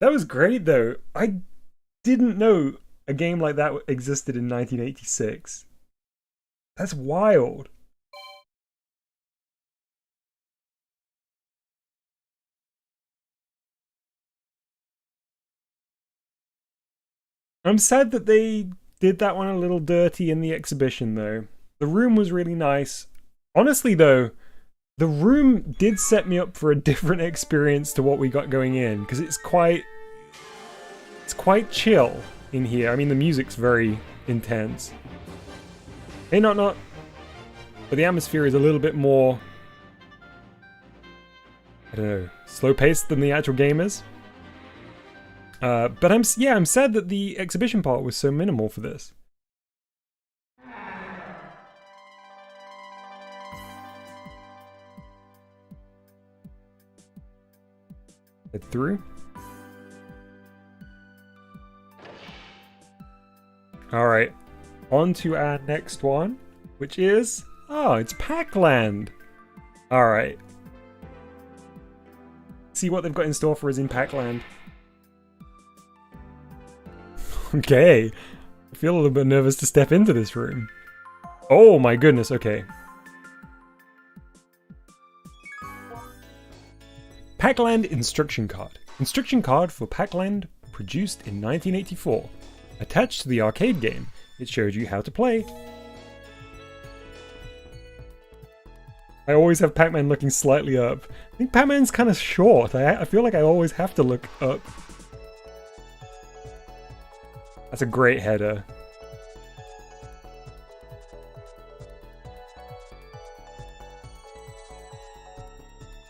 That was great though. I didn't know a game like that existed in 1986. That's wild. I'm sad that they did that one a little dirty in the exhibition though. The room was really nice. Honestly though, the room did set me up for a different experience to what we got going in, because it's quite chill in here. I mean, the music's very intense. Hey, not. But the atmosphere is a little bit more, I don't know, slow-paced than the actual game is. But I'm sad that the exhibition part was so minimal for this. Head through. Alright, on to our next one, which is... Oh, it's Pacland! Alright. See what they've got in store for us in Pacland. Okay. I feel a little bit nervous to step into this room. Oh my goodness, okay. Pacland Instruction Card. Instruction card for Pacland, produced in 1984. Attached to the arcade game, it shows you how to play. I always have Pac-Man looking slightly up. I think Pac-Man's kind of short. I feel like I always have to look up. That's a great header.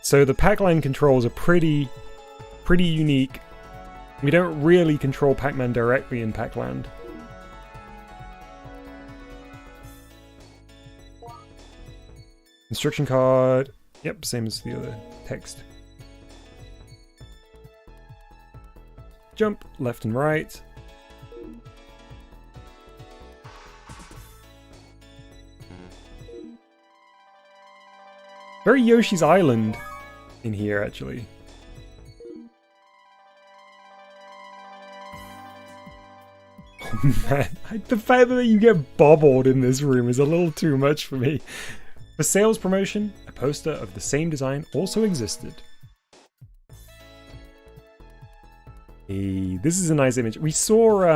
So the Pacland controls are pretty unique. We don't really control Pac-Man directly in Pacland. Instruction card. Yep, same as the other text. Jump left and right. Very Yoshi's Island in here, actually. Oh man, the fact that you get bobbled in this room is a little too much for me. For sales promotion, a poster of the same design also existed. Hey, this is a nice image. We saw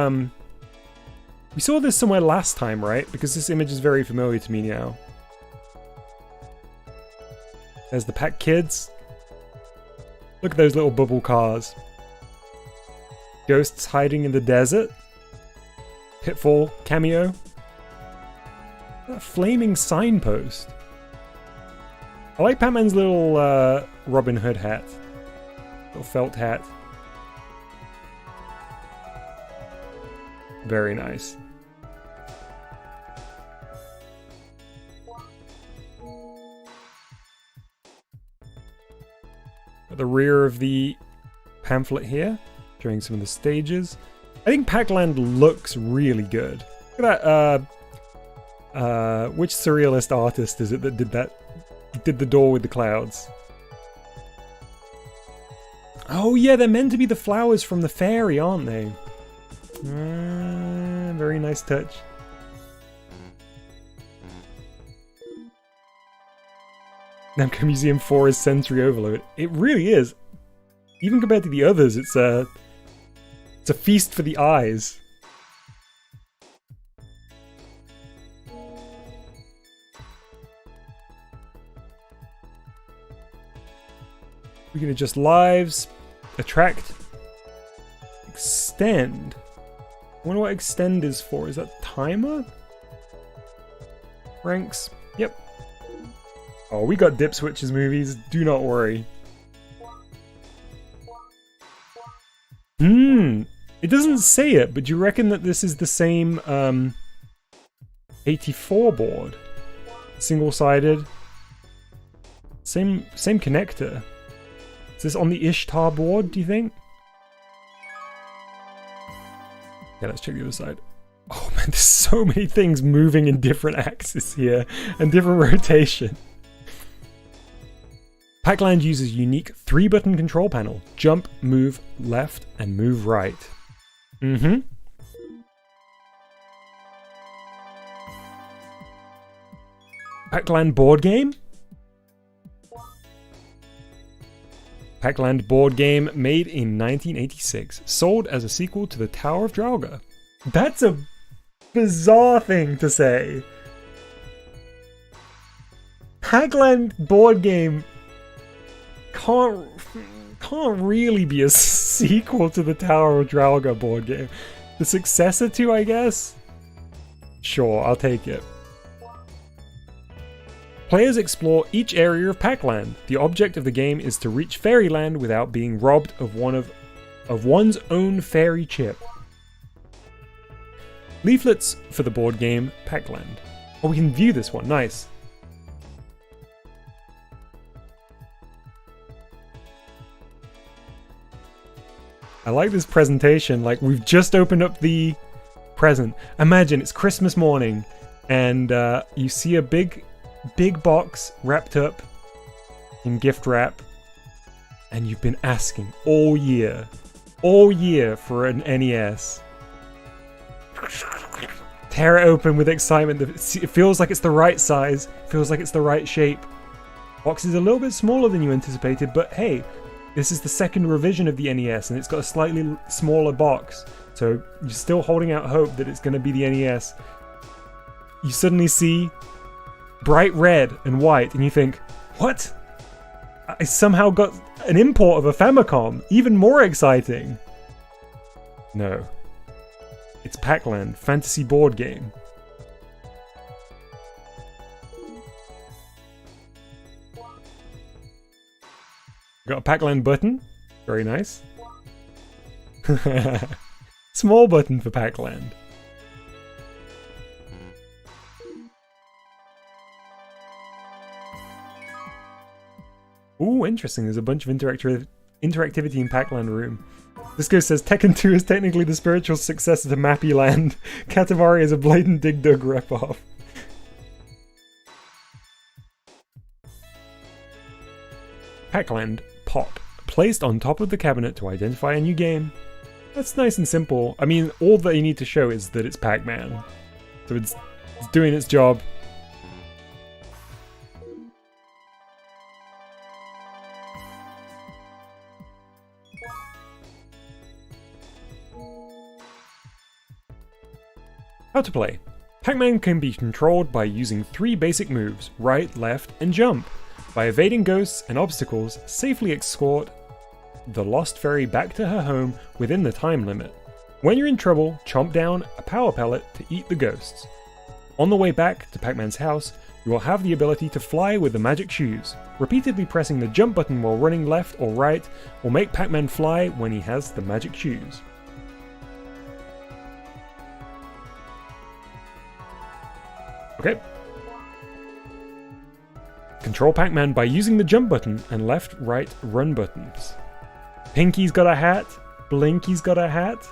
this somewhere last time, right? Because this image is very familiar to me now. There's the Pac Kids. Look at those little bubble cars. Ghosts hiding in the desert. Pitfall cameo. That flaming signpost. I like Pac-Man's little Robin Hood hat. Little felt hat. Very nice. At the rear of the pamphlet here, showing some of the stages. I think Pacland looks really good. Look at that, which surrealist artist is it that did the door with the clouds? Oh yeah, they're meant to be the flowers from the fairy, aren't they? Very nice touch. Namco Museum 4 is sensory overload. It really is. Even compared to the others, it's a feast for the eyes. We can adjust lives, attract, extend. I wonder what extend is for. Is that timer? Ranks. Yep. Oh, we got dip switches movies. Do not worry. It doesn't say it, but do you reckon that this is the same 84 board? Single-sided. Same connector. Is this on the Ishtar board, do you think? Yeah, let's check the other side. Oh man, there's so many things moving in different axes here and different rotation. Pacland uses unique 3-button control panel. Jump, move left, and move right. Pacland board game? Pacland board game made in 1986. Sold as a sequel to the Tower of Draugr. That's a bizarre thing to say. Pacland board game can't really be a sequel to the Tower of Draugr board game. The successor to, I guess? Sure, I'll take it. Players explore each area of Pacland. The object of the game is to reach Fairyland without being robbed of one's own fairy chip. Leaflets for the board game Pacland. Oh, we can view this one. Nice. I like this presentation. Like, we've just opened up the present. Imagine it's Christmas morning and you see a big box wrapped up in gift wrap, and you've been asking all year for an NES. Tear it open with excitement. It feels like it's the right size, feels like it's the right shape. Box is a little bit smaller than you anticipated, but hey, this is the second revision of the NES and it's got a slightly smaller box, so you're still holding out hope that it's going to be the NES. You suddenly see bright red and white, and you think, what? I somehow got an import of a Famicom. Even more exciting. No. It's Pacland, fantasy board game. Got a Pacland button. Very nice. Small button for Pacland. Ooh, interesting. There's a bunch of interactivity in Pacland Room. Disco says Tekken 2 is technically the spiritual successor to Mappy Land. Katamari is a blatant Dig Dug ripoff. Pacland Pop. Placed on top of the cabinet to identify a new game. That's nice and simple. I mean, all that you need to show is that it's Pac-Man. So it's doing its job. How to play. Pac-Man can be controlled by using 3 basic moves, right, left, and jump. By evading ghosts and obstacles, safely escort the lost fairy back to her home within the time limit. When you're in trouble, chomp down a power pellet to eat the ghosts. On the way back to Pac-Man's house, you will have the ability to fly with the magic shoes. Repeatedly pressing the jump button while running left or right will make Pac-Man fly when he has the magic shoes. Okay. Control Pac-Man by using the jump button and left, right, run buttons. Pinky's got a hat. Blinky's got a hat.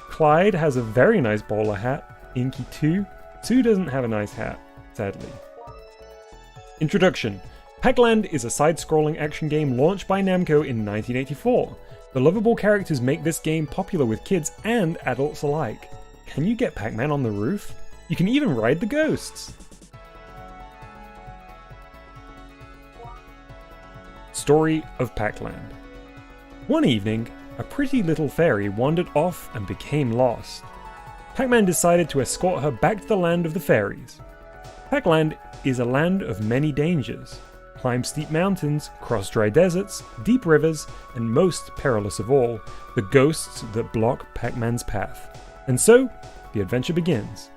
Clyde has a very nice bowler hat. Inky too. Sue doesn't have a nice hat, sadly. Introduction. Pacland is a side-scrolling action game launched by Namco in 1984. The lovable characters make this game popular with kids and adults alike. Can you get Pac-Man on the roof? You can even ride the ghosts! Story of Pacland. One evening, a pretty little fairy wandered off and became lost. Pac-Man decided to escort her back to the land of the fairies. Pacland is a land of many dangers. Climb steep mountains, cross dry deserts, deep rivers, and most perilous of all, the ghosts that block Pac-Man's path. And so, the adventure begins.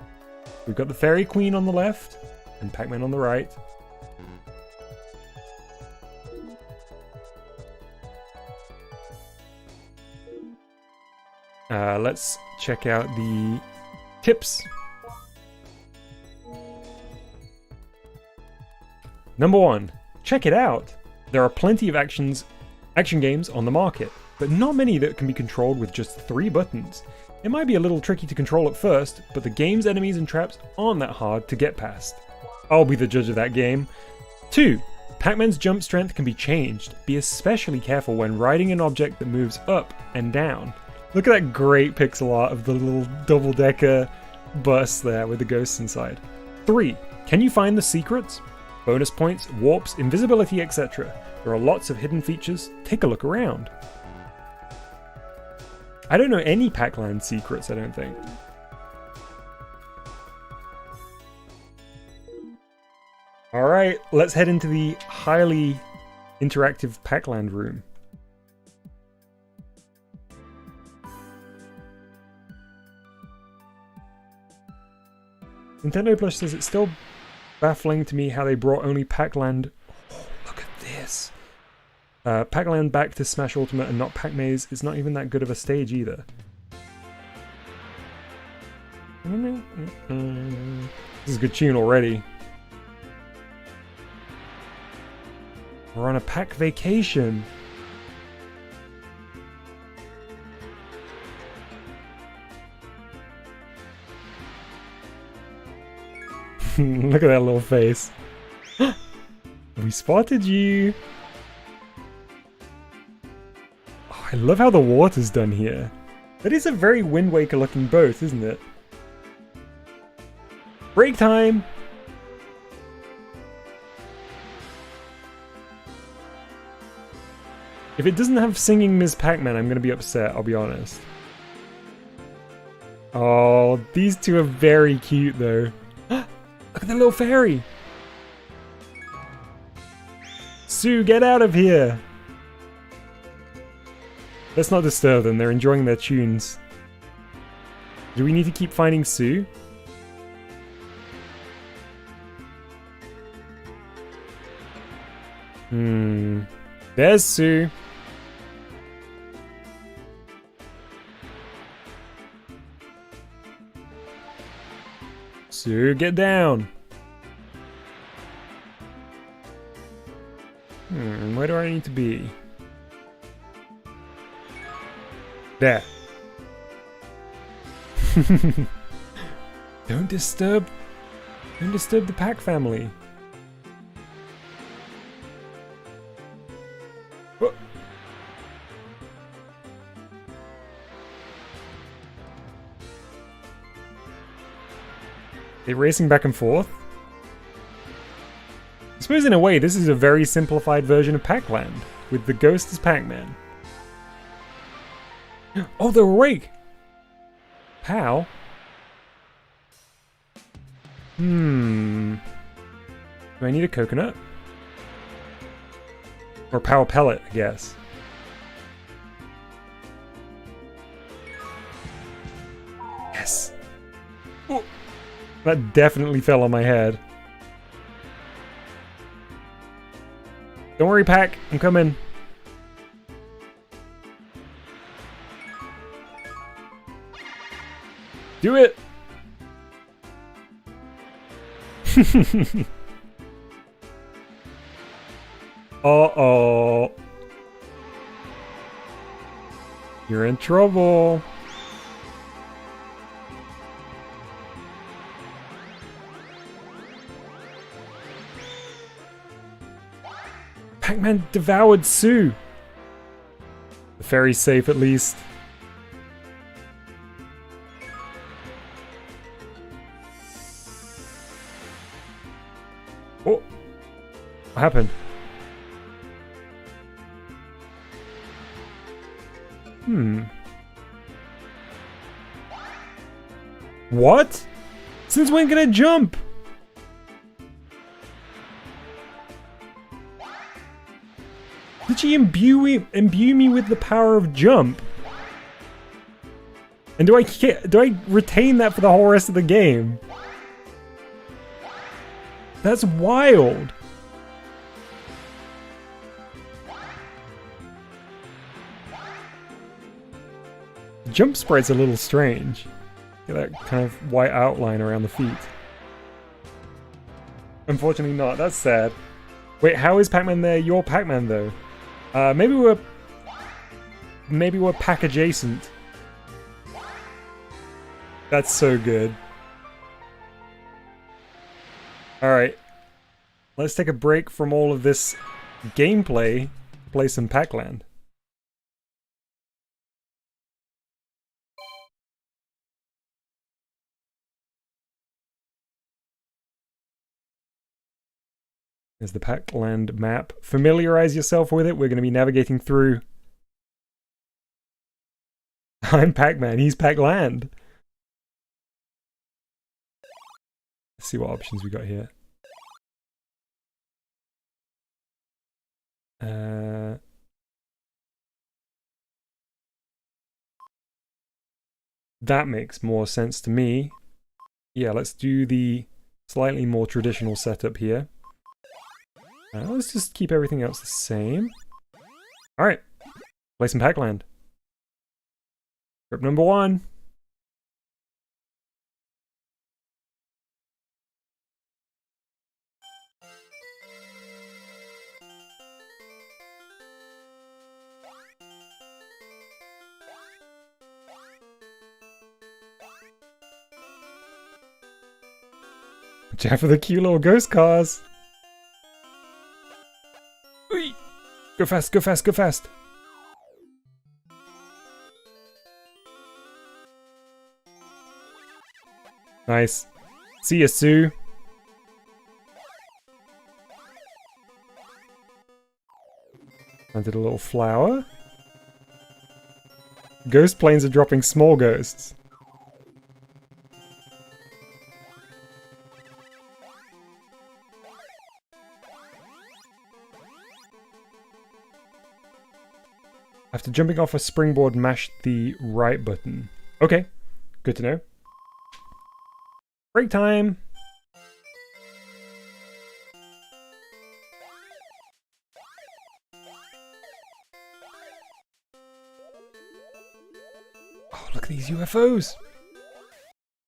We've got the Fairy Queen on the left, and Pac-Man on the right. Let's check out the tips. Number 1. Check it out! There are plenty of action games on the market, but not many that can be controlled with just 3 buttons. It might be a little tricky to control at first, but the game's enemies and traps aren't that hard to get past. I'll be the judge of that game. 2. Pac-Man's jump strength can be changed. Be especially careful when riding an object that moves up and down. Look at that great pixel art of the little double-decker bus there with the ghosts inside. 3. Can you find the secrets? Bonus points, warps, invisibility, etc. There are lots of hidden features. Take a look around. I don't know any Pacland secrets, I don't think. Alright, let's head into the highly interactive Pacland room. Nintendo Plus says it's still baffling to me how they brought only Pacland. Oh, look at this. Pacland back to Smash Ultimate and not Pac-Maze. It's not even that good of a stage either. This is a good tune already. We're on a Pac vacation. Look at that little face. We spotted you. Oh, I love how the water's done here. That is a very Wind Waker looking boat, isn't it? Break time! If it doesn't have singing Ms. Pac-Man, I'm gonna be upset, I'll be honest. Oh, these two are very cute though. Look at the little fairy! Sue, get out of here! Let's not disturb them, they're enjoying their tunes. Do we need to keep finding Sue? There's Sue. Sue, get down. Where do I need to be? There. Don't disturb the Pac family. Whoa. They're racing back and forth. I suppose in a way this is a very simplified version of Pacland, with the ghost as Pac-Man. Oh, they're awake! Pal? Do I need a coconut? Or power pellet, I guess. Yes! Oh, that definitely fell on my head. Don't worry, Pac. I'm coming. Do it! Uh-oh. You're in trouble. Pac-Man devoured Sue. The ferry's safe at least. Oh! What happened? What? Since when can I jump? Did she imbue me with the power of jump? And do I retain that for the whole rest of the game? That's wild. Jump sprite's a little strange. Get that kind of white outline around the feet. Unfortunately not, that's sad. Wait, how is Pac-Man there? You're Pac-Man though. Maybe we're Pac adjacent. That's so good. Alright. Let's take a break from all of this gameplay, play some Pacland. There's the Pacland map. Familiarize yourself with it. We're going to be navigating through. I'm Pac-Man. He's Pacland. Let's see what options we got here. That makes more sense to me. Yeah, let's do the slightly more traditional setup here. Let's just keep everything else the same. Alright. Play some Pacland. Script number 1. Watch out for the cute little ghost cars. Go fast, go fast, go fast. Nice. See ya, Sue. Planted a little flower. Ghost planes are dropping small ghosts. After jumping off a springboard, mash the right button. Okay, good to know. Break time! Oh, look at these UFOs!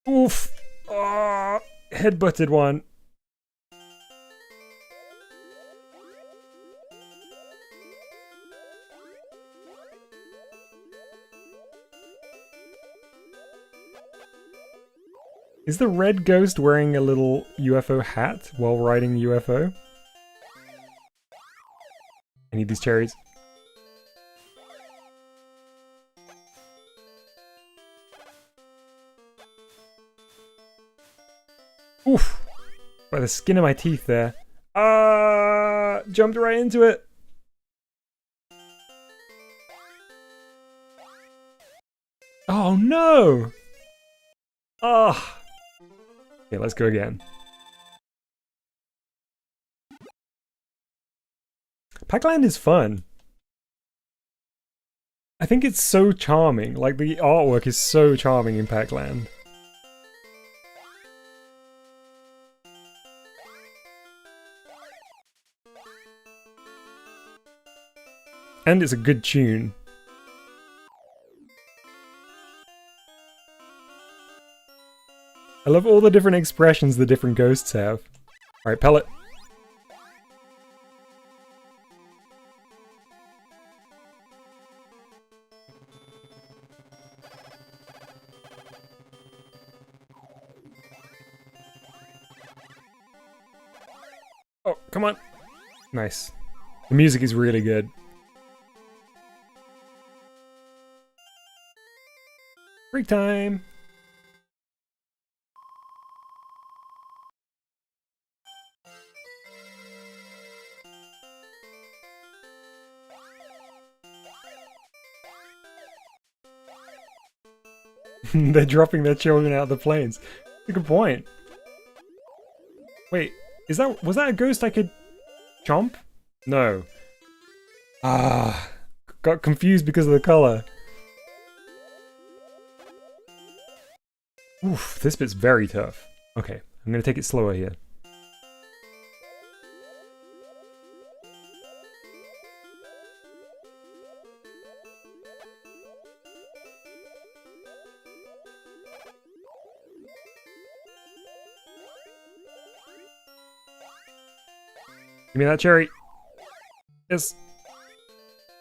Oof! Oh, headbutted one. Is the red ghost wearing a little UFO hat while riding the UFO? I need these cherries. Oof! By the skin of my teeth there. Jumped right into it! Oh no! Ah! Okay, let's go again. Pacland is fun. I think it's so charming. Like, the artwork is so charming in Pacland. And it's a good tune. I love all the different expressions the different ghosts have. Alright, pellet. Oh, come on. Nice. The music is really good. Break time. They're dropping their children out of the planes. That's a good point. Wait, was that a ghost I could chomp? No. Ah, got confused because of the color. Oof, this bit's very tough. Okay, I'm gonna take it slower here. Give me that cherry. Yes.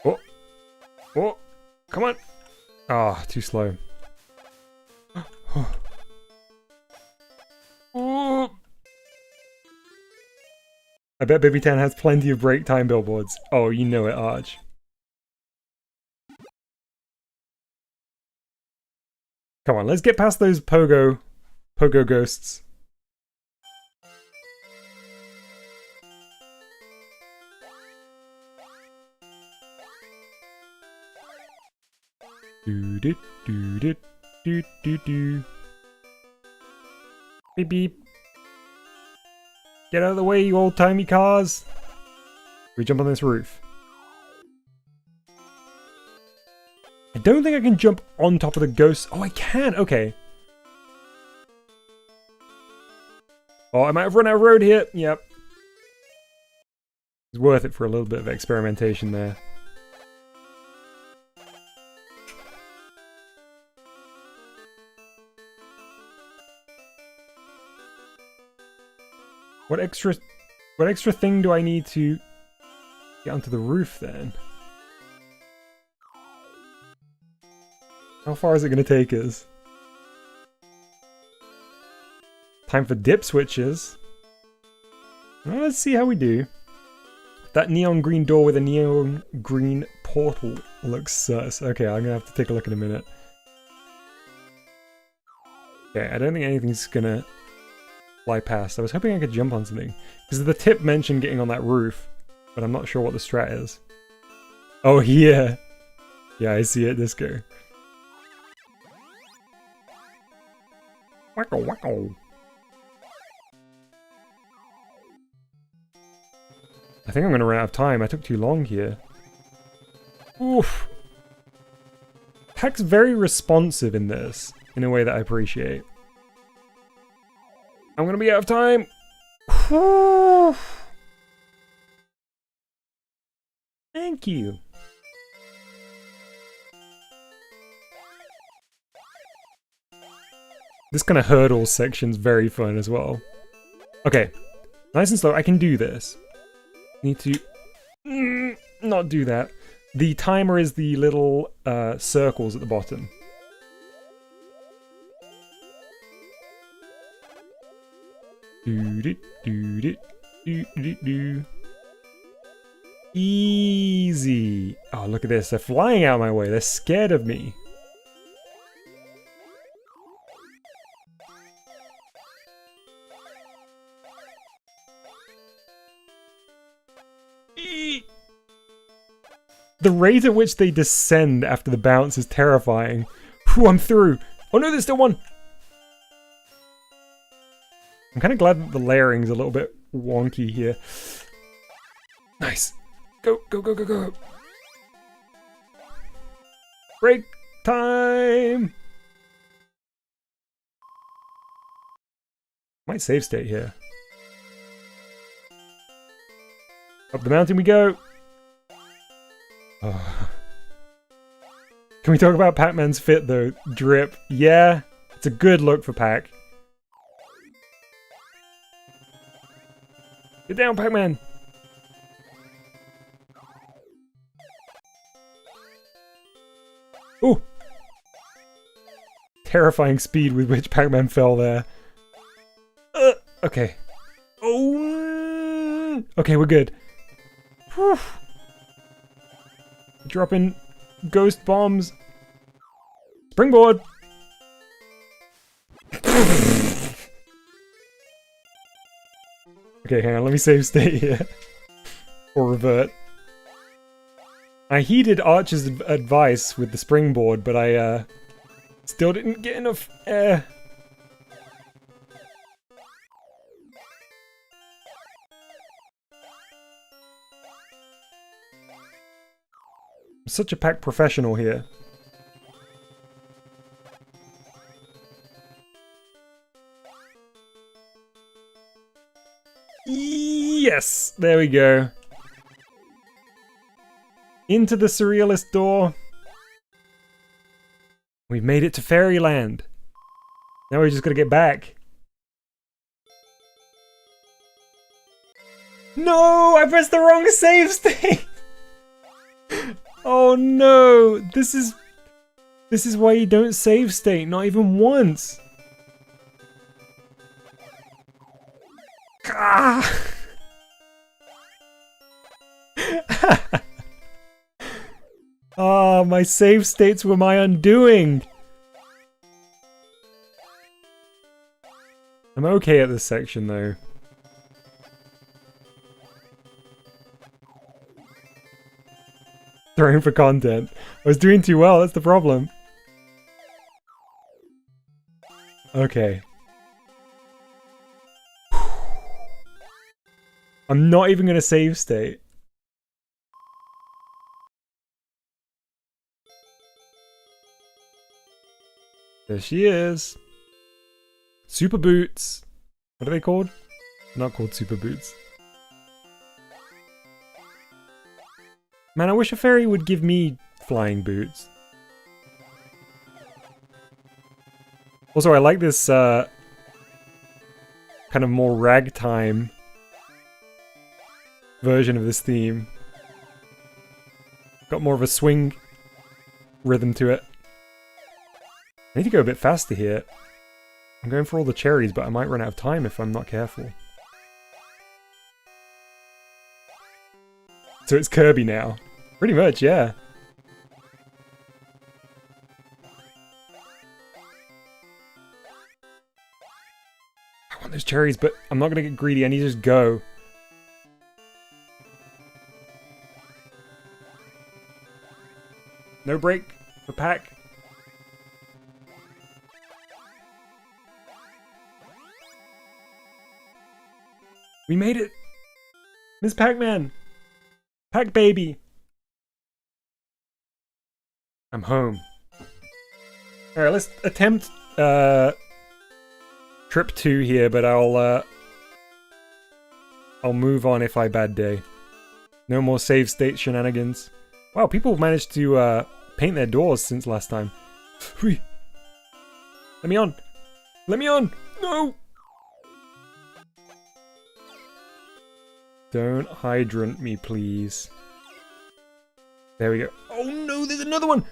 Oh. Oh. Come on. Ah, too slow. Oh. I bet Baby Tan has plenty of break time billboards. Oh, you know it, Arch. Come on, let's get past those pogo ghosts. Do do do do do do do. Beep beep. Get out of the way, you old-timey cars. We jump on this roof. I don't think I can jump on top of the ghost. Oh, I can. Okay. Oh, I might have run out of road here. Yep. It's worth it for a little bit of experimentation there. What extra thing do I need to get onto the roof then? How far is it going to take us? Time for dip switches. Well, let's see how we do. That neon green door with a neon green portal looks sus. Okay, I'm going to have to take a look in a minute. Okay, I don't think anything's going to fly past. I was hoping I could jump on something. Because the tip mentioned getting on that roof, but I'm not sure what the strat is. Oh, yeah. Yeah, I see it, Disco. Wacko wacko. I think I'm going to run out of time. I took too long here. Oof. Pack's very responsive in this, in a way that I appreciate. I'm going to be out of time. Thank you. This kind of hurdle section's very fun as well. Okay, nice and slow. I can do this. Need to not do that. The timer is the little circles at the bottom. Easy. Oh, look at this. They're flying out of my way. They're scared of me. The rate at which they descend after the bounce is terrifying. Whew, I'm through. Oh no, there's still one. I'm kind of glad that the layering's a little bit wonky here. Nice. Go, go, go, go, go. Break time. Might save state here. Up the mountain we go. Oh. Can we talk about Pac-Man's fit though? Drip. Yeah, it's a good look for Pac. Get down, Pac-Man! Ooh! Terrifying speed with which Pac-Man fell there. Okay. Oh! run! Okay, we're good. Whew. Dropping ghost bombs. Springboard! Okay, hang on, let me save state here. Or revert. I heeded Archer's advice with the springboard, but I still didn't get enough air. I'm such a pack professional here. Yes! There we go. Into the surrealist door. We've made it to Fairyland. Now we just gotta get back. No! I pressed the wrong save state! Oh no! This is why you don't save state, not even once! Ah! Oh, my save states were my undoing! I'm okay at this section though. Throwing for content. I was doing too well, that's the problem. Okay. I'm not even gonna save state. There she is. Super boots. What are they called? Not called super boots. Man, I wish a fairy would give me flying boots. Also, I like this kind of more ragtime version of this theme. Got more of a swing rhythm to it. I need to go a bit faster here. I'm going for all the cherries, but I might run out of time if I'm not careful. So it's Kirby now. Pretty much, yeah. I want those cherries, but I'm not gonna get greedy. I need to just go. No break for Pac. We made it! Miss Pac-Man! Pac-Baby! I'm home. Alright, let's attempt trip 2 here, but I'll move on if I bad day. No more save state shenanigans. Wow, people have managed to paint their doors since last time. Let me on! Let me on! No! Don't hydrant me, please. There we go. Oh no, there's another one!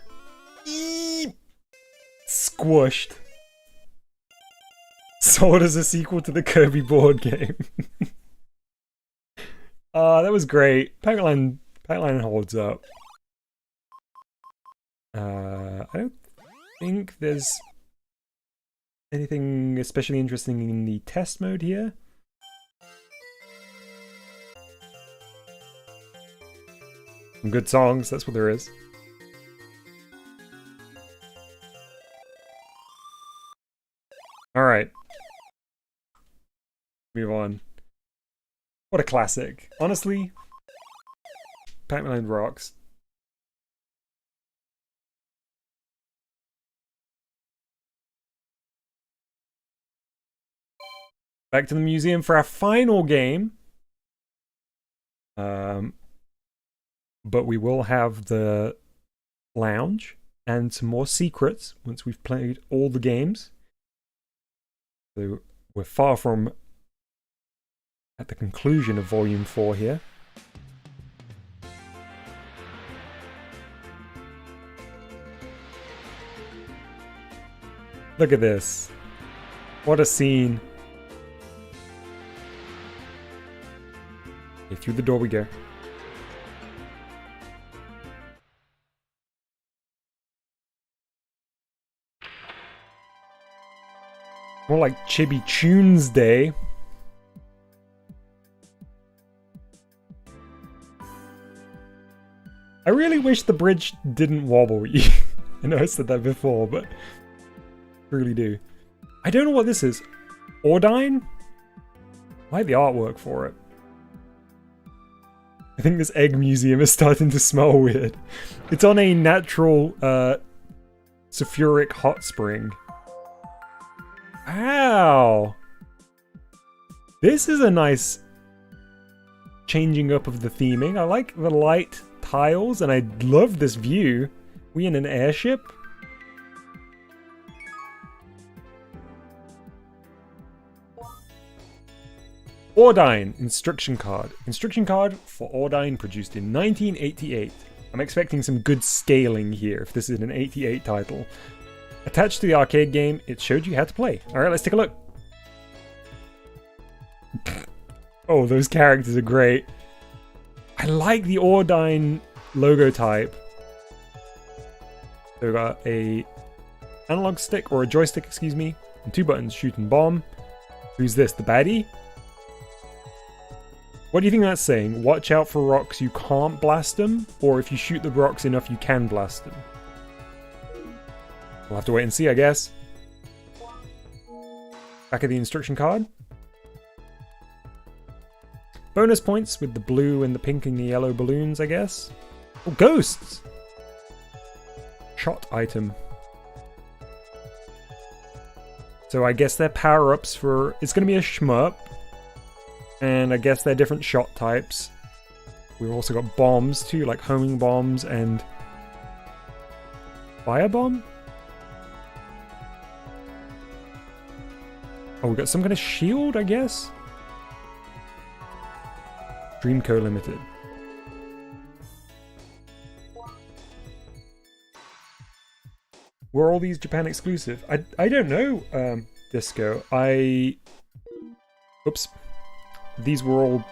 Eee! Squished. Sold as a sequel to the Kirby board game. That was great. Pacland holds up. I don't think there's anything especially interesting in the test mode here. Some good songs, that's what there is. Alright. Move on. What a classic. Honestly, Pacland rocks. Back to the museum for our final game. But we will have the lounge and some more secrets once we've played all the games. So we're far from at the conclusion of Volume 4 here. Look at this. What a scene. through the door we go. More like Chibi Tunes Day. I really wish the bridge didn't wobble. I know I said that before, but I really do. I don't know what this is. Ordine? I like the artwork for it. I think this egg museum is starting to smell weird. It's on a natural sulfuric hot spring. Wow! This is a nice changing up of the theming. I like the light tiles and I love this view. We in an airship? Ordine instruction card. Instruction card for Ordine produced in 1988. I'm expecting some good scaling here if this is an 88 title. Attached to the arcade game, it showed you how to play. Alright, let's take a look. Oh, those characters are great. I like the Ordine logo type. So we've got a analog stick, or a joystick, excuse me, and 2 buttons, shoot and bomb. Who's this, the baddie? What do you think that's saying? Watch out for rocks, you can't blast them, or if you shoot the rocks enough, you can blast them? We'll have to wait and see, I guess. Back of the instruction card. Bonus points with the blue and the pink and the yellow balloons, I guess. Oh, ghosts! Shot item. So I guess they're power-ups for... It's going to be a shmup. And I guess they're different shot types. We've also got bombs too, like homing bombs and... Firebomb? Oh, we've got some kind of shield, I guess? Dreamco Limited. Were all these Japan exclusive? I don't know, Disco. Oops. These were all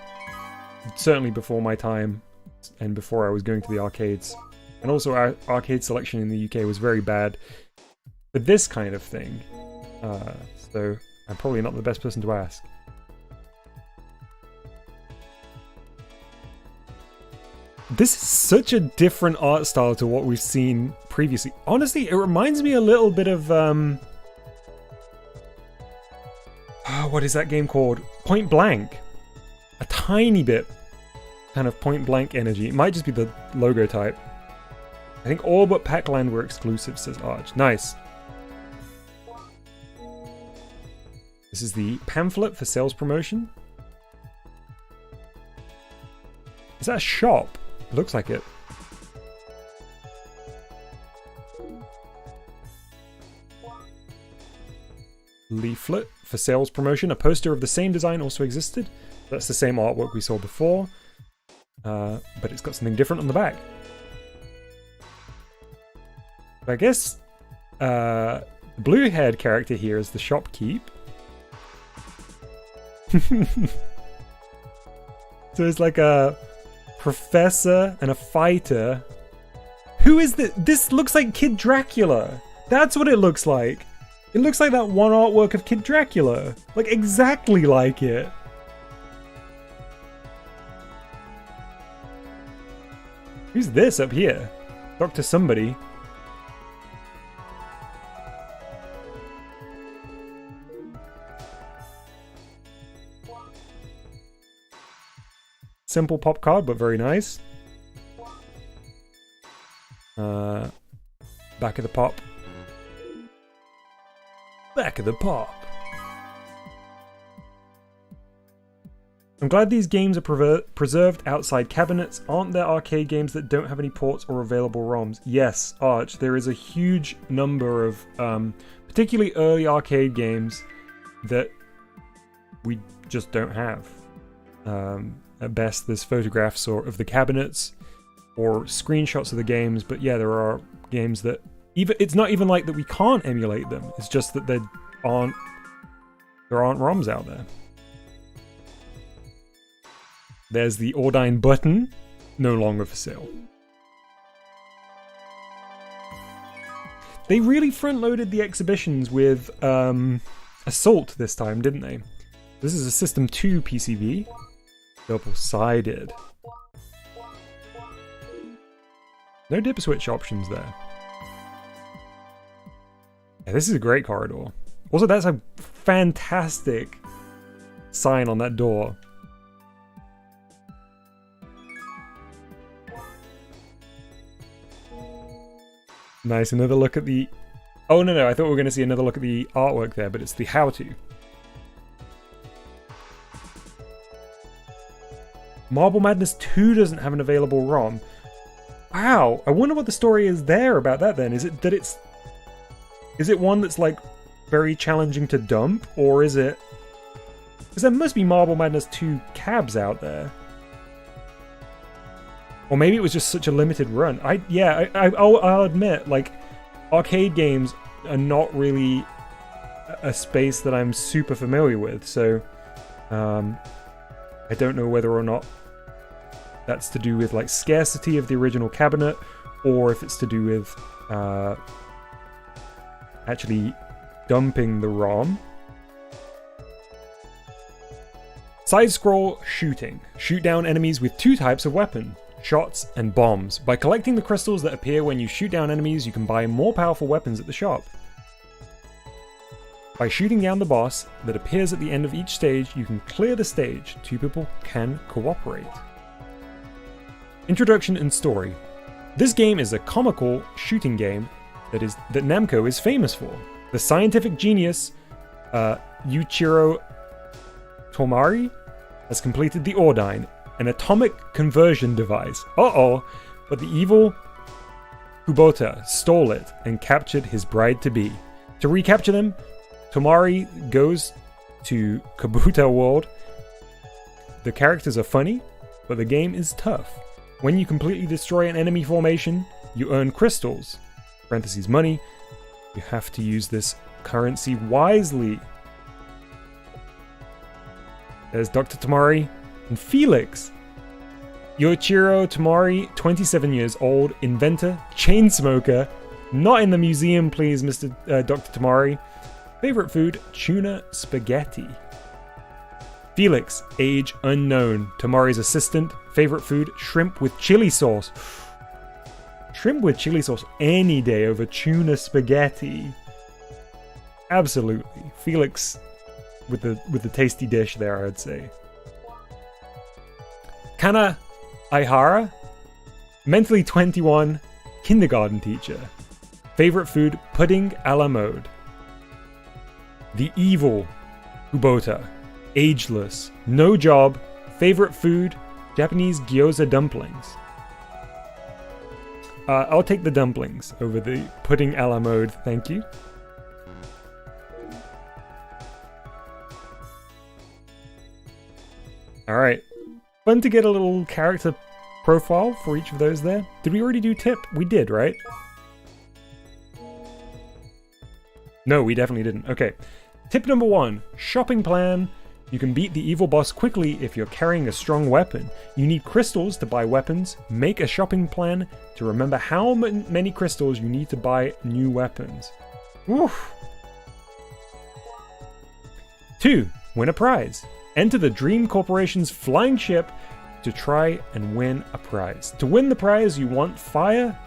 certainly before my time and before I was going to the arcades. And also our arcade selection in the UK was very bad for this kind of thing. So I'm probably not the best person to ask. This is such a different art style to what we've seen previously. Honestly, it reminds me a little bit of... what is that game called? Point Blank. A tiny bit. Kind of Point Blank energy. It might just be the logo type. I think all but Pacland were exclusive, says Arch. Nice. This is the pamphlet for sales promotion. Is that a shop? It looks like it. Leaflet for sales promotion. A poster of the same design also existed. That's the same artwork we saw before. But it's got something different on the back. I guess the blue-haired character here is the shopkeep. So it's like a professor and a fighter. Who is this? This looks like Kid Dracula. That's what it looks like. It looks like that one artwork of Kid Dracula. Like exactly like it. Who's this up here? Dr. Somebody. Simple pop card, but very nice. Back of the pop. Back of the pop. I'm glad these games are preserved outside cabinets. Aren't there arcade games that don't have any ports or available ROMs? Yes, Arch. There is a huge number of particularly early arcade games that we just don't have. At best, there's photographs of the cabinets or screenshots of the games, but yeah, there are games that it's not even like that we can't emulate them. It's just that there aren't ROMs out there. There's the Ordine button, no longer for sale. They really front-loaded the exhibitions with Assault this time, didn't they? This is a System 2 PCV. Double-sided. No dip switch options there. Yeah, this is a great corridor. Also, that's a fantastic sign on that door. Nice, another look at the... Oh, no, I thought we were going to see another look at the artwork there, but it's the how-to. Marble Madness 2 doesn't have an available ROM. Wow, I wonder what the story is there about that then. Is it that it's... Is it one that's, like, very challenging to dump, or is it... Because there must be Marble Madness 2 cabs out there. Or maybe it was just such a limited run. I'll admit, like, arcade games are not really a space that I'm super familiar with, so I don't know whether or not that's to do with, like, scarcity of the original cabinet, or if it's to do with actually dumping the ROM. Side-scroll shooting. Shoot down enemies with two types of weapon. Shots and bombs. By collecting the crystals that appear when you shoot down enemies, you can buy more powerful weapons at the shop. By shooting down the boss that appears at the end of each stage, you can clear the stage. Two people can cooperate. Introduction and story. This game is a comical shooting game that Namco is famous for. The scientific genius Yuichiro Tomari has completed the Ordine, an atomic conversion device. But the evil Kubota stole it and captured his bride-to-be. To recapture them, Tomari goes to Kabuta World. The characters are funny, but the game is tough. When you completely destroy an enemy formation, you earn crystals, parentheses money. You have to use this currency wisely. There's Dr. Tomari and Felix. Yoichiro Tomari, 27 years old, inventor, chain smoker. Not in the museum, please, Mr. Dr. Tomari. Favorite food, tuna spaghetti. Felix, age unknown. Tomari's assistant. Favorite food, shrimp with chili sauce. Shrimp with chili sauce any day over tuna spaghetti. Absolutely. Felix with the tasty dish there, I'd say. Kana Aihara, mentally 21, kindergarten teacher. Favorite food, pudding a la mode. The evil Kubota, ageless, no job. Favorite food, Japanese gyoza dumplings. I'll take the dumplings over the pudding a la mode, thank you. Alright. Fun to get a little character profile for each of those there. Did we already do tip? We did, right? No, we definitely didn't. Okay. Tip number 1. Shopping plan. You can beat the evil boss quickly if you're carrying a strong weapon. You need crystals to buy weapons. Make a shopping plan to remember how many crystals you need to buy new weapons. Oof. 2. Win a prize. Enter the Dream Corporation's flying ship to try and win a prize. To win the prize, you want fire...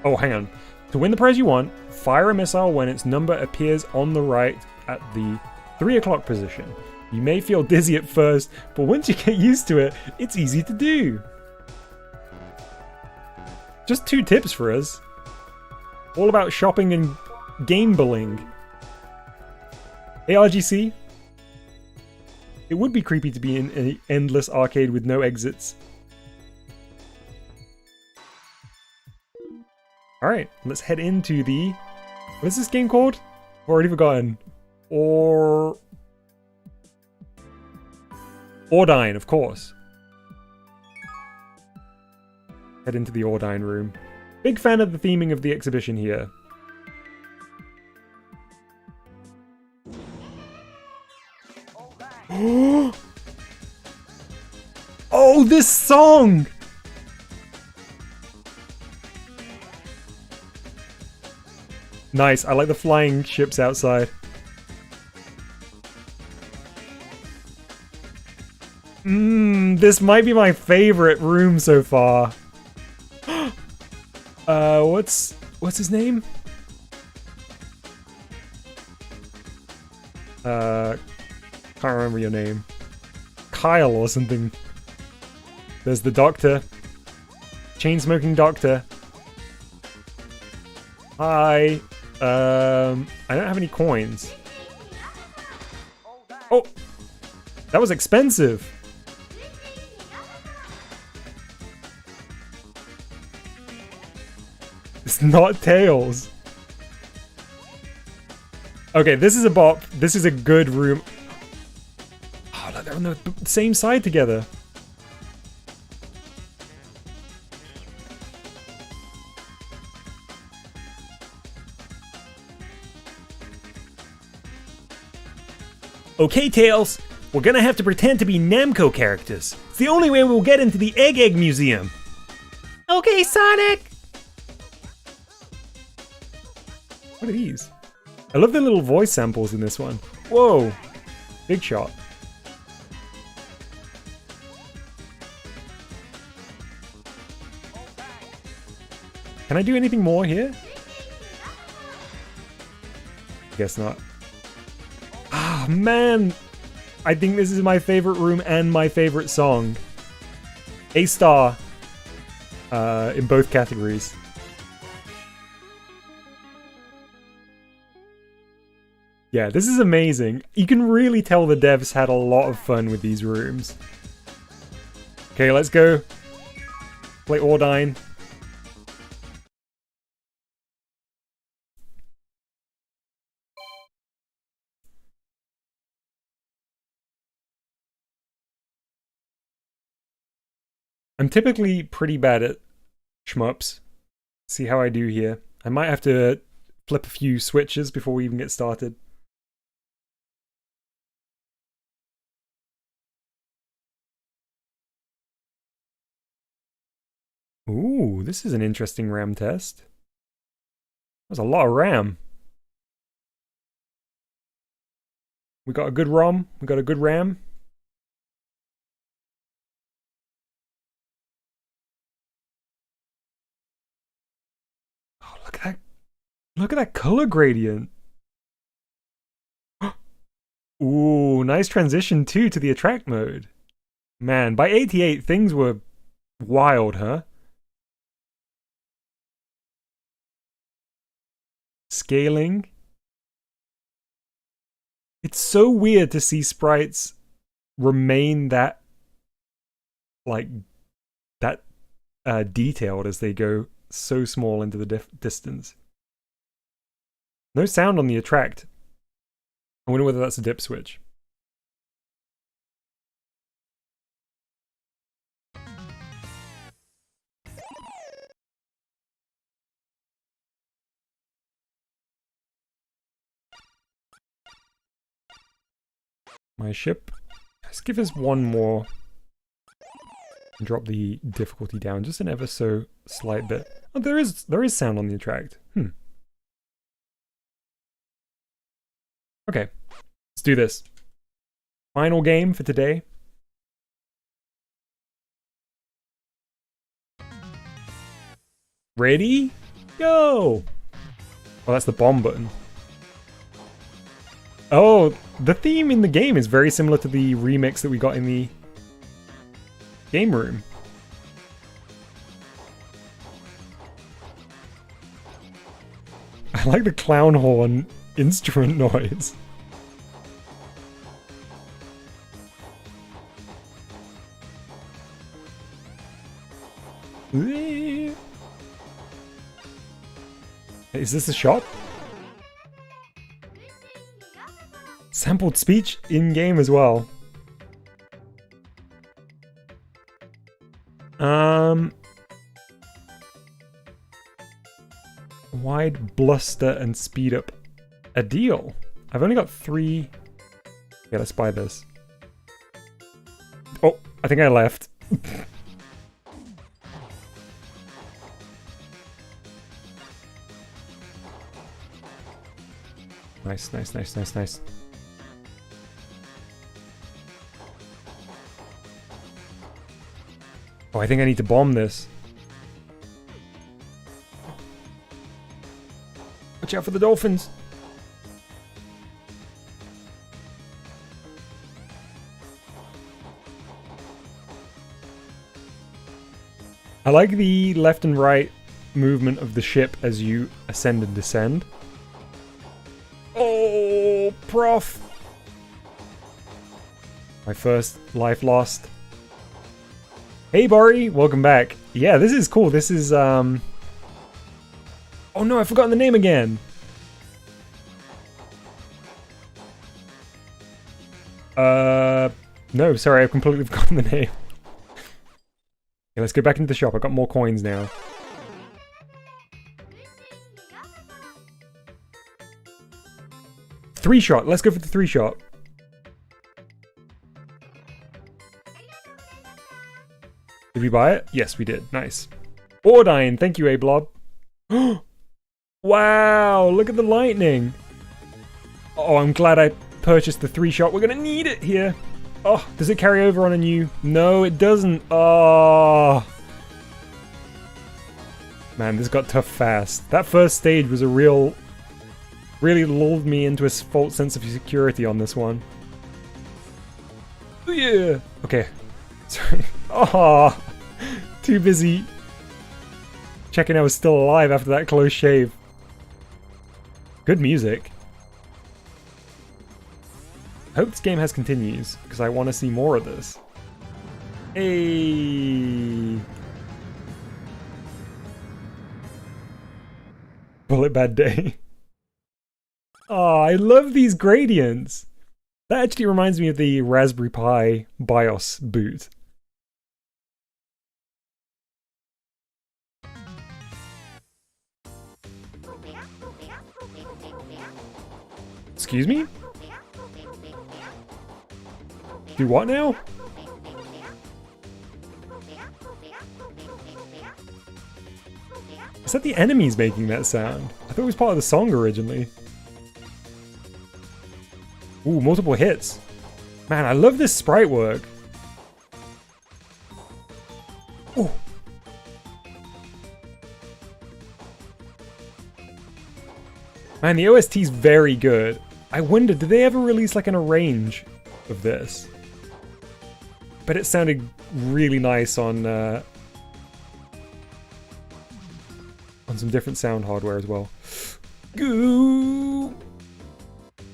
Oh, hang on. To win the prize you want, fire a missile when its number appears on the right at the 3 o'clock position. You may feel dizzy at first, but once you get used to it, it's easy to do. Just 2 tips for us. All about shopping and gambling. Hey RGC. It would be creepy to be in an endless arcade with no exits. Alright, let's head into the... What is this game called? I've already forgotten. Ordine, of course. Head into the Ordine room. Big fan of the theming of the exhibition here. Oh this song! Nice, I like the flying ships outside. This might be my favorite room so far. What's his name? Can't remember your name. Kyle or something. There's the doctor. Chain-smoking doctor. Hi. I don't have any coins. Oh! That was expensive! It's not Tails. Okay, this is a bop. This is a good room. Oh, look, they're on the same side together. Okay, Tails, we're gonna have to pretend to be Namco characters. It's the only way we'll get into the Egg Museum. Okay, Sonic! What are these? I love the little voice samples in this one. Whoa! Big shot. Can I do anything more here? Guess not. Ah, man! I think this is my favorite room and my favorite song. A star. In both categories. Yeah, this is amazing. You can really tell the devs had a lot of fun with these rooms. Okay, let's go. Play Ordine. I'm typically pretty bad at shmups. See how I do here. I might have to flip a few switches before we even get started. Ooh, this is an interesting RAM test. That's a lot of RAM. We got a good ROM, we got a good RAM. Oh, look at that. Look at that color gradient. Ooh, nice transition too to the attract mode. Man, by 88 things were wild, huh? Scaling. It's so weird to see sprites remain that, like, that detailed as they go so small into the distance. No sound on the attract. I wonder whether that's a dip switch. My ship. Let's give us one more. And drop the difficulty down just an ever so slight bit. Oh, there is sound on the attract. Okay, let's do this. Final game for today. Ready? Go! Oh, that's the bomb button. Oh, the theme in the game is very similar to the remix that we got in the game room. I like the clown horn instrument noise. Is this a shop? Sampled speech in-game as well. Wide bluster and speed up a deal. I've only got 3. Yeah, let's buy this. Oh, I think I left. Nice, nice, nice, nice, nice. Oh, I think I need to bomb this. Watch out for the dolphins. I like the left and right movement of the ship as you ascend and descend. Oh, prof! My first life lost. Hey, Bari, welcome back. Yeah, this is cool. This is, Oh no, I've forgotten the name again. No, sorry, I've completely forgotten the name. Okay, let's go back into the shop. I've got more coins now. Three shot. Let's go for the three shot. Did we buy it? Yes, we did. Nice. Ordine. Thank you, A-Blob. Wow, look at the lightning. Oh, I'm glad I purchased the three shot. We're going to need it here. Oh, does it carry over on a new? No, it doesn't. Oh. Man, this got tough fast. That first stage was a really lulled me into a false sense of security on this one. Oh, yeah. Okay. Sorry. Oh, too busy checking I was still alive after that close shave. Good music. I hope this game has continues, because I want to see more of this. Hey! Bullet bad day. Oh, I love these gradients! That actually reminds me of the Raspberry Pi BIOS boot. Excuse me? Do what now? Is that the enemies making that sound? I thought it was part of the song originally. Ooh, multiple hits. Man, I love this sprite work. Ooh. Man, the OST's very good. I wonder, did they ever release like an arrange of this? But it sounded really nice on some different sound hardware as well. Goo!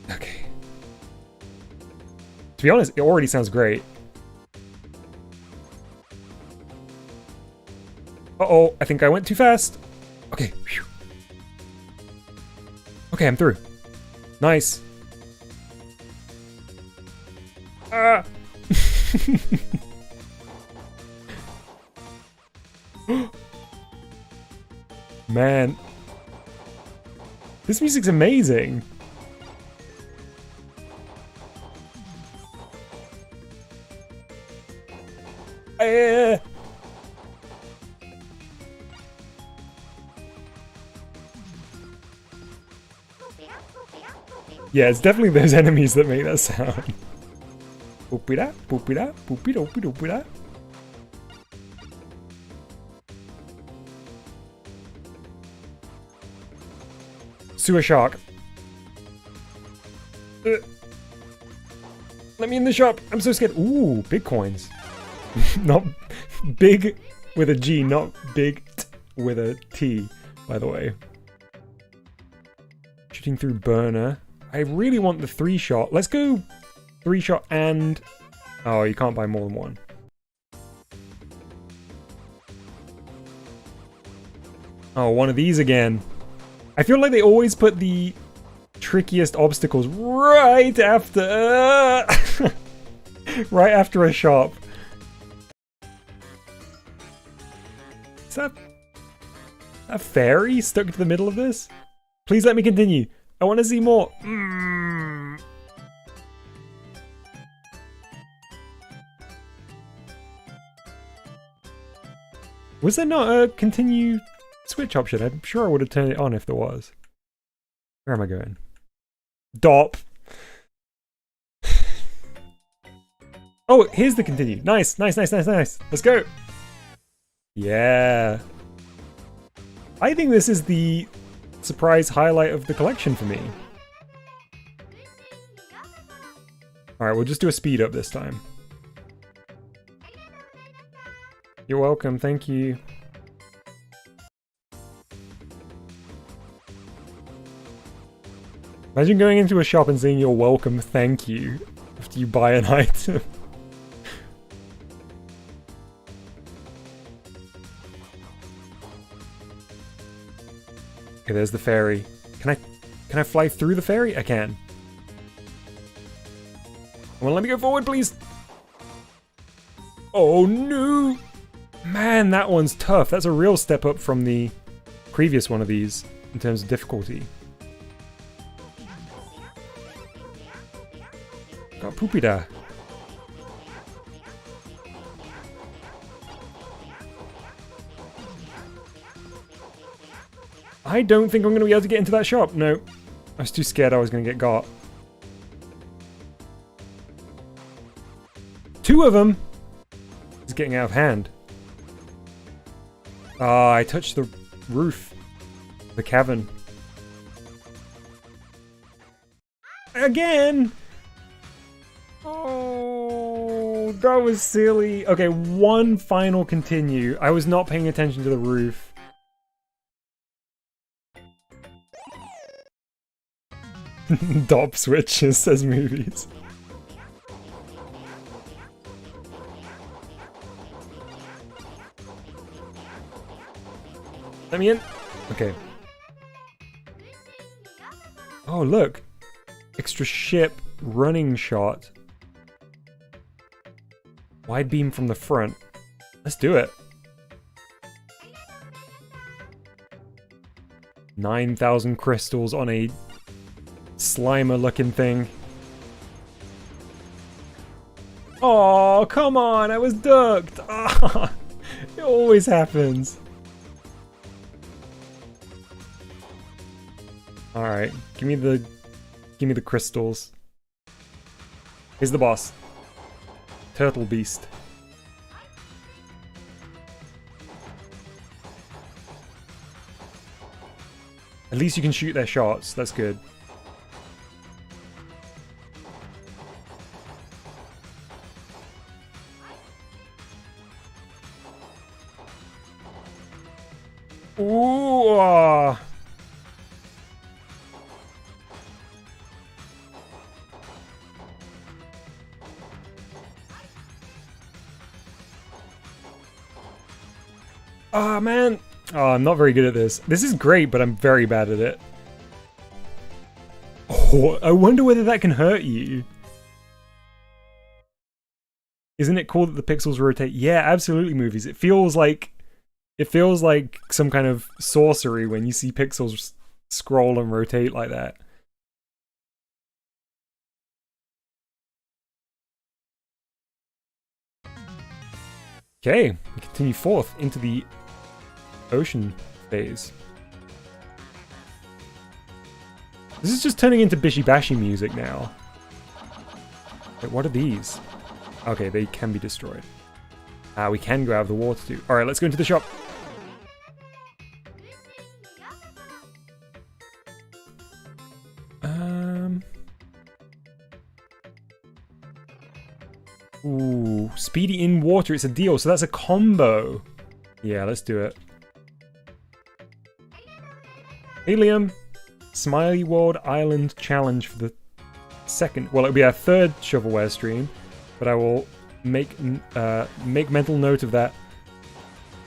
Okay. To be honest, it already sounds great. Uh-oh, I think I went too fast. Okay. Whew. Okay, I'm through. Nice. Ah! Man. This music's amazing. Yeah, it's definitely those enemies that make that sound. Boopida, boopida, boopida, boopida, boopida. Sewer shark. Let me in the shop. I'm so scared. Ooh, big coins. Not big with a G, not big with a T, by the way. Shooting through burner. I really want the three shot. Let's go three shot and... Oh, you can't buy more than one. Oh, one of these again. I feel like they always put the trickiest obstacles right after... right after a shop. Is that a fairy stuck to the middle of this? Please let me continue. I want to see more. Was there not a continue switch option? I'm sure I would have turned it on if there was. Where am I going? Dop. Oh, here's the continue. Nice, nice, nice, nice, nice. Let's go. Yeah. I think this is the surprise highlight of the collection for me. Alright, we'll just do a speed up this time. You're welcome, thank you. Imagine going into a shop and saying you're welcome, thank you, after you buy an item. Okay, there's the ferry. Can I fly through the ferry? I can. Come on, let me go forward, please. Oh no! Man, that one's tough. That's a real step up from the previous one of these in terms of difficulty. Got poopy da. I don't think I'm going to be able to get into that shop. No. I was too scared I was going to get got. 2 of them! It's getting out of hand. Ah, I touched the roof. The cavern. Again! Oh, that was silly. Okay, one final continue. I was not paying attention to the roof. Dop switches, says movies. Let me in. Okay. Oh, look. Extra ship running shot. Wide beam from the front. Let's do it. 9,000 crystals on a Slimer looking thing. Oh, come on, I was ducked. Oh, it always happens. Alright, give me the crystals. Here's the boss. Turtle Beast. At least you can shoot their shots, that's good. Ooh! Ah. Oh man! Oh, I'm not very good at this. This is great, but I'm very bad at it. Oh, I wonder whether that can hurt you. Isn't it cool that the pixels rotate? Yeah, absolutely, movies. It feels like some kind of sorcery when you see pixels scroll and rotate like that. Okay, we continue forth into the ocean phase. This is just turning into Bishi Bashi music now. Wait, what are these? Okay, they can be destroyed. We can go out of the water too. Alright, let's go into the shop. Ooh, speedy in water, it's a deal, so that's a combo. Yeah, let's do it. Helium, Smiley World Island Challenge for the second, well, it'll be our 3rd shovelware stream, but I will make mental note of that.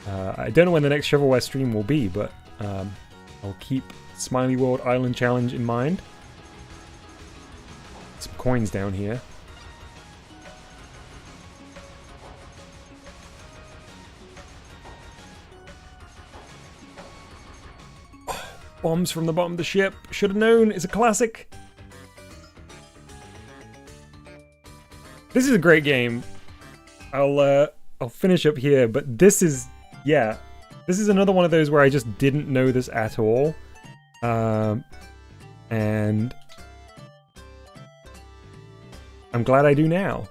I don't know when the next shovelware stream will be, but I'll keep Smiley World Island Challenge in mind. Some coins down here. Bombs from the bottom of the ship. Should have known. It's a classic. This is a great game. I'll finish up here, but this is, yeah, This is another one of those where I just didn't know this at all. And I'm glad I do now.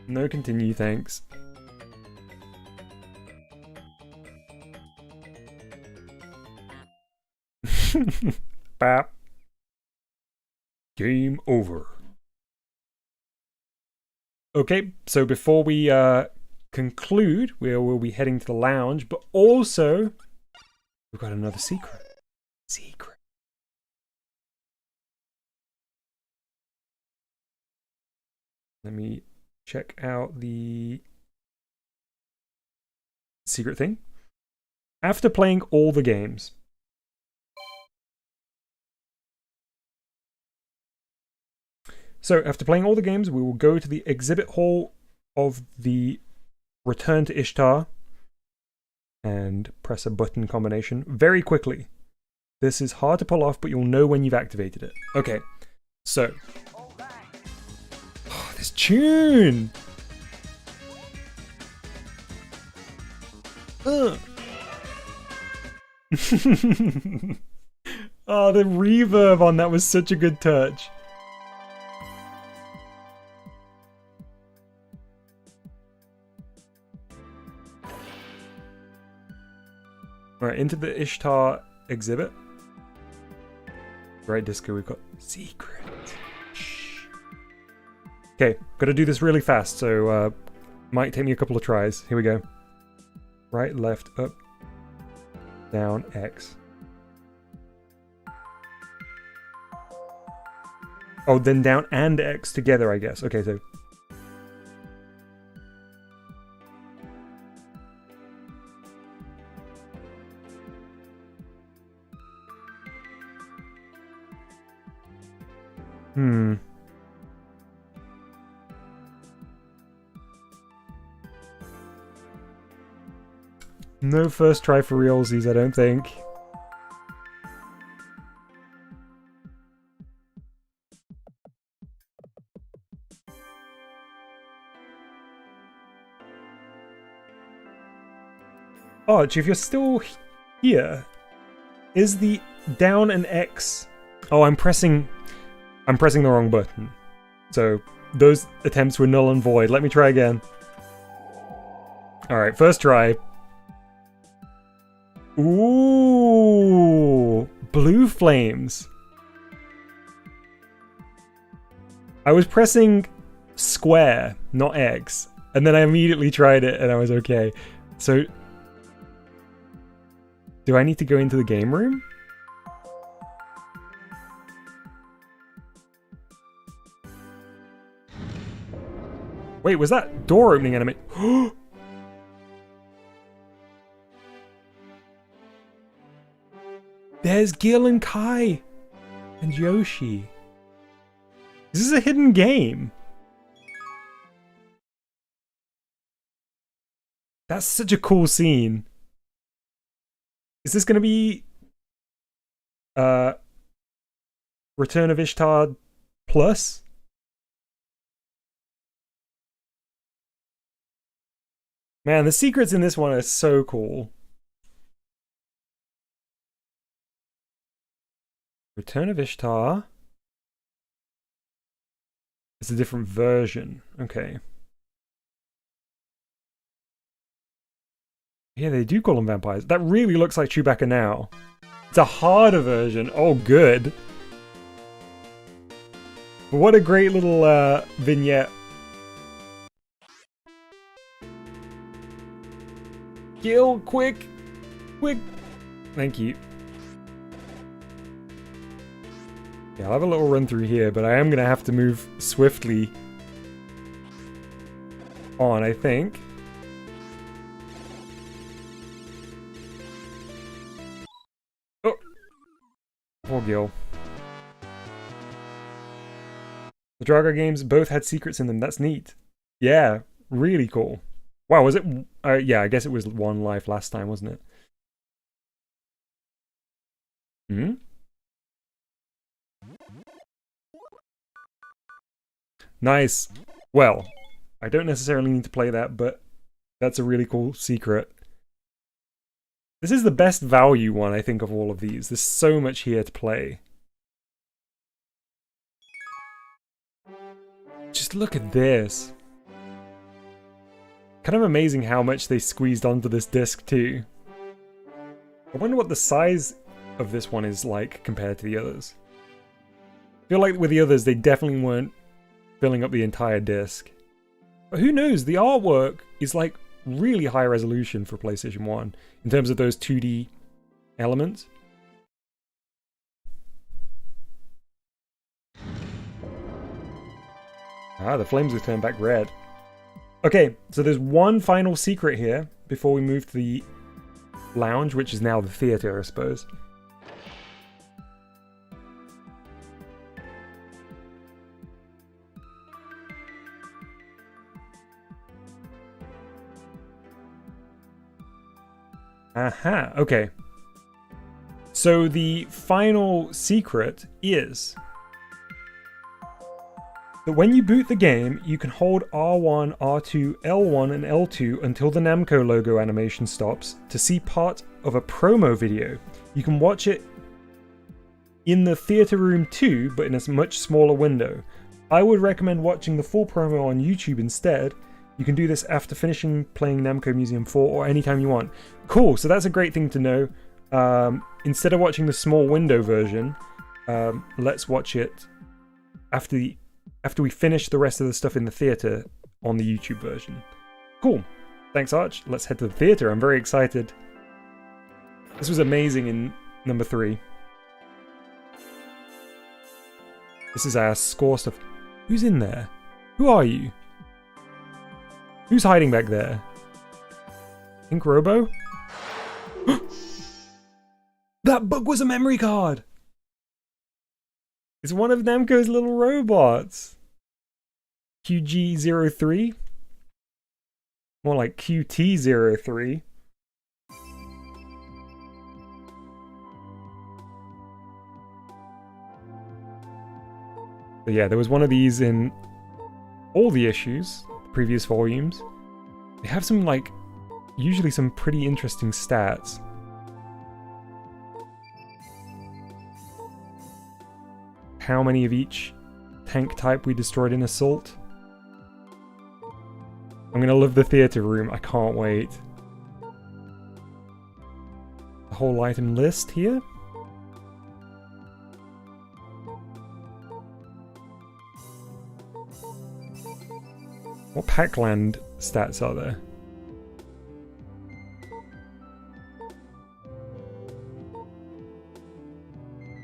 No continue, thanks. Bap. Game over. Okay, so before we conclude, we'll be heading to the lounge, but also we've got another secret. Secret. Let me check out the secret thing. After playing all the games, we will go to the exhibit hall of the Return to Ishtar and press a button combination very quickly. This is hard to pull off, but you'll know when you've activated it. Okay, so... Oh, this tune! Oh, the reverb on that was such a good touch. Alright, into the Ishtar exhibit. Right, Disco, we've got secret. Shh. Okay, gotta do this really fast, so might take me a couple of tries. Here we go. Right, left, up, down, X. Oh, then down and X together, I guess. Okay, so... No first try for realsies, I don't think. Arch, if you're still here, is the down and X... Oh, I'm pressing the wrong button. So, those attempts were null and void. Let me try again. Alright, first try. Ooh, blue flames. I was pressing square, not X, and then I immediately tried it and I was okay. So, do I need to go into the game room? Wait, was that door opening animation? There's Gil and Kai and Yoshi. This is a hidden game. That's such a cool scene. Is this gonna be Return of Ishtar Plus? Man, the secrets in this one are so cool. Return of Ishtar. It's a different version. Okay. Yeah, they do call them vampires. That really looks like Chewbacca now. It's a harder version. Oh, good. What a great little vignette. Gil, quick! Quick! Thank you. Yeah, I'll have a little run through here, but I am going to have to move swiftly on, I think. Oh! Poor Gil. The Drago games both had secrets in them. That's neat. Yeah, really cool. Wow, was it... yeah, I guess it was one life last time, wasn't it? Hmm? Nice. Well, I don't necessarily need to play that, but That's a really cool secret. This is the best value one, I think, of all of these. There's so much here to play. Just look at this. Kind of amazing how much they squeezed onto this disc too. I wonder what the size of this one is like compared to the others. I feel like with the others, they definitely weren't filling up the entire disc. But who knows, the artwork is like really high resolution for PlayStation 1 in terms of those 2D elements. Ah, the flames have turned back red. Okay, so there's one final secret here before we move to the lounge, which is now the theater, I suppose. Aha, okay. So the final secret is that when you boot the game, you can hold R1, R2, L1, and L2 until the Namco logo animation stops to see part of a promo video. You can watch it in the theater room too, but in a much smaller window. I would recommend watching the full promo on YouTube instead. You can do this after finishing playing Namco Museum 4 or anytime you want. Cool, so that's a great thing to know. Instead of watching the small window version, let's watch it after we finish the rest of the stuff in the theater on the YouTube version. Cool. Thanks, Arch. Let's head to the theater. I'm very excited. This was amazing in number 3. This is our score stuff. Who's in there? Who are you? Who's hiding back there? Ink Robo? That book was a memory card! It's one of Namco's little robots. QG03? More like QT03. But yeah, there was one of these in all the issues, previous volumes. They have some, like, usually some pretty interesting stats. How many of each tank type we destroyed in Assault. I'm gonna love the theater room, I can't wait. The whole item list here. What Pacland stats are there?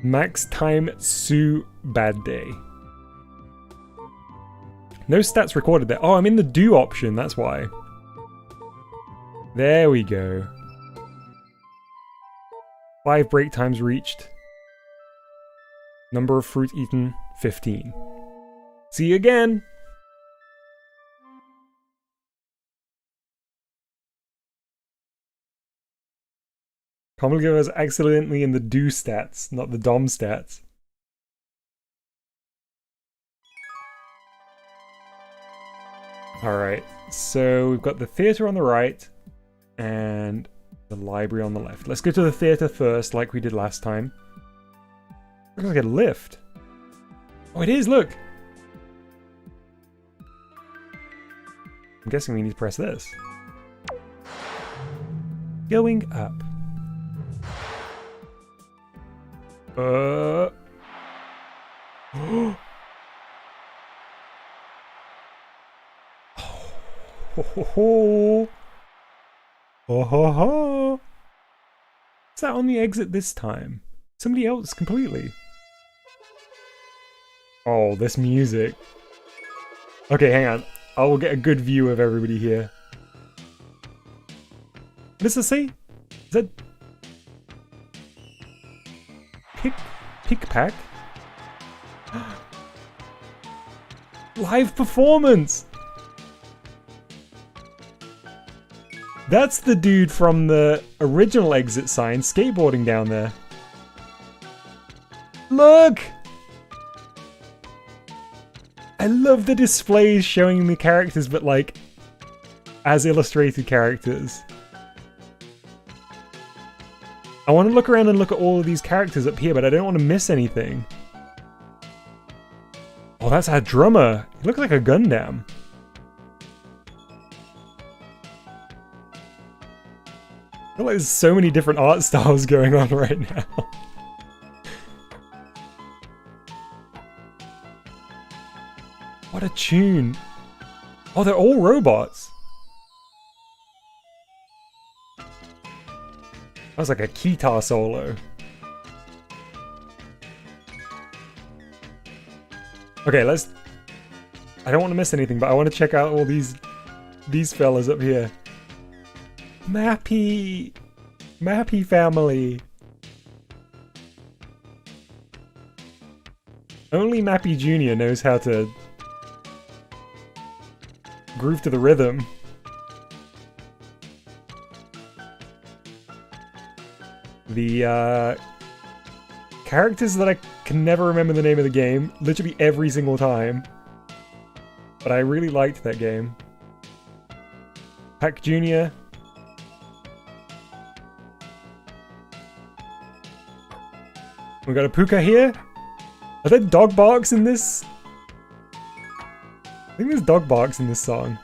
Max time Su Bad Day. No stats recorded there. Oh, I'm in the do option, that's why. There we go. 5 break times reached. Number of fruit eaten, 15. See you again! Commonly was accidentally in the do stats, not the dom stats. Alright, so we've got the theater on the right and the library on the left. Let's go to the theater first, like we did last time. Looks like a lift. Oh, it is, look! I'm guessing we need to press this. Going up. Oh ho ho! Oh ho ho! Is that on the exit this time? Somebody else completely. Oh, this music. Okay, hang on. I will get a good view of everybody here. What does it say? Is that pick pack? Live performance! That's the dude from the original exit sign skateboarding down there. Look! I love the displays showing the characters, but like as illustrated characters. I want to look around and look at all of these characters up here, but I don't want to miss anything. Oh, that's our drummer. He looks like a Gundam. I feel like there's so many different art styles going on right now. What a tune. Oh, they're all robots. That was like a guitar solo. Okay, let's... I don't want to miss anything, but I want to check out all these fellas up here. Mappy! Mappy family! Only Mappy Jr. knows how to groove to the rhythm. The characters that I can never remember the name of the game, literally every single time. But I really liked that game. Pac Jr. We got a Puka here. Are there dog barks in this? I think there's dog barks in this song.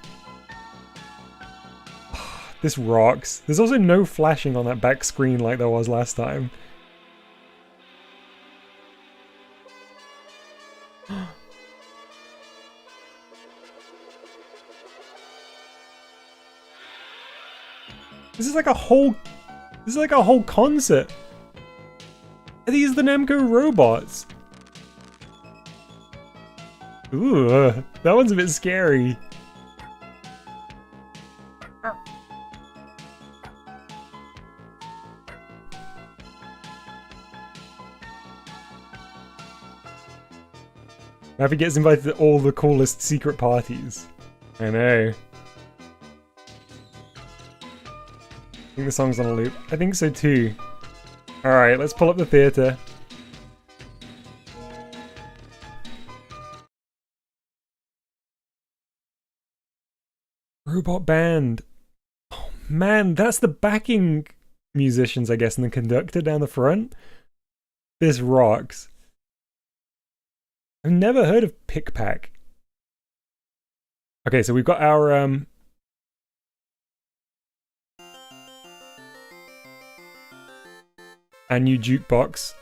This rocks. There's also no flashing on that back screen like there was last time. This is like a whole concert. Are these the Namco robots? Ooh, that one's a bit scary. Mappy gets invited to all the coolest secret parties. I know. I think the song's on a loop. I think so too. Alright, let's pull up the theater. Robot band. Oh man, that's the backing musicians, I guess, and the conductor down the front. This rocks. I've never heard of Pick Pack. Okay, so we've got our new jukebox.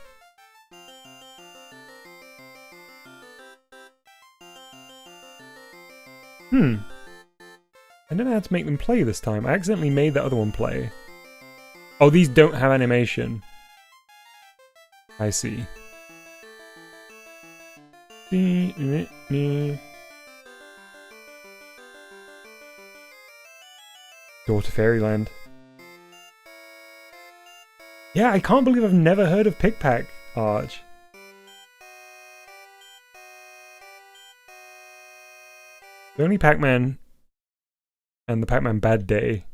I don't know how to make them play this time. I accidentally made that other one play. Oh, these don't have animation. I see. Door to Fairyland. Yeah, I can't believe I've never heard of Pick Pack Arch. Only Pac-Man and the Pac-Man Bad Day.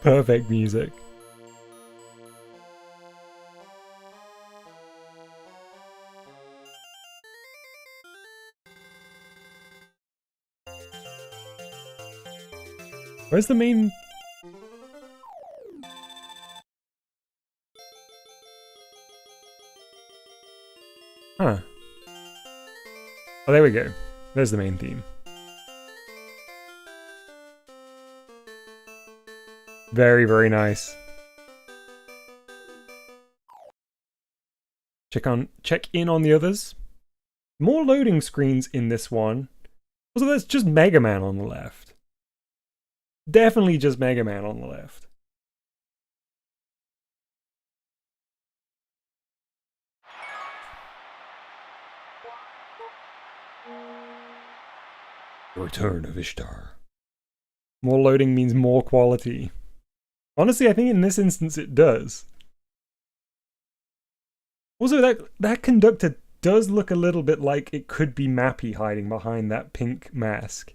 Perfect music. Where's the main... Huh. Oh, there we go. There's the main theme. Very, very nice. Check in on the others. More loading screens in this one. Also, there's just Mega Man on the left. Definitely just Mega Man on the left. Return of Ishtar. More loading means more quality. Honestly, I think in this instance it does. Also, that conductor does look a little bit like it could be Mappy hiding behind that pink mask.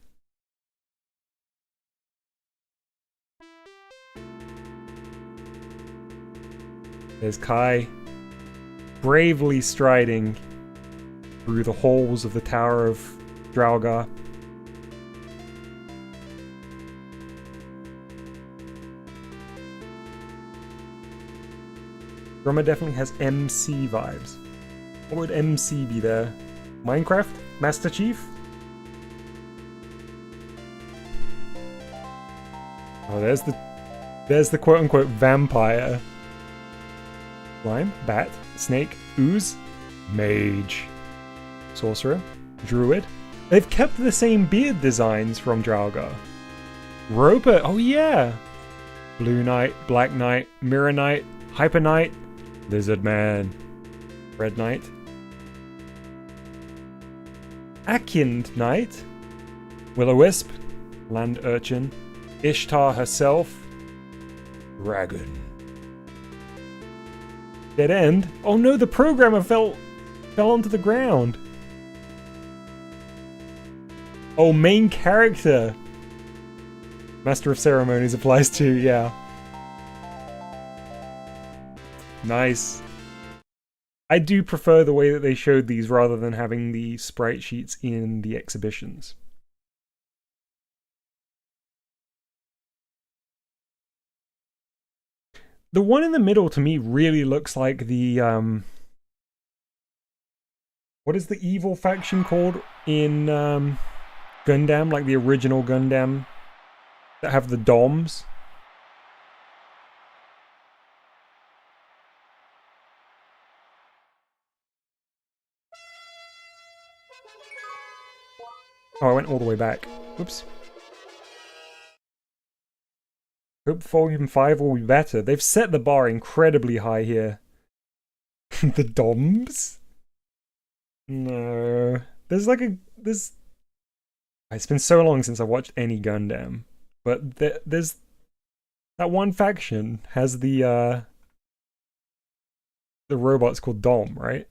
There's Kai, bravely striding through the halls of the Tower of Draugr. Drummer definitely has MC vibes. What would MC be there? Minecraft? Master Chief? Oh, there's the quote-unquote vampire. Slime, bat, snake, ooze, mage, sorcerer, druid. They've kept the same beard designs from Draugr. Roper, oh yeah! Blue Knight, Black Knight, Mirror Knight, Hyper Knight, Lizard Man, Red Knight, Akind Knight, Will-O-Wisp, Land Urchin, Ishtar herself, Dragon. Dead End. Oh no, the programmer fell onto the ground. Oh, main character. Master of Ceremonies applies too, yeah. Nice. I do prefer the way that they showed these rather than having the sprite sheets in the exhibitions. The one in the middle to me really looks like the what is the evil faction called in Gundam, like the original Gundam that have the DOMs? Oh, I went all the way back. Oops. Hope Volume 5 will be better. They've set the bar incredibly high here. The DOMs? No. There's like a... There's... It's been so long since I watched any Gundam. But there's... That one faction has the robots called Dom, right?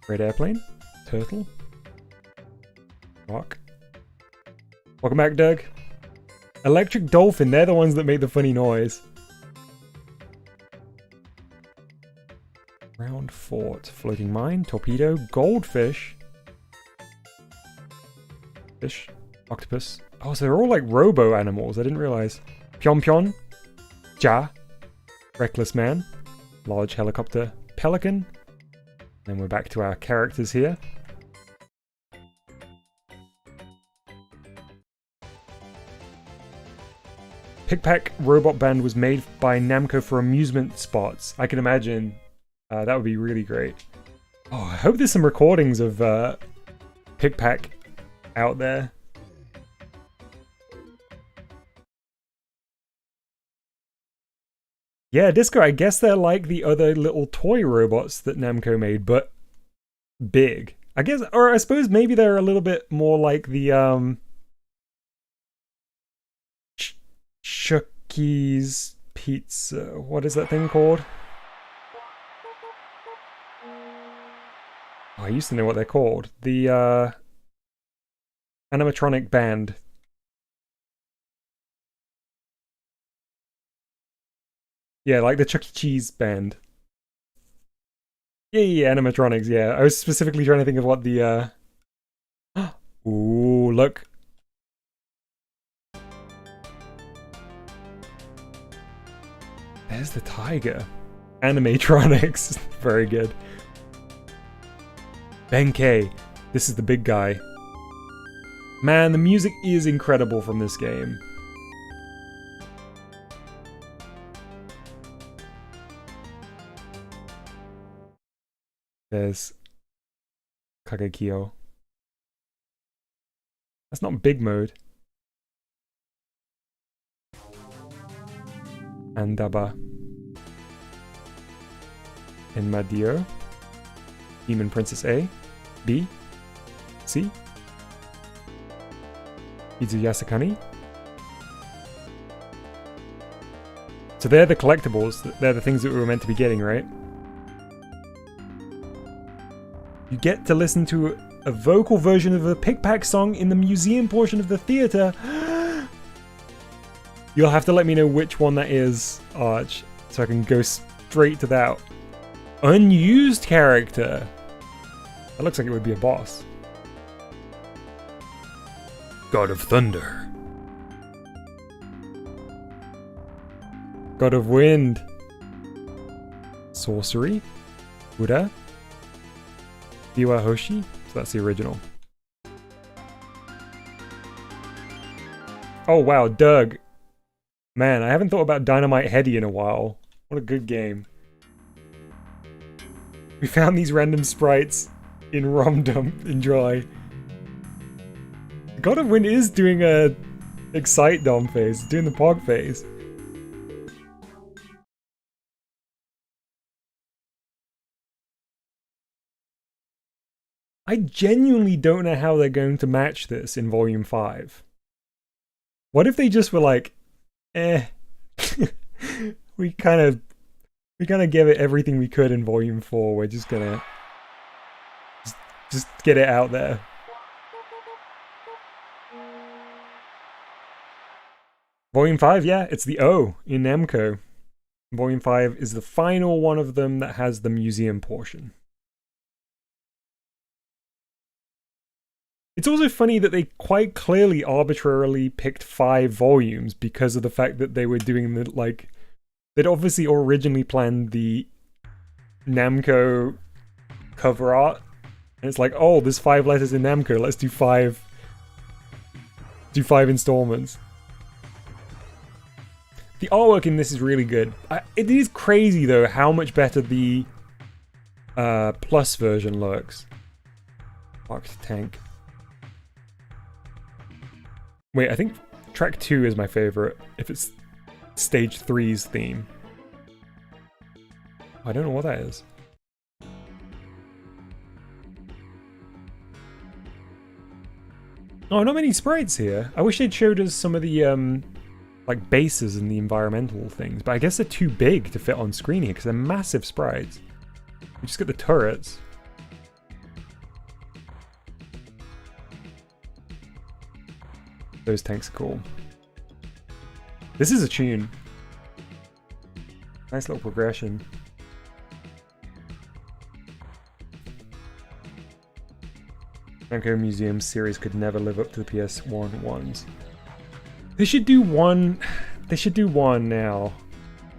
Red airplane, turtle, rock. Welcome back, Doug. Electric dolphin, they're the ones that make the funny noise. Round fort, floating mine, torpedo, goldfish. Fish, octopus. Oh, so they're all like robo animals, I didn't realize. Pion Pion, Ja, reckless man, large helicopter, pelican. Then we're back to our characters here. Pick-Pack Robot Band was made by Namco for amusement spots. I can imagine that would be really great. Oh, I hope there's some recordings of Pick-Pack out there. Yeah, Disco, I guess they're like the other little toy robots that Namco made, but big. I guess, or I suppose maybe they're a little bit more like the Chucky's Pizza. What is that thing called? Oh, I used to know what they're called. The animatronic band. Yeah, like the Chuck E. Cheese band. Yeah, animatronics, yeah. I was specifically trying to think of what the, Ooh, look. There's the tiger. Animatronics. Very good. Benkei. This is the big guy. Man, the music is incredible from this game. There's Kagekyo. That's not big mode. Andaba. Enmadio. Demon Princess A. B. C. Izu Yasakani. So they're the collectibles. They're the things that we were meant to be getting, right? You get to listen to a vocal version of a pick-pack song in the museum portion of the theater. You'll have to let me know which one that is, Arch, so I can go straight to that. Unused character. That looks like it would be a boss. God of Thunder. God of Wind. Sorcery. Buddha. Biwa Hoshi. So that's the original. Oh wow, Doug. Man, I haven't thought about Dynamite Heady in a while. What a good game. We found these random sprites in ROM-dump. Enjoy. God of Wind is doing a Excite Dom phase, doing the Pog phase. I genuinely don't know how they're going to match this in Volume 5. What if they just were like, we kind of gave it everything we could in Volume 4. We're just gonna just get it out there. Volume 5, yeah, it's the O in Namco. Volume 5 is the final one of them that has the museum portion. It's also funny that they quite clearly arbitrarily picked 5 volumes because of the fact that they were doing the, like, they'd obviously originally planned the Namco cover art. And it's like, oh, there's 5 letters in Namco, let's do 5 installments. The artwork in this is really good. It is crazy though how much better the Plus version looks. Arced Tank. Wait, I think track 2 is my favorite, if it's stage 3's theme. I don't know what that is. Oh, not many sprites here. I wish they'd showed us some of the like bases and the environmental things, but I guess they're too big to fit on screen here because they're massive sprites. We just got the turrets. Those tanks are cool. This is a tune. Nice little progression. Namco Museum series could never live up to the PS1 ones. They should do one. They should do one now.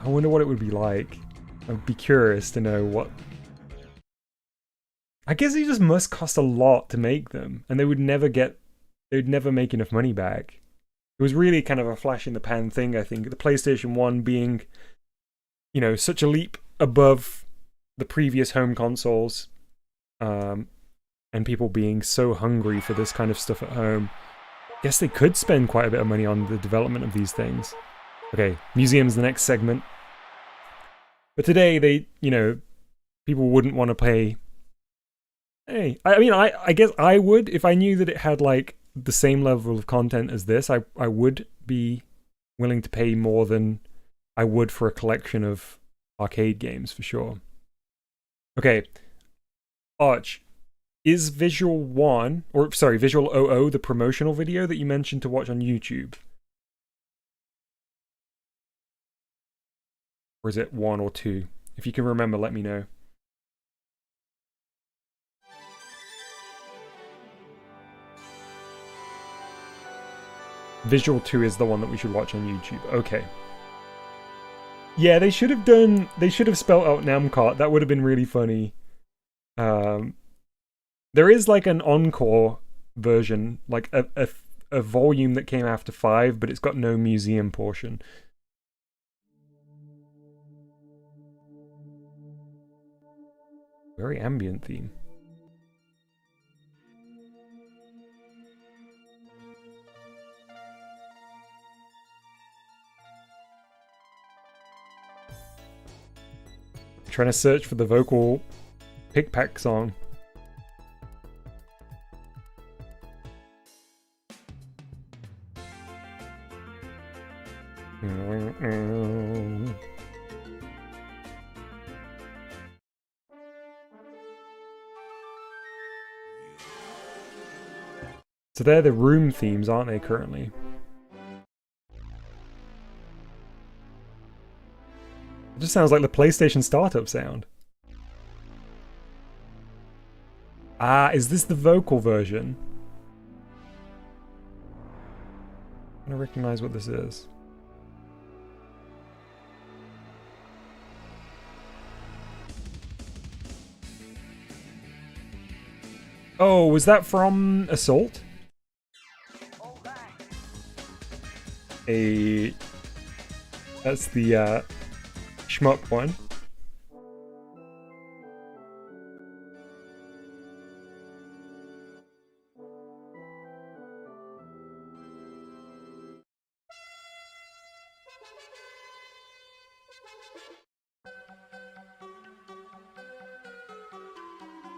I wonder what it would be like. I'd be curious to know what. I guess they just must cost a lot to make them, and they would never get. They'd never make enough money back. It was really kind of a flash in the pan thing, I think. The PlayStation 1 being, you know, such a leap above the previous home consoles, and people being so hungry for this kind of stuff at home. Guess they could spend quite a bit of money on the development of these things. Okay, museum's the next segment. But today, they, you know, people wouldn't want to pay. Hey, I mean, I guess I would if I knew that it had like the same level of content as this. I would be willing to pay more than I would for a collection of arcade games for sure. Okay, Arch. Is Visual 1, or sorry, Visual 00 the promotional video that you mentioned to watch on YouTube? Or is it 1 or 2? If you can remember, let me know. Visual 2 is the one that we should watch on YouTube. Okay. Yeah, they should have spelled out Namco. That would have been really funny. There is like an encore version, like a volume that came after 5, but it's got no museum portion. Very ambient theme. Trying to search for the vocal pick-pack song. So they're the room themes, aren't they, currently? It just sounds like the PlayStation startup sound. Ah, is this the vocal version? I don't recognize what this is. Oh, was that from Assault? That's the shmup one.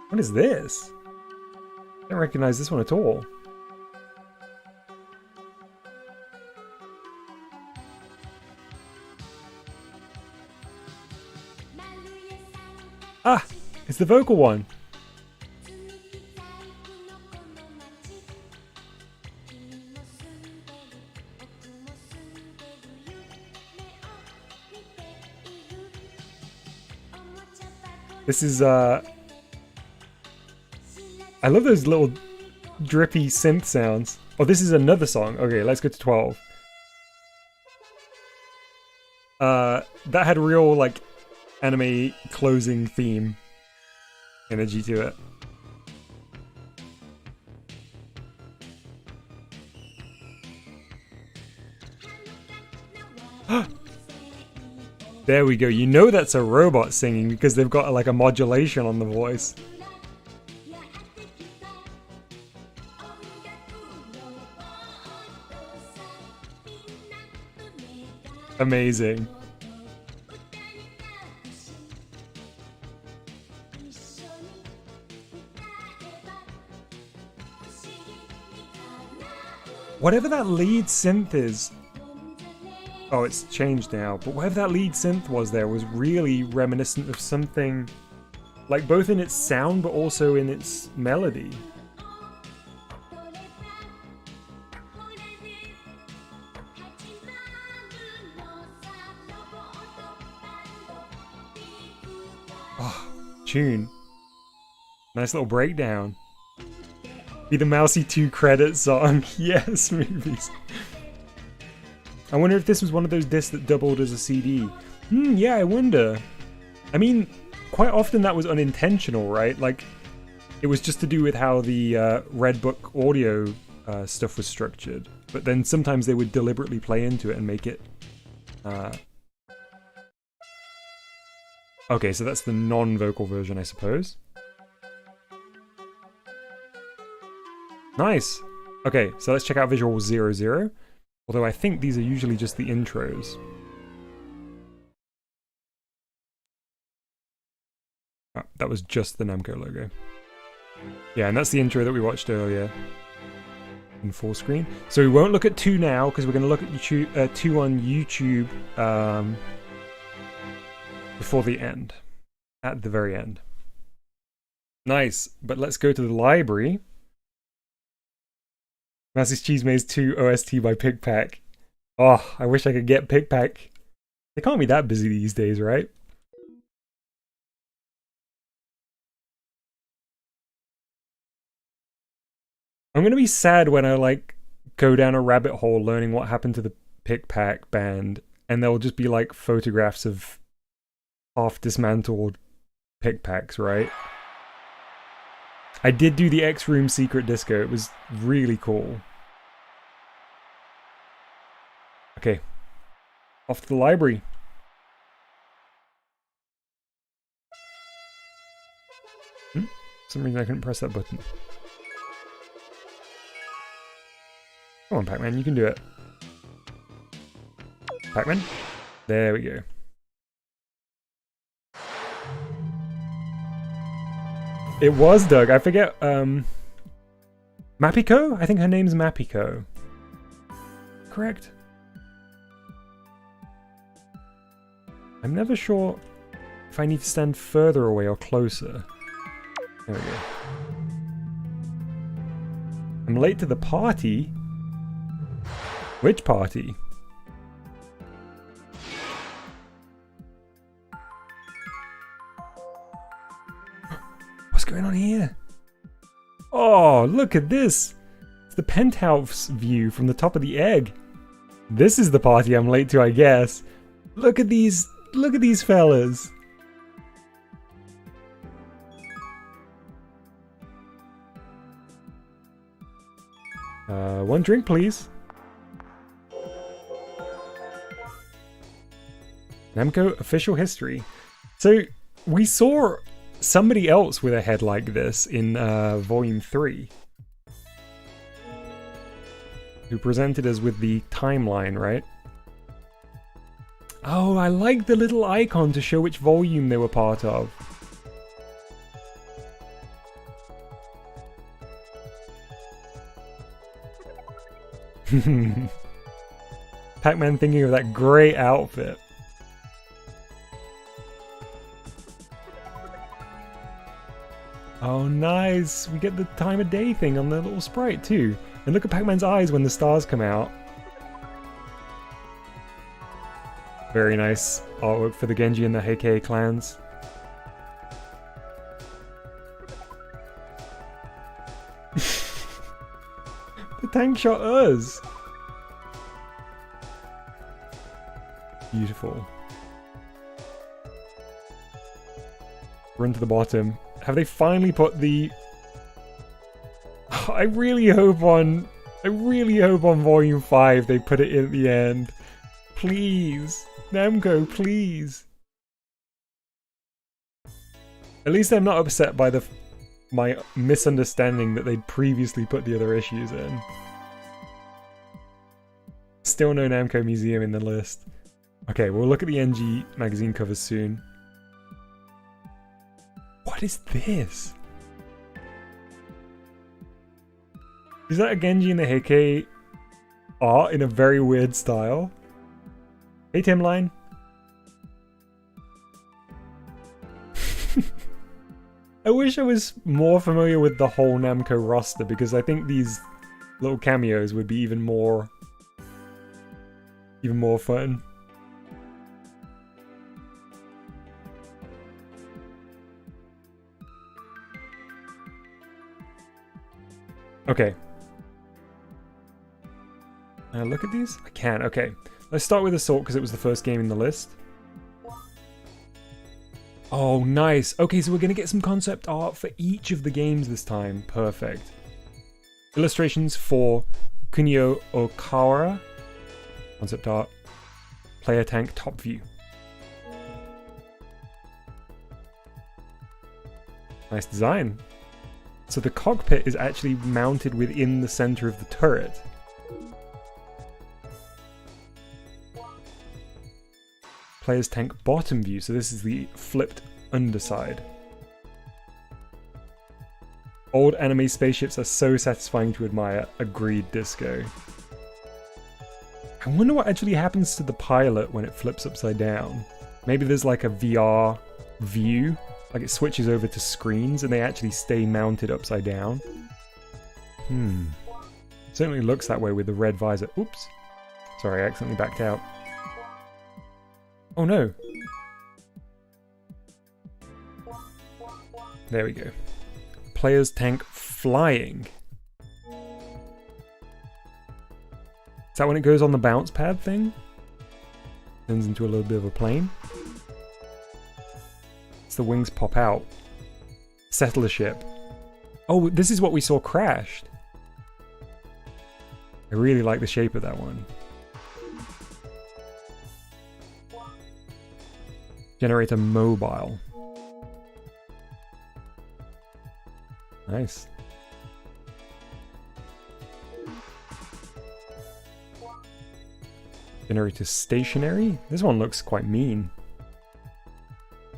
What is this? I don't recognize this one at all. Ah! It's the vocal one! This is, I love those little drippy synth sounds. Oh, this is another song. Okay, let's go to 12. That had real, like, anime closing theme energy to it. There we go. You know that's a robot singing because they've got like a modulation on the voice. Amazing. Whatever that lead synth is, oh, it's changed now, but whatever that lead synth was there was really reminiscent of something, like both in its sound but also in its melody. Oh, tune. Nice little breakdown. Be the Mousy 2 credit song. Yes, movies. I wonder if this was one of those discs that doubled as a CD. Yeah, I wonder. I mean, quite often that was unintentional, right? Like, it was just to do with how the Red Book audio stuff was structured. But then sometimes they would deliberately play into it and make it... Okay, so that's the non-vocal version, I suppose. Nice! Okay, so let's check out Visual 00. Although I think these are usually just the intros. Oh, that was just the Namco logo. Yeah, and that's the intro that we watched earlier. In full screen. So we won't look at 2 now, because we're going to look at YouTube, 2 on YouTube before the end. At the very end. Nice, but let's go to the library. Massey's Cheese Maze 2 OST by PicPac. Oh, I wish I could get PicPac. They can't be that busy these days, right? I'm gonna be sad when I, like, go down a rabbit hole learning what happened to the PicPac band, and there'll just be, like, photographs of half-dismantled PicPacs, right? I did do the X-Room Secret Disco. It was really cool. Okay. Off to the library. For some reason I couldn't press that button. Come on, Pac-Man, you can do it. Pac-Man? There we go. It was Doug. I forget. Mapiko? I think her name's Mapiko. Correct? I'm never sure if I need to stand further away or closer. There we go. I'm late to the party? Which party? What's going on here? Oh, look at this! It's the penthouse view from the top of the egg. This is the party I'm late to, I guess. Look at these fellas. One drink, please. Namco official history. So, we saw somebody else with a head like this in Volume 3. Who presented us with the timeline, right? Oh, I like the little icon to show which volume they were part of. Pac-Man thinking of that great outfit. Oh, nice. We get the time of day thing on the little sprite too. And look at Pac-Man's eyes when the stars come out. Very nice artwork for the Genji and the Heike clans. The tank shot us. Beautiful. Run to the bottom. Have they finally put the... I really hope on Volume 5 they put it in at the end. Please. Namco, please. At least I'm not upset by my misunderstanding that they'd previously put the other issues in. Still no Namco Museum in the list. Okay, we'll look at the NG magazine covers soon. What is this? Is that a Genji and the Heike art in a very weird style? Hey Timline. I wish I was more familiar with the whole Namco roster because I think these little cameos would be even more fun. Okay. Can I look at these? I can, okay. Let's start with Assault because it was the first game in the list. Oh, nice. Okay, so we're going to get some concept art for each of the games this time. Perfect. Illustrations for Kunio Okawara. Concept art. Player tank top view. Nice design. So the cockpit is actually mounted within the center of the turret. Player's tank bottom view, so this is the flipped underside. Old anime spaceships are so satisfying to admire. Agreed, Disco. I wonder what actually happens to the pilot when it flips upside down. Maybe there's like a VR view, like it switches over to screens and they actually stay mounted upside down. Certainly looks that way with the red visor. Oops. Sorry, I accidentally backed out. Oh no. There we go. Player's tank flying. Is that when it goes on the bounce pad thing? Turns into a little bit of a plane. It's the wings pop out. Settler ship. Oh, this is what we saw crashed. I really like the shape of that one. Generator mobile. Nice. Generator stationary. This one looks quite mean.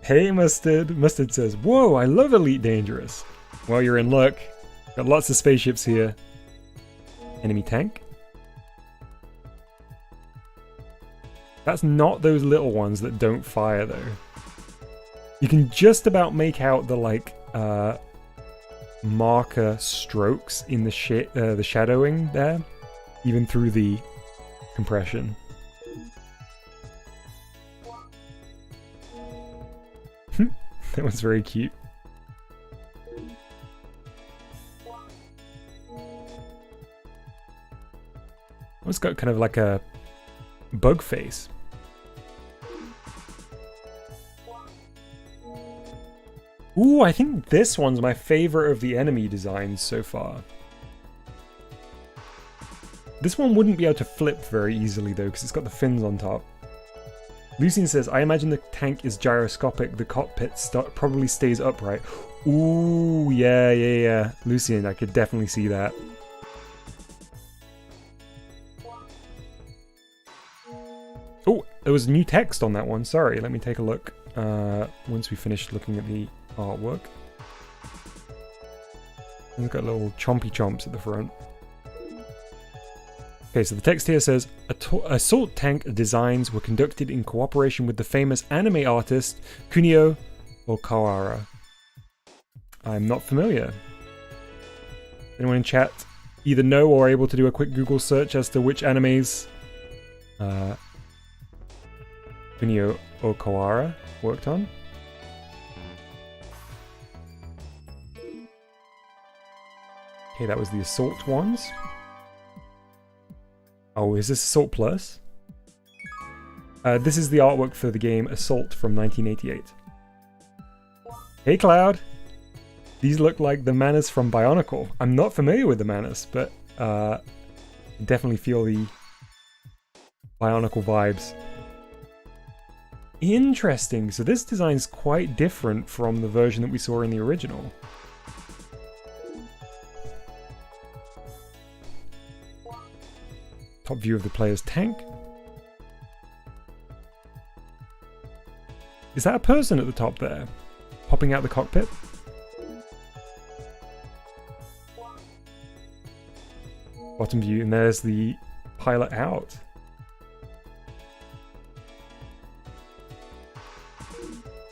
Hey Mustard. Mustard says, whoa, I love Elite Dangerous. Well, you're in luck. Got lots of spaceships here. Enemy tank. That's not those little ones that don't fire though. You can just about make out the like marker strokes in the shadowing there, even through the compression. That was very cute. It's got kind of like a bug face. Ooh, I think this one's my favorite of the enemy designs so far. This one wouldn't be able to flip very easily though, because it's got the fins on top. Lucien says, I imagine the tank is gyroscopic, the cockpit probably stays upright. Ooh, yeah. Lucien, I could definitely see that. Oh, there was new text on that one. Sorry, let me take a look once we finish looking at the artwork. It's got little chompy chomps at the front. Okay, so the text here says, assault tank designs were conducted in cooperation with the famous anime artist Kunio Okawara. I'm not familiar. Anyone in chat either know or are able to do a quick Google search as to which animes Kunio Okawara worked on? Okay, that was the Assault ones. Oh, is this Assault Plus? This is the artwork for the game Assault from 1988. Hey Cloud! These look like the Manus from Bionicle. I'm not familiar with the Manus, but definitely feel the Bionicle vibes. Interesting, so this design's quite different from the version that we saw in the original. Top view of the player's tank. Is that a person at the top there? Popping out the cockpit? Bottom view, and there's the pilot out.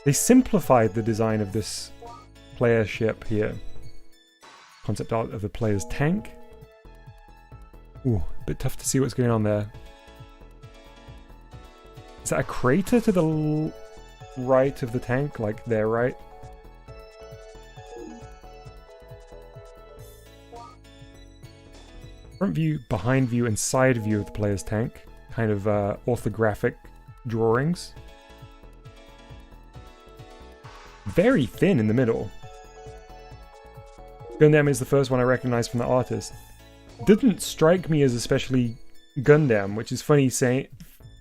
They simplified the design of this player ship here. Concept art of the player's tank. Ooh, a bit tough to see what's going on there. Is that a crater to the right of the tank? Like there, right? Front view, behind view, and side view of the player's tank. Kind of orthographic drawings. Very thin in the middle. Gundam is the first one I recognised from the artist. Didn't strike me as especially Gundam, which is funny saying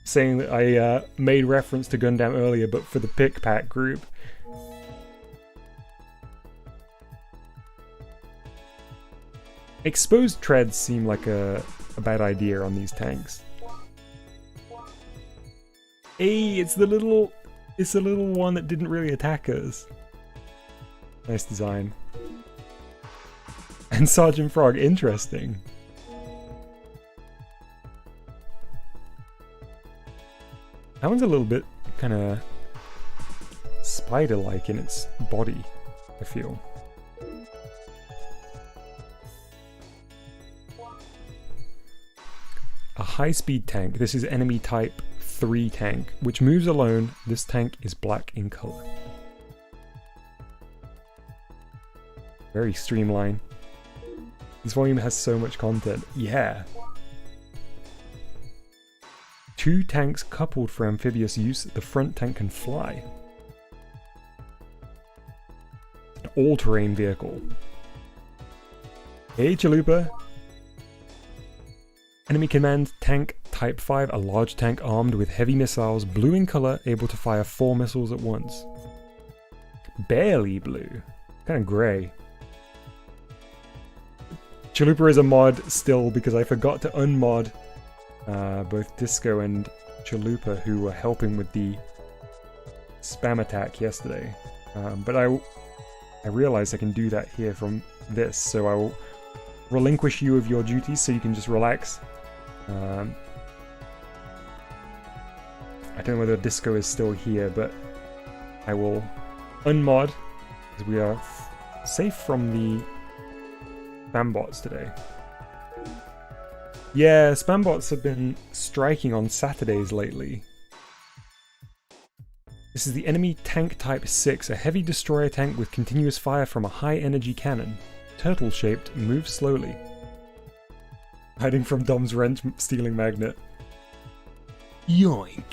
that I made reference to Gundam earlier, but for the Pick Pack group. Exposed treads seem like a bad idea on these tanks. Hey, it's the little one that didn't really attack us. Nice design. And Sergeant Frog, interesting. That one's a little bit kind of spider-like in its body, I feel. A high-speed tank. This is enemy type 3 tank, which moves alone. This tank is black in color. Very streamlined. This volume has so much content. Yeah. 2 tanks coupled for amphibious use. The front tank can fly. An all-terrain vehicle. Hey, Chalupa. Enemy command tank type 5, a large tank armed with heavy missiles, blue in color, able to fire 4 missiles at once. Barely blue. Kind of grey. Chalupa is a mod still because I forgot to unmod both Disco and Chalupa, who were helping with the spam attack yesterday. But I realized I can do that here from this, so I will relinquish you of your duties so you can just relax. I don't know whether Disco is still here, but I will unmod because we are safe from the spam bots today. Yeah, spam bots have been striking on Saturdays lately. This is the enemy tank type 6, a heavy destroyer tank with continuous fire from a high energy cannon. Turtle shaped, moves slowly. Hiding from Dom's wrench stealing magnet. Yoink.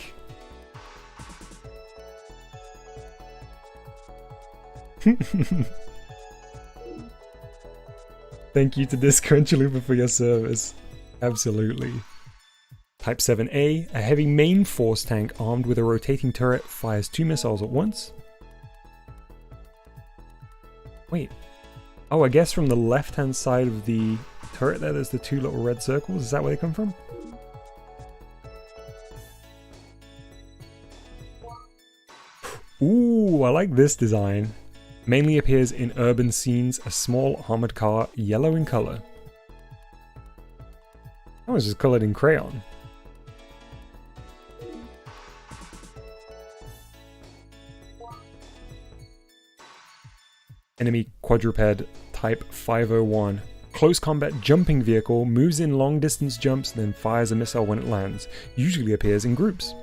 Thank you to Discord Chalupa for your service. Absolutely. Type 7A, a heavy main force tank armed with a rotating turret, fires 2 missiles at once. Wait. Oh, I guess from the left-hand side of the turret there's the 2 little red circles. Is that where they come from? Ooh, I like this design. Mainly appears in urban scenes, a small armored car, yellow in color. That was just colored in crayon. Enemy quadruped type 501. Close combat jumping vehicle, moves in long distance jumps, then fires a missile when it lands. Usually appears in groups.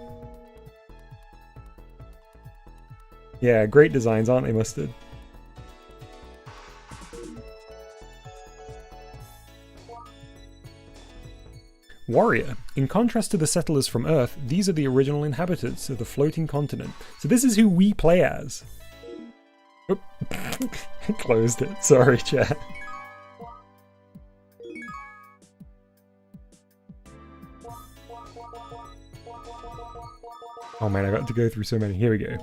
Yeah, great designs, aren't they, Mustard? Warrior. In contrast to the settlers from Earth, these are the original inhabitants of the floating continent. So this is who we play as. Oop. Closed it. Sorry, chat. Oh man, I got to go through so many. Here we go.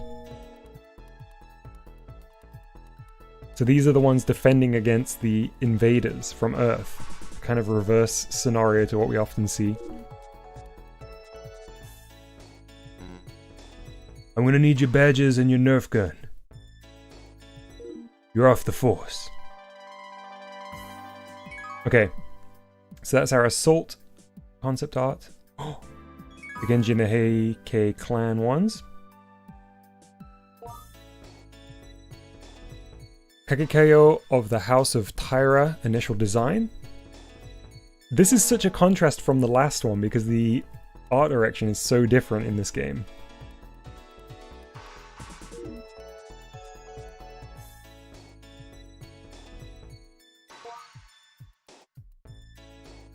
So these are the ones defending against the invaders from Earth. Kind of reverse scenario to what we often see. I'm gonna need your badges and your Nerf gun. You're off the force. Okay. So that's our assault concept art. The Genji and the Heike clan ones. Kagekayo of the House of Taira initial design. This is such a contrast from the last one because the art direction is so different in this game.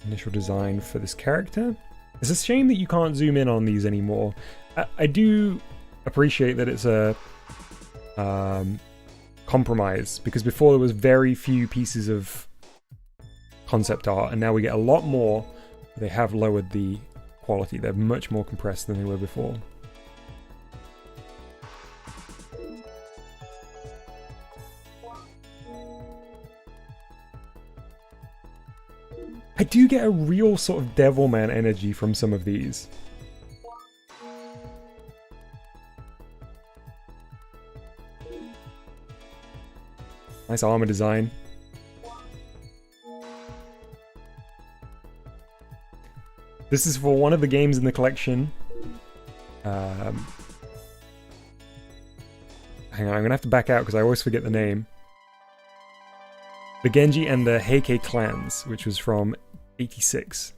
Initial design for this character. It's a shame that you can't zoom in on these anymore. I do appreciate that it's a compromise, because before there was very few pieces of concept art, and now we get a lot more. They have lowered the quality. They're much more compressed than they were before. I do get a real sort of Devilman energy from some of these. Nice armor design. This is for one of the games in the collection. Hang on, I'm gonna have to back out because I always forget the name. The Genji and the Heike clans, which was from 86.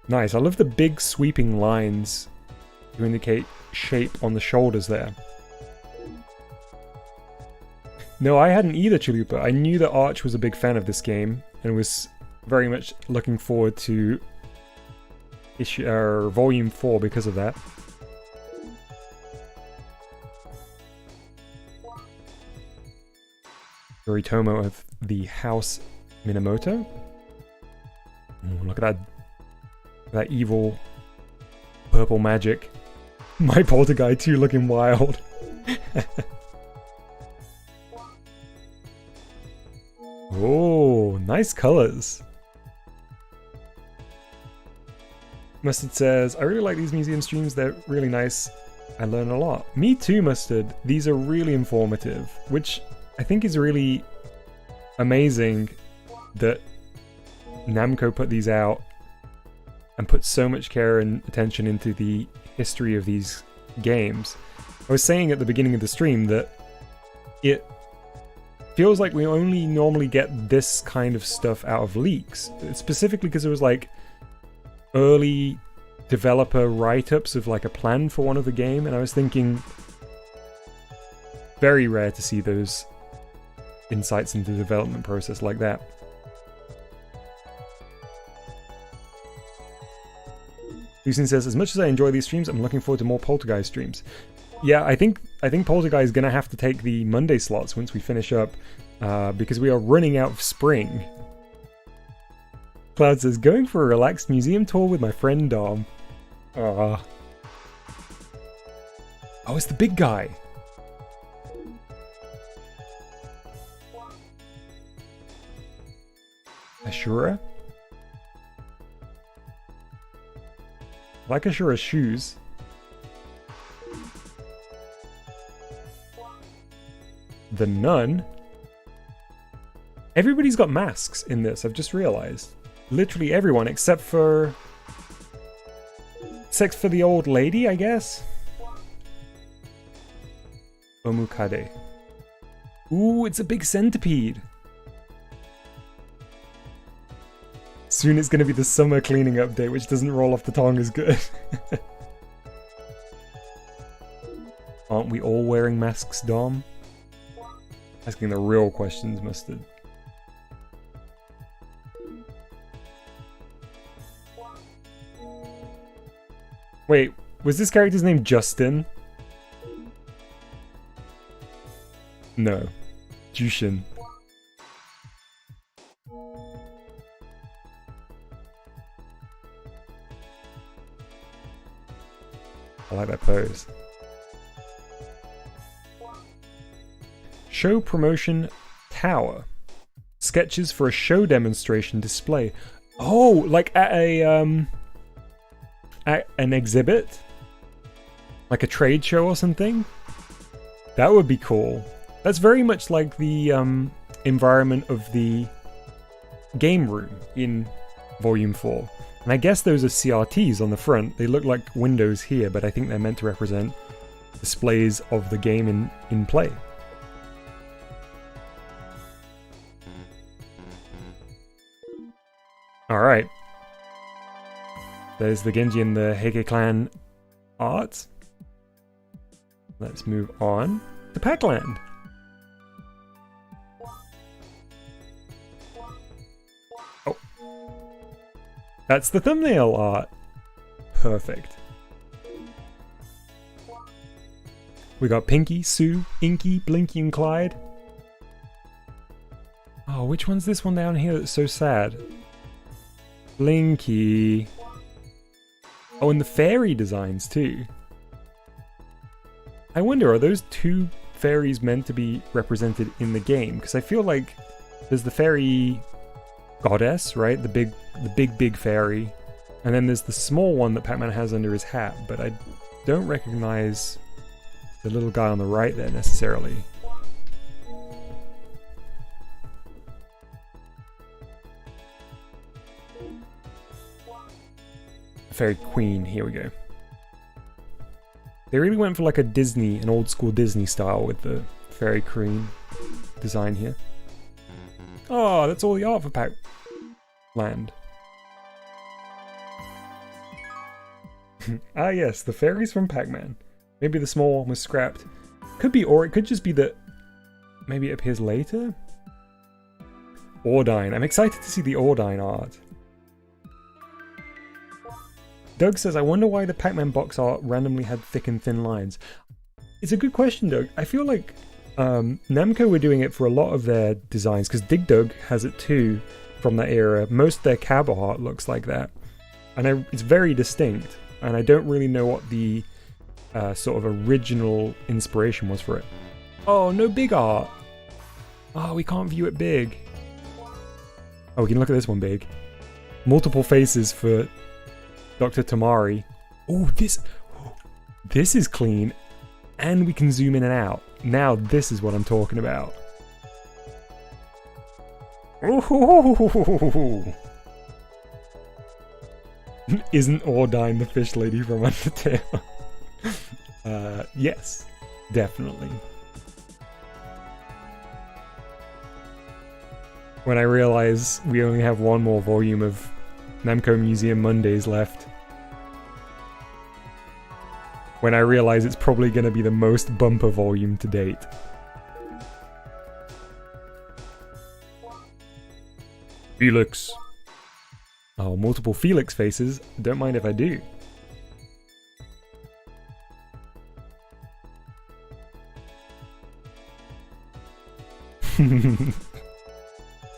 Nice, I love the big sweeping lines to indicate shape on the shoulders there. No, I hadn't either, Chalupa. I knew that Arch was a big fan of this game and was very much looking forward to Volume 4 because of that. Yoritomo of the House Minamoto. Ooh, look at that evil purple magic. My Poltergeist 2 looking wild. Oh, nice colors. Mustard says, I really like these museum streams, they're really nice. I learn a lot. Me too, Mustard. These are really informative, which I think is really amazing that Namco put these out and put so much care and attention into the history of these games. I was saying at the beginning of the stream that it feels like we only normally get this kind of stuff out of leaks, specifically because it was like early developer write-ups of like a plan for one of the game, and I was thinking very rare to see those insights into the development process like that. Lucian says, as much as I enjoy these streams, I'm looking forward to more Poltergeist streams. Yeah, I think Poltergeist is going to have to take the Monday slots once we finish up, because we are running out of spring. Cloud says, going for a relaxed museum tour with my friend Dom. Oh, it's the big guy. Ashura? I like Ashura's shoes. The nun? Everybody's got masks in this, I've just realized. Literally everyone except for the old lady, I guess? Omukade. Ooh, it's a big centipede. Soon it's going to be the summer cleaning update, which doesn't roll off the tongue as good. Aren't we all wearing masks, Dom? Asking the real questions, Mustard. Wait, was this character's name Justin? No. Jushin. I like that pose. Show promotion tower. Sketches for a show demonstration display. Oh, like at a at an exhibit? Like a trade show or something? That would be cool. That's very much like the environment of the game room in Volume 4. And I guess those are CRTs on the front. They look like windows here, but I think they're meant to represent displays of the game in play. Alright. There's the Genji and the Heike clan art. Let's move on to Pacland. Oh. That's the thumbnail art. Perfect. We got Pinky, Sue, Inky, Blinky, and Clyde. Oh, which one's this one down here that's so sad? Blinky. Oh, and the fairy designs too. I wonder, are those two fairies meant to be represented in the game? Because I feel like there's the fairy goddess, right? The big fairy. And then there's the small one that Pac-Man has under his hat, but I don't recognize the little guy on the right there necessarily. Fairy Queen, here we go. They really went for like an old school Disney style with the Fairy Queen design here. Oh, that's all the art for Pacland. Ah yes, the fairies from Pac-Man. Maybe the small one was scrapped. Could be, or it could just be that maybe it appears later? Ordine. I'm excited to see the Ordine art. Doug says, I wonder why the Pac-Man box art randomly had thick and thin lines. It's a good question, Doug. I feel like Namco were doing it for a lot of their designs, because Dig Dug has it too from that era. Most of their cab art looks like that. And it's very distinct, and I don't really know what the sort of original inspiration was for it. Oh, no big art. Oh, we can't view it big. Oh, we can look at this one big. Multiple faces for Dr. Tamari. Oh, this is clean, and we can zoom in and out. Now this is what I'm talking about. Oh, Isn't Ordine the fish lady from Undertale? Yes, definitely. When I realize we only have one more volume of Namco Museum Mondays left. When I realize it's probably going to be the most bumper volume to date. Felix. Oh, multiple Felix faces. Don't mind if I do.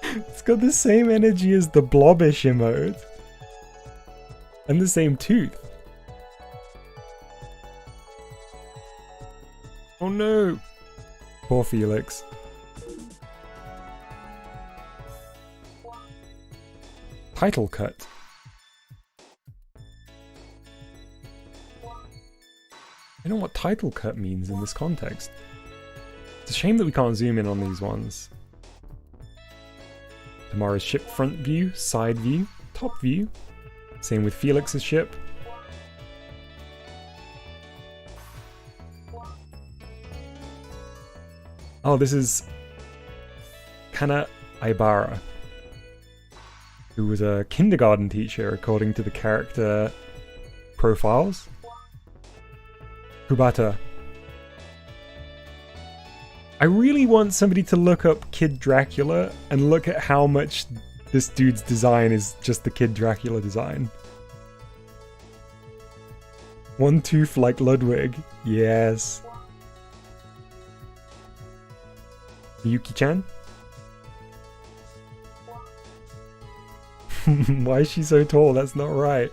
It's got the same energy as the Blobbish emote. And the same tooth. Oh no! Poor Felix. Title cut. I don't know what title cut means in this context. It's a shame that we can't zoom in on these ones. Tamara's ship front view, side view, top view. Same with Felix's ship. Oh, this is Kana Aibara, who was a kindergarten teacher according to the character profiles. Kubata. I really want somebody to look up Kid Dracula and look at how much this dude's design is just the Kid Dracula design. One tooth like Ludwig. Yes. Yuki-chan? Why is she so tall? That's not right.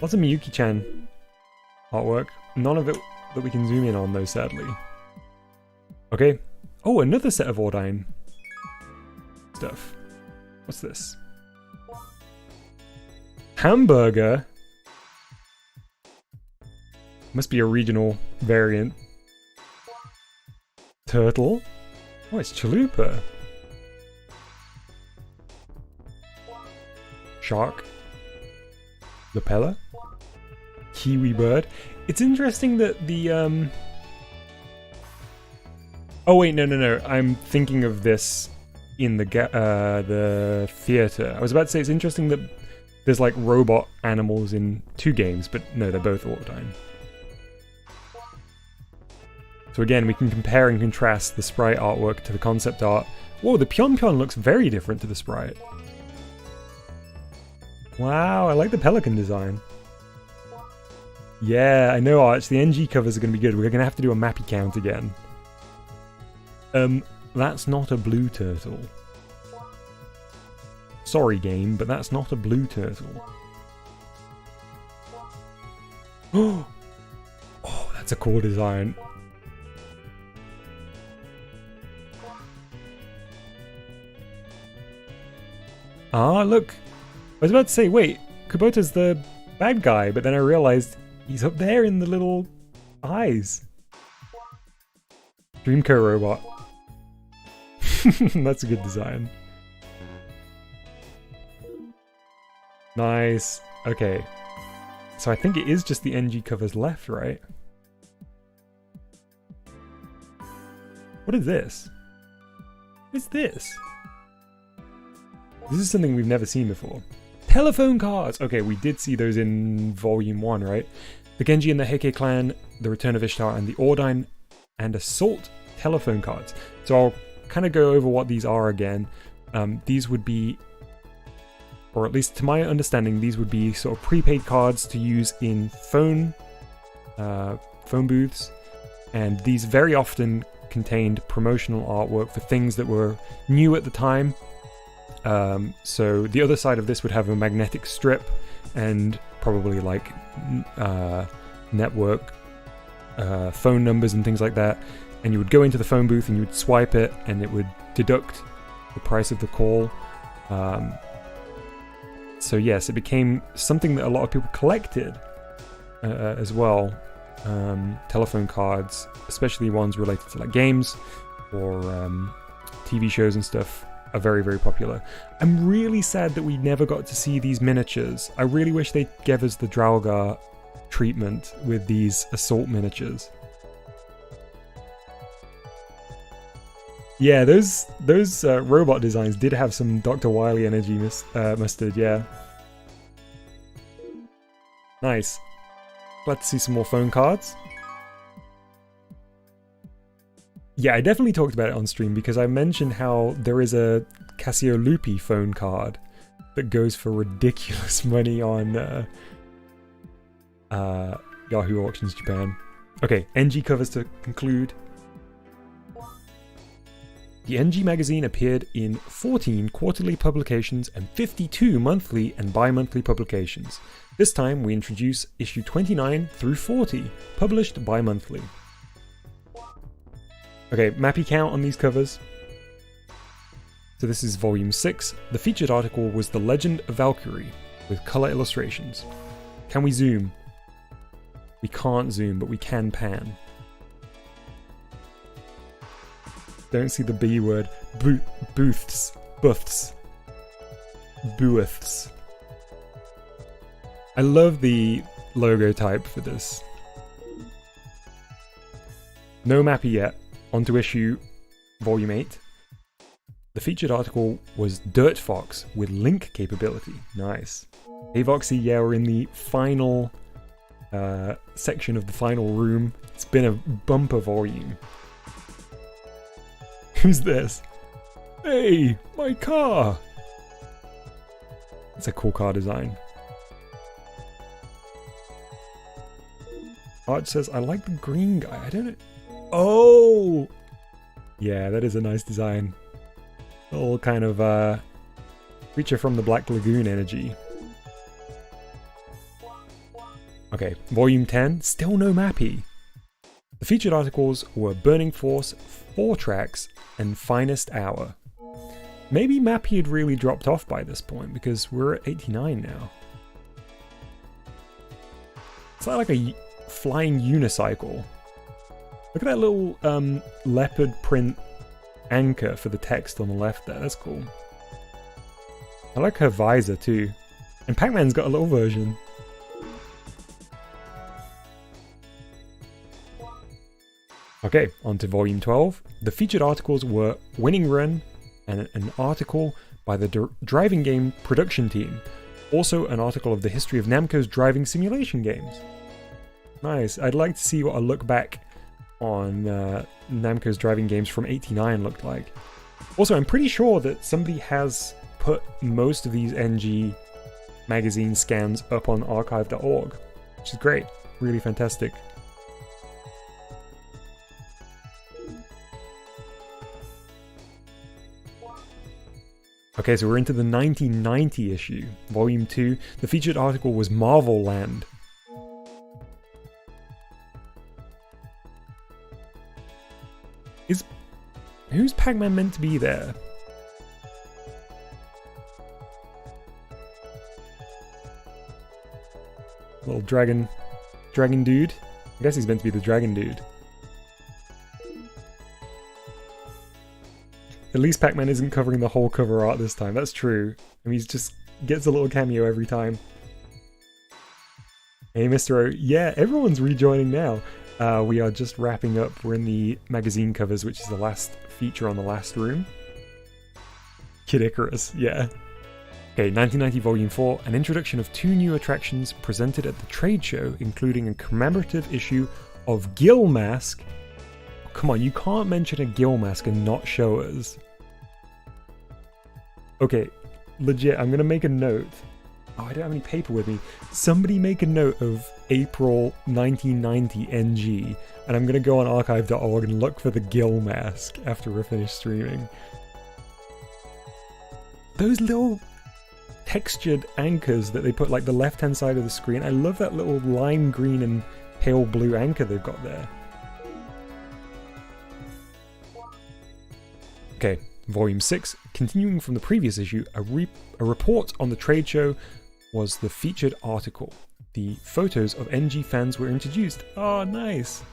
Lots of Miyuki-chan artwork. None of it that we can zoom in on though, sadly. Okay. Oh, another set of Ordine stuff. What's this? Hamburger? Must be a regional variant. Turtle? Oh, it's Chalupa. Shark. Lapella. Kiwi bird. It's interesting that the Oh wait, no. I'm thinking of this in the theater. I was about to say it's interesting that there's like robot animals in 2 games, but no, they're both Ordine. So again, we can compare and contrast the sprite artwork to the concept art. Whoa, the Pion looks very different to the sprite. Wow, I like the pelican design. Yeah, I know, Arch. The NG covers are going to be good. We're going to have to do a mappy count again. That's not a blue turtle. Sorry, game, but that's not a blue turtle. Oh, that's a cool design. Ah, look. I was about to say, wait, Kubota's the bad guy, but then I realized he's up there in the little eyes. Dreamco robot. That's a good design. Nice. Okay. So I think it is just the NG covers left, right? What is this? What is this? This is something we've never seen before. Telephone cards! Okay, we did see those in Volume 1, right? The Genji and the Heike clan, the Return of Ishtar, and the Ordine and Assault telephone cards. So I'll kind of go over what these are again. These would be, or at least to my understanding, these would be sort of prepaid cards to use in phone booths. And these very often contained promotional artwork for things that were new at the time. So the other side of this would have a magnetic strip and probably like network phone numbers and things like that. And you would go into the phone booth and you would swipe it and it would deduct the price of the call. So yes, it became something that a lot of people collected as well. Telephone cards, especially ones related to like games or TV shows and stuff are very, very popular. I'm really sad that we never got to see these miniatures. I really wish they gave us the Draugr treatment with these assault miniatures. Yeah, those robot designs did have some Dr. Wily energy mustard, yeah. Nice. Glad to see some more phone cards. Yeah, I definitely talked about it on stream because I mentioned how there is a Cassiopeia phone card that goes for ridiculous money on Yahoo Auctions Japan. Okay, NG covers to conclude. The NG magazine appeared in 14 quarterly publications and 52 monthly and bi-monthly publications. This time we introduce issue 29 through 40, published bi-monthly. Okay, mappy count on these covers. So this is volume 6. The featured article was The Legend of Valkyrie, with colour illustrations. Can we zoom? We can't zoom, but we can pan. Don't see the B word. Booths. Booths. Booths. I love the logo type for this. No mappy yet. On to issue volume 8. The featured article was Dirt Fox with link capability. Nice. Hey Voxy, yeah, we're in the final section of the final room. It's been a bumper volume. Who's this? Hey, my car! That's a cool car design. Arch says, I like the green guy. I don't know. Oh! Yeah, that is a nice design. Little kind of creature from the Black Lagoon energy. Okay, volume 10, still no mappy. The featured articles were Burning Force, 4 Tracks, and Finest Hour. Maybe mappy had really dropped off by this point because we're at 89 now. It's like a flying unicycle. Look at that little leopard print anchor for the text on the left there. That's cool. I like her visor too. And Pac-Man's got a little version. Okay, on to volume 12. The featured articles were Winning Run and an article by the driving game production team. Also an article of the history of Namco's driving simulation games. Nice. I'd like to see what a look back on Namco's driving games from '89 looked like. Also, I'm pretty sure that somebody has put most of these NG magazine scans up on archive.org, which is great. Really fantastic. Okay, so we're into the 1990 issue, volume 2. The featured article was Marvel Land. Who's Pac-Man meant to be there? Little dragon dude. I guess he's meant to be the dragon dude. At least Pac-Man isn't covering the whole cover art this time. That's true. I mean, he just gets a little cameo every time. Hey, Mr. O. Yeah, everyone's rejoining now. We are just wrapping up. We're in the magazine covers, which is the last feature on the last room. Kid Icarus, yeah. Okay, 1990 Volume 4, an introduction of 2 new attractions presented at the trade show, including a commemorative issue of Gill Mask. Oh, come on, you can't mention a Gill Mask and not show us. Okay, legit, I'm gonna make a note. Oh, I don't have any paper with me. Somebody make a note of April 1990 NG, and I'm gonna go on archive.org and look for the Gill Mask after we're finished streaming. Those little textured anchors that they put like the left hand side of the screen. I love that little lime green and pale blue anchor they've got there. Okay, volume 6, continuing from the previous issue, a report on the trade show was the featured article. The photos of NG fans were introduced. Oh, nice.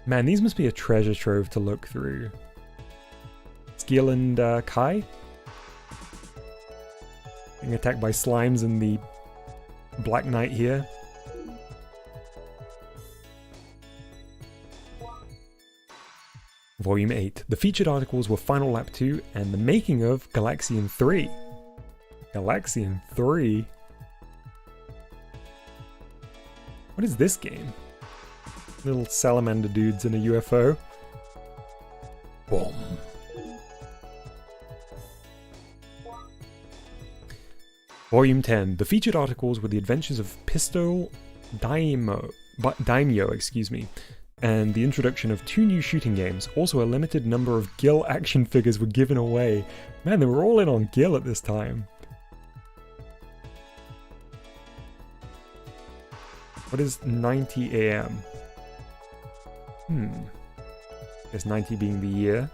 Man, these must be a treasure trove to look through. Gil and Kai. Being attacked by slimes and the Black Knight here. Volume 8. The featured articles were Final Lap 2 and the making of Galaxian 3. Galaxian 3? What is this game? Little salamander dudes in a UFO. Boom. Volume 10. The featured articles were the adventures of Pistol Daimyo, excuse me, and the introduction of 2 new shooting games. Also, a limited number of Gil action figures were given away. Man, they were all in on Gil at this time. What is 90 AM? Guess 90 being the year.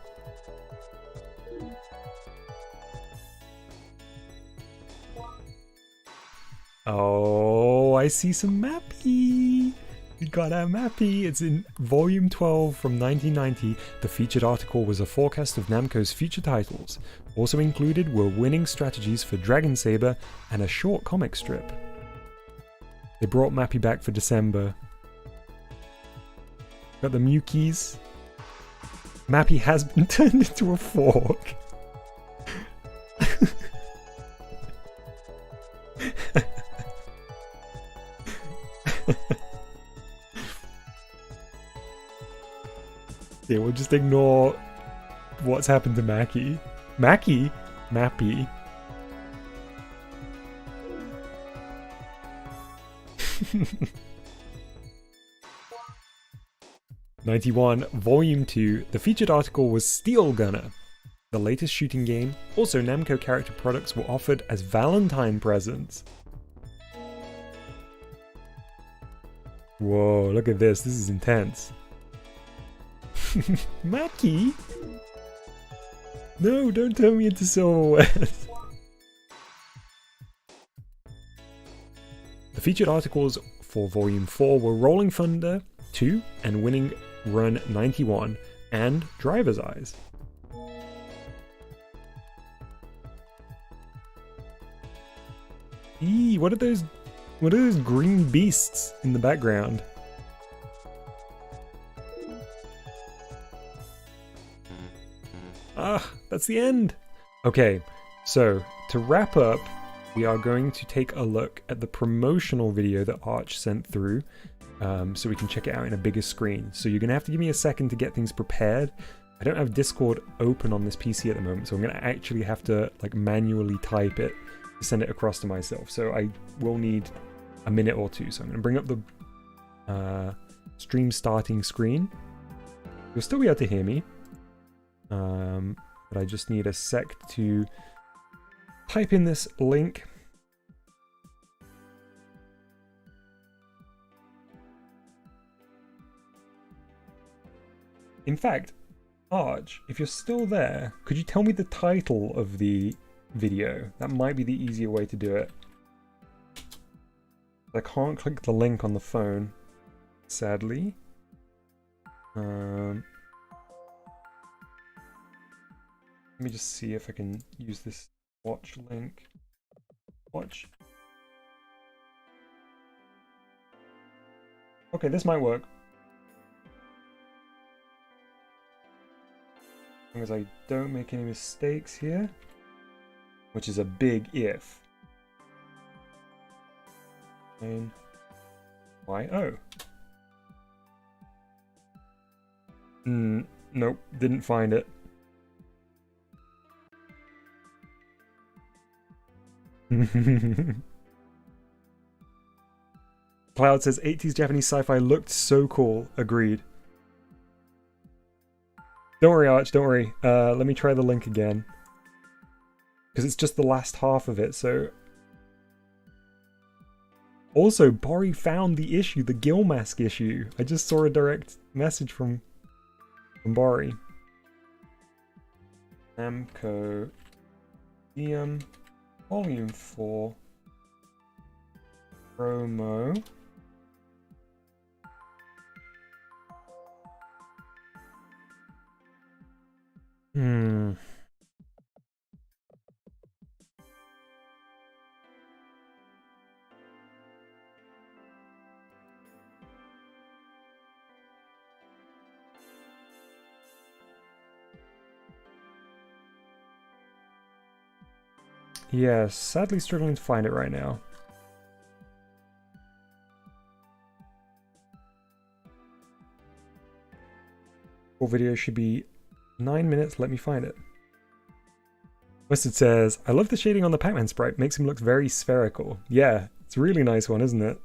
Oh, I see some mappy. We got our mappy. It's in volume 12 from 1990. The featured article was a forecast of Namco's future titles. Also included were winning strategies for Dragon Saber and a short comic strip. They brought mappy back for December. Got the Mukis. Mappy has been turned into a fork. Yeah, we'll just ignore what's happened to Mackie. Mackie? Mappy. '91, Volume 2. The featured article was Steel Gunner, the latest shooting game. Also, Namco character products were offered as Valentine presents. Whoa, look at this. This is intense. Mackie? No, don't turn me into silverware. The featured articles for Volume 4 were Rolling Thunder 2 and Winning Run 91 and Driver's Eyes. Eee, what are those green beasts in the background? Ah, that's the end. Okay, so to wrap up, we are going to take a look at the promotional video that Arch sent through, so we can check it out in a bigger screen. So you're going to have to give me a second to get things prepared. I don't have Discord open on this PC at the moment, so I'm going to actually have to like manually type it to send it across to myself. So I will need a minute or two. So I'm going to bring up the stream starting screen. You'll still be able to hear me, but I just need a sec to type in this link. In fact, Arch, if you're still there, could you tell me the title of the video? That might be the easier way to do it. I can't click the link on the phone, sadly. Let me just see if I can use this watch link. Watch. Okay, this might work. As long as I don't make any mistakes here. Which is a big if. And YO. Nope, didn't find it. Cloud says 80s Japanese sci-fi looked so cool. Agreed. Don't worry, Arch, don't worry. Let me try the link again. Because it's just the last half of it, so... Also, Bori found the issue, the Gil Mask issue. I just saw a direct message from Bori. Namco Volume 4 promo. Yeah, sadly struggling to find it right now. Full video should be 9 minutes. Let me find it. Wested says, I love the shading on the Pacman sprite. Makes him look very spherical. Yeah, it's a really nice one, isn't it?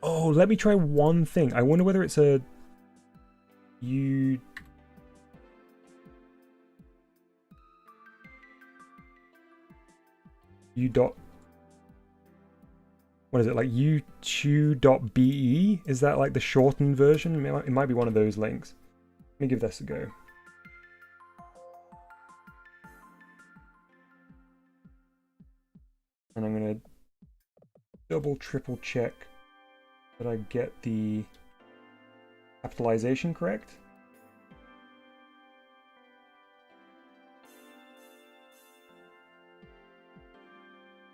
Oh, let me try one thing. I wonder whether it's a... U dot... What is it, like u2.be? Is that like the shortened version? It might be one of those links. Let me give this a go. And I'm going to double, triple check that I get the capitalization correct.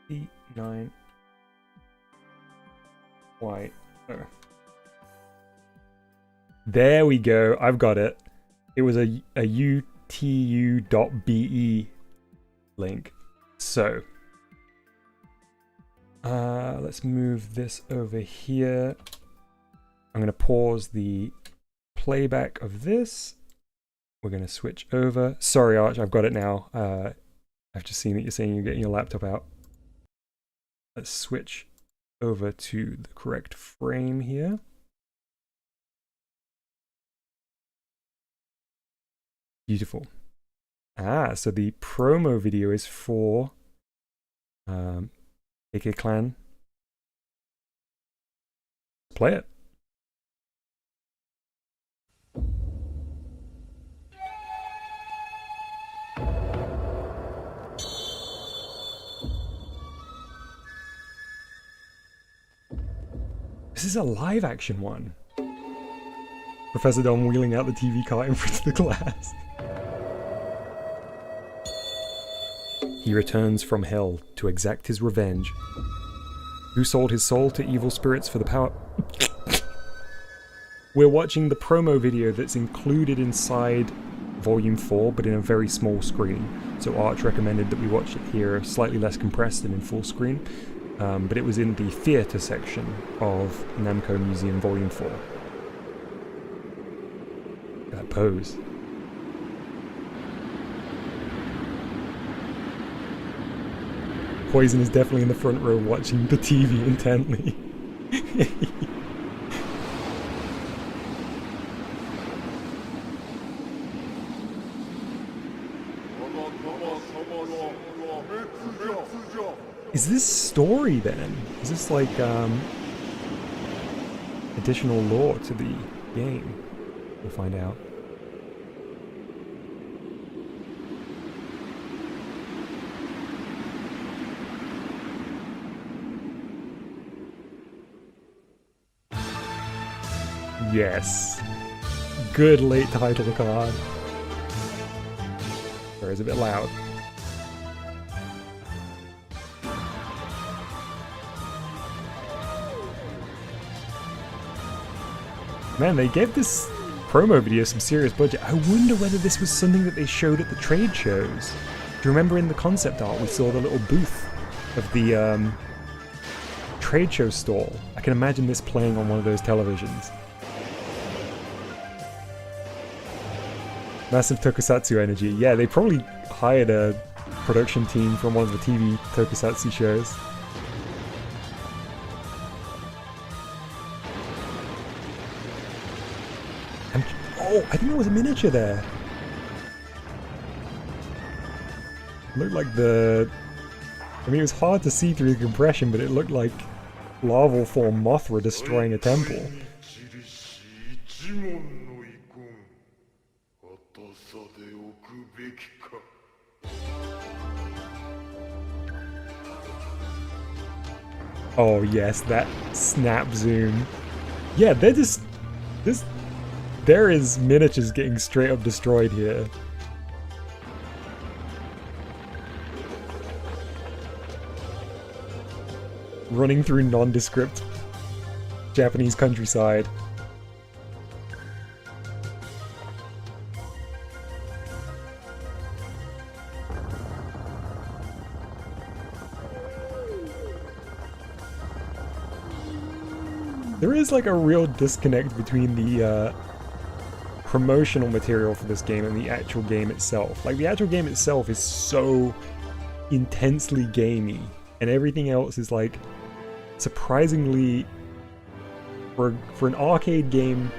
E9 Y O. There we go. I've got it. It was a utu.be link. So let's move this over here. I'm going to pause the playback of this. We're going to switch over. Sorry, Arch, I've got it now. I've just seen that you're saying you're getting your laptop out. Let's switch over to the correct frame here. Beautiful. Ah, so the promo video is for Pacland. Play it. This is a live action one. Professor Dom wheeling out the TV cart in front of the glass. He returns from hell to exact his revenge. Who sold his soul to evil spirits for the power... We're watching the promo video that's included inside Volume 4, but in a very small screen. So Arch recommended that we watch it here, slightly less compressed and in full screen. But it was in the theatre section of Namco Museum Volume 4. That pose. Poison is definitely in the front row watching the TV intently. Is this story then? Is this like additional lore to the game? We'll find out. Yes. Good late title card. Sorry, it's a bit loud. Man, they gave this promo video some serious budget. I wonder whether this was something that they showed at the trade shows. Do you remember in the concept art we saw the little booth of the trade show stall? I can imagine this playing on one of those televisions. Massive tokusatsu energy. Yeah, they probably hired a production team from one of the TV tokusatsu shows. Oh, I think there was a miniature there. Looked like the... I mean, it was hard to see through the compression, but it looked like larval form Mothra destroying a temple. Oh yes, that snap zoom. Yeah, they're just... There is miniatures getting straight up destroyed here. Running through nondescript Japanese countryside. There is like a real disconnect between the promotional material for this game and the actual game itself. Like, the actual game itself is so intensely gamey, and everything else is like surprisingly, for an arcade game,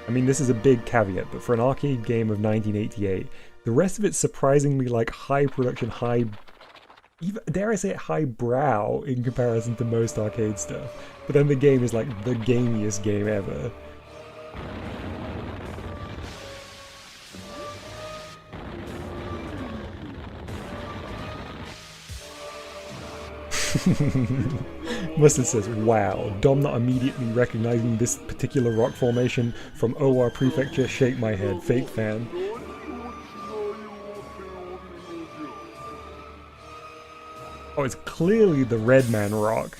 I mean, this is a big caveat, but for an arcade game of 1988, the rest of it's surprisingly like high production, high, even, dare I say it, highbrow in comparison to most arcade stuff. But then the game is like the gamiest game ever. Mustard says, wow, Dom not immediately recognizing this particular rock formation from OR Prefecture, shake my head, fake fan. Oh, it's clearly the Red Man rock.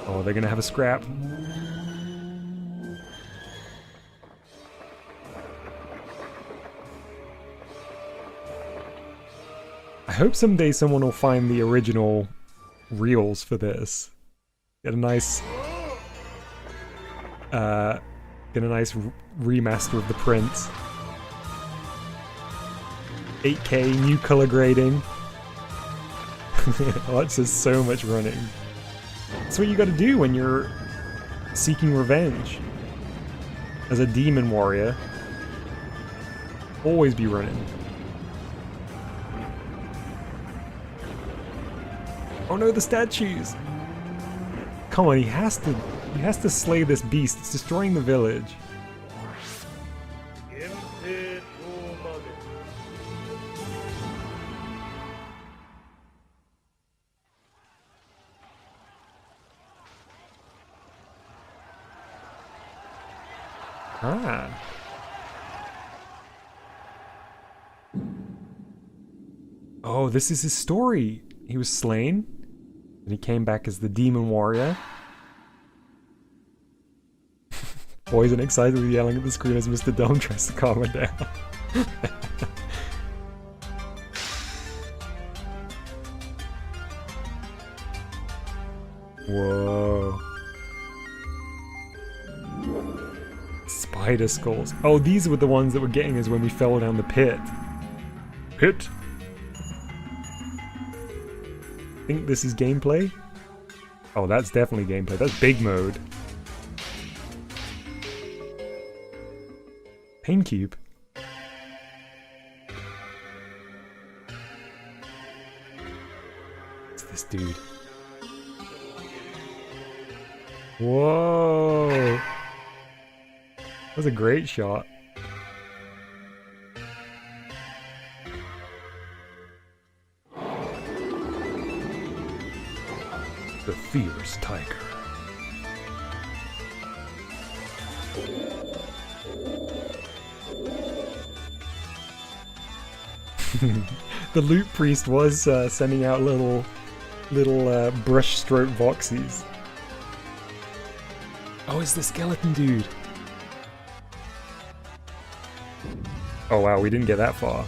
Oh, they're gonna have a scrap. I hope someday someone will find the original reels for this. Get a nice remaster of the print. 8K, new color grading. Oh, that's just so much running. That's what you gotta do when you're seeking revenge. As a demon warrior, always be running. Oh no, the statues! Come on, he has to slay this beast. It's destroying the village. Ah. Oh, this is his story. He was slain, and he came back as the demon warrior. Poison excitedly yelling at the screen as Mr. Dome tries to calm her down. Whoa. Spider skulls. Oh, these were the ones that were getting us when we fell down the pit. Pit? I think this is gameplay? Oh, that's definitely gameplay. That's big mode. Pain cube. What's this dude? Whoa! That was a great shot. The fierce tiger. The loot priest was sending out little brush stroke voxies. Oh, it's the skeleton dude. Oh wow, we didn't get that far.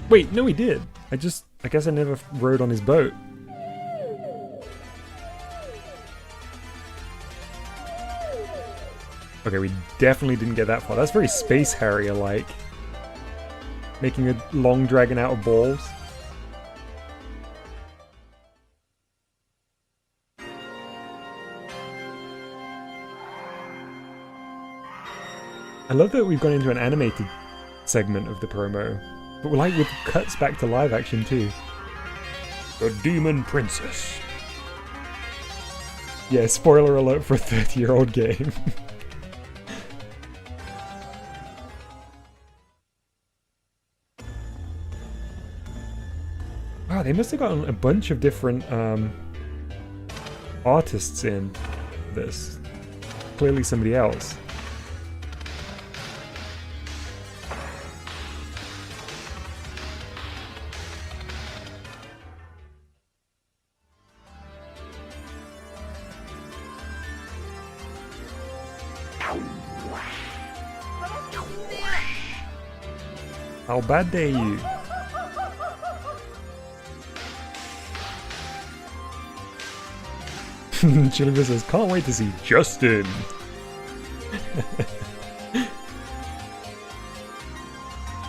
Wait, no we did. I guess I never rode on his boat. Okay, we definitely didn't get that far. That's very Space Harrier-like. Making a long dragon out of balls. I love that we've gone into an animated segment of the promo, but we're like with cuts back to live action too. The Demon Princess. Yeah, spoiler alert for a 30-year-old game. Wow, they must have gotten a bunch of different artists in this. Clearly somebody else. How bad dare you? Chiliver says, can't wait to see Justin.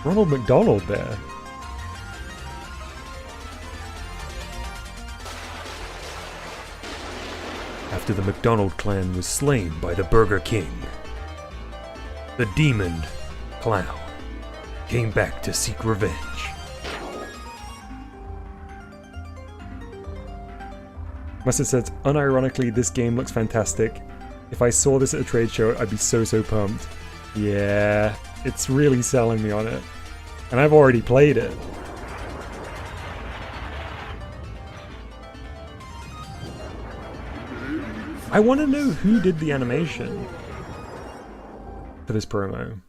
Ronald McDonald there. After the McDonald clan was slain by the Burger King, the demon clown came back to seek revenge. Mustard says, unironically, this game looks fantastic. If I saw this at a trade show, I'd be so pumped. Yeah, it's really selling me on it. And I've already played it. I want to know who did the animation for this promo.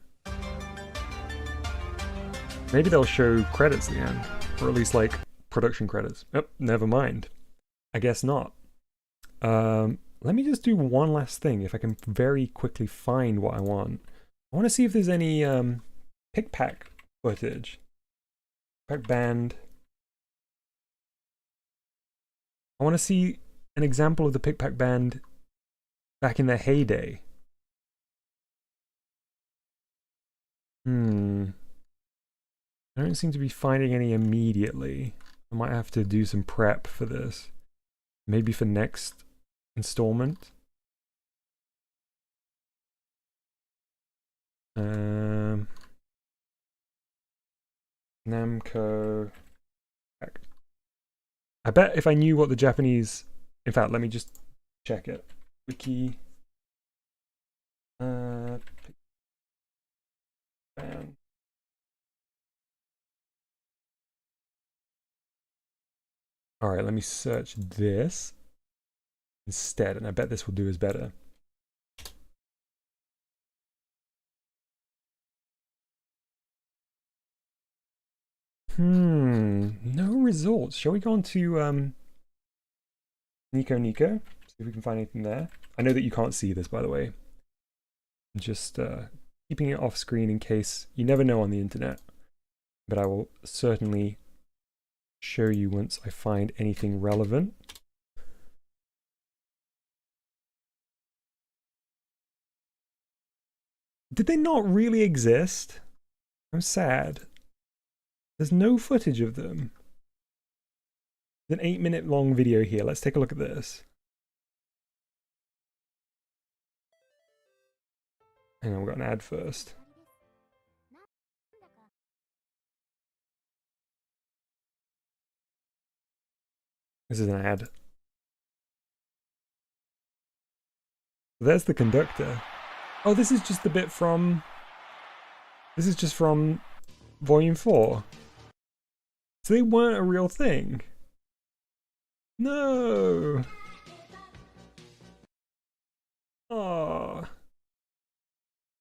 Maybe they'll show credits at the end, or at least like production credits. Oh, never mind. I guess not. Let me just do one last thing, if I can very quickly find what I want. I want to see if there's any pick-pack footage. Pack band. I want to see an example of the pick-pack band back in their heyday. I don't seem to be finding any immediately. I might have to do some prep for this. Maybe for next installment. Namco. I bet if I knew what the Japanese... In fact, let me just check it. Wiki. Band. Alright, let me search this instead, and I bet this will do us better. No results. Shall we go on to Nico? See if we can find anything there. I know that you can't see this, by the way. I'm just keeping it off screen in case you never know on the internet. But I will certainly show you once I find anything relevant. Did they not really exist? I'm sad. There's no footage of them. There's an 8-minute long video here. Let's take a look at this. Hang on, we've got an ad first. This is an ad. There's the conductor. Oh, this is just the bit from... This is just from Volume 4. So they weren't a real thing. No! Oh.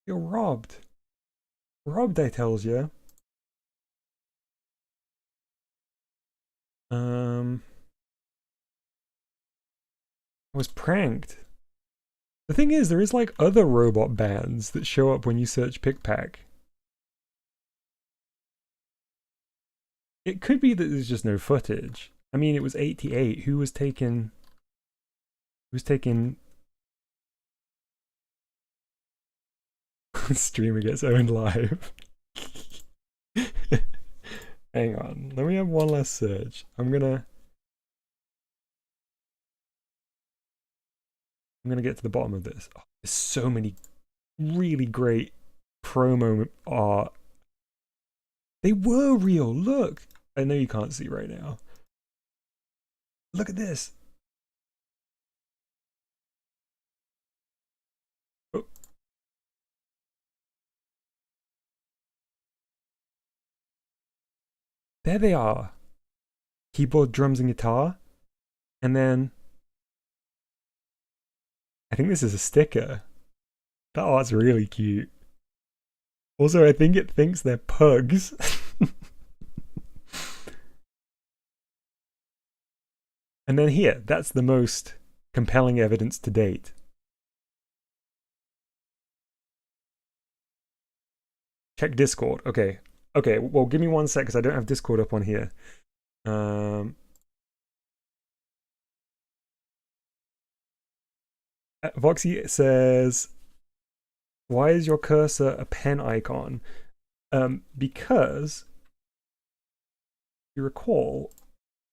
You're robbed. Robbed, I tells you. I was pranked. The thing is, there is like other robot bands that show up when you search Pickpack. It could be that there's just no footage. I mean, it was 88. Who was taking... Streamer gets owned live. Hang on. Let me have one last search. I'm gonna get to the bottom of this. Oh, there's so many really great promo art. They were real. Look. I know you can't see right now. Look at this. Oh. There they are. Keyboard, drums, and guitar. And then I think this is a sticker. That art's really cute. Also, I think it thinks they're pugs. And then here, that's the most compelling evidence to date. Check Discord. Okay. Okay, well, give me 1 sec because I don't have Discord up on here. Voxy says, why is your cursor a pen icon? Because, you recall,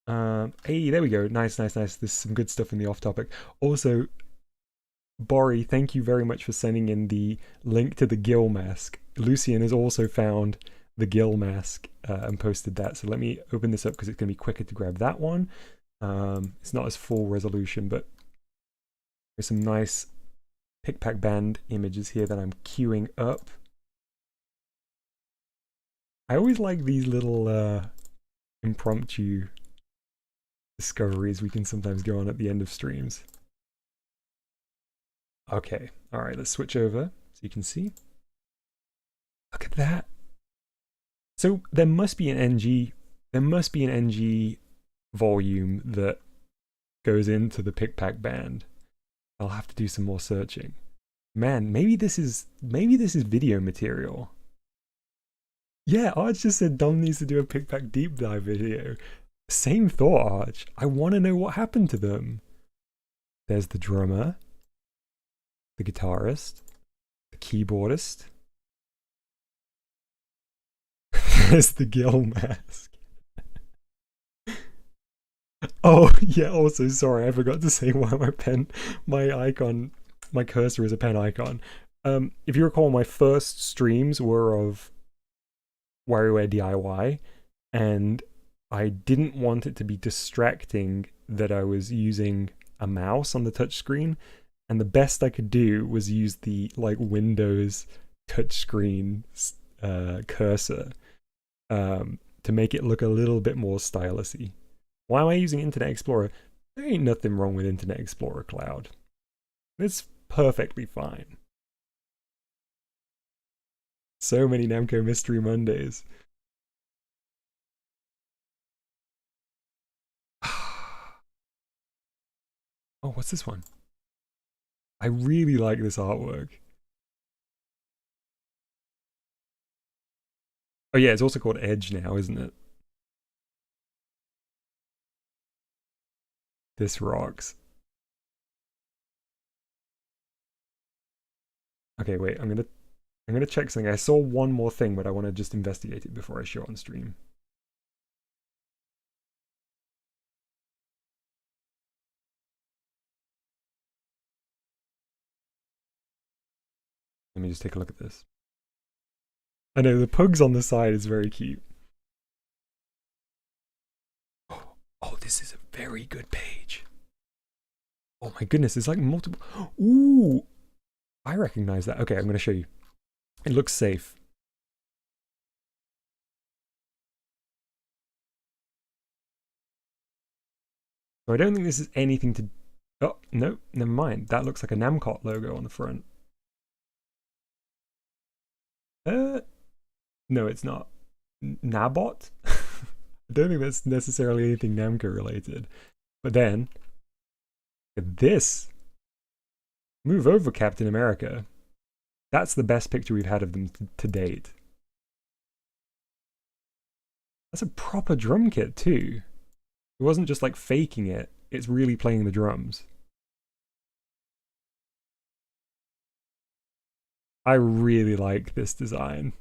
hey, there we go. Nice, nice, nice. There's some good stuff in the off topic. Also, Bori, thank you very much for sending in the link to the Gil mask. Lucian has also found the Gil mask and posted that. So let me open this up because it's going to be quicker to grab that one. It's not as full resolution, but there's some nice pick-pack band images here that I'm queuing up. I always like these little impromptu discoveries we can sometimes go on at the end of streams. Okay, all right, let's switch over so you can see. Look at that. So there must be an NG volume that goes into the pick-pack band. I'll have to do some more searching. Man, maybe this is video material. Yeah, Arch just said Dom needs to do a pick-pack deep dive video. Same thought, Arch. I want to know what happened to them. There's the drummer, the guitarist, the keyboardist. There's the Gil mask. Oh, yeah, also, sorry, I forgot to say why my cursor is a pen icon. If you recall, my first streams were of WarioWare DIY, and I didn't want it to be distracting that I was using a mouse on the touchscreen, and the best I could do was use the, like, Windows touchscreen cursor to make it look a little bit more stylusy. Why am I using Internet Explorer? There ain't nothing wrong with Internet Explorer Cloud. It's perfectly fine. So many Namco Mystery Mondays. Oh, what's this one? I really like this artwork. Oh yeah, it's also called Edge now, isn't it? This rocks. Okay, wait, I'm gonna check something. I saw one more thing, but I want to just investigate it before I show it on stream. Let me just take a look at this. I know the pugs on the side is very cute. Oh, this is a very good page. Oh my goodness, it's like multiple. Ooh, I recognize that. Okay, I'm going to show you. It looks safe. So I don't think this is anything to... Oh, no, never mind. That looks like a Namco logo on the front. No, it's not. Nabot? I don't think that's necessarily anything Namco related. But then, look at this. Move over, Captain America. That's the best picture we've had of them to date. That's a proper drum kit too. It wasn't just like faking it. It's really playing the drums. I really like this design.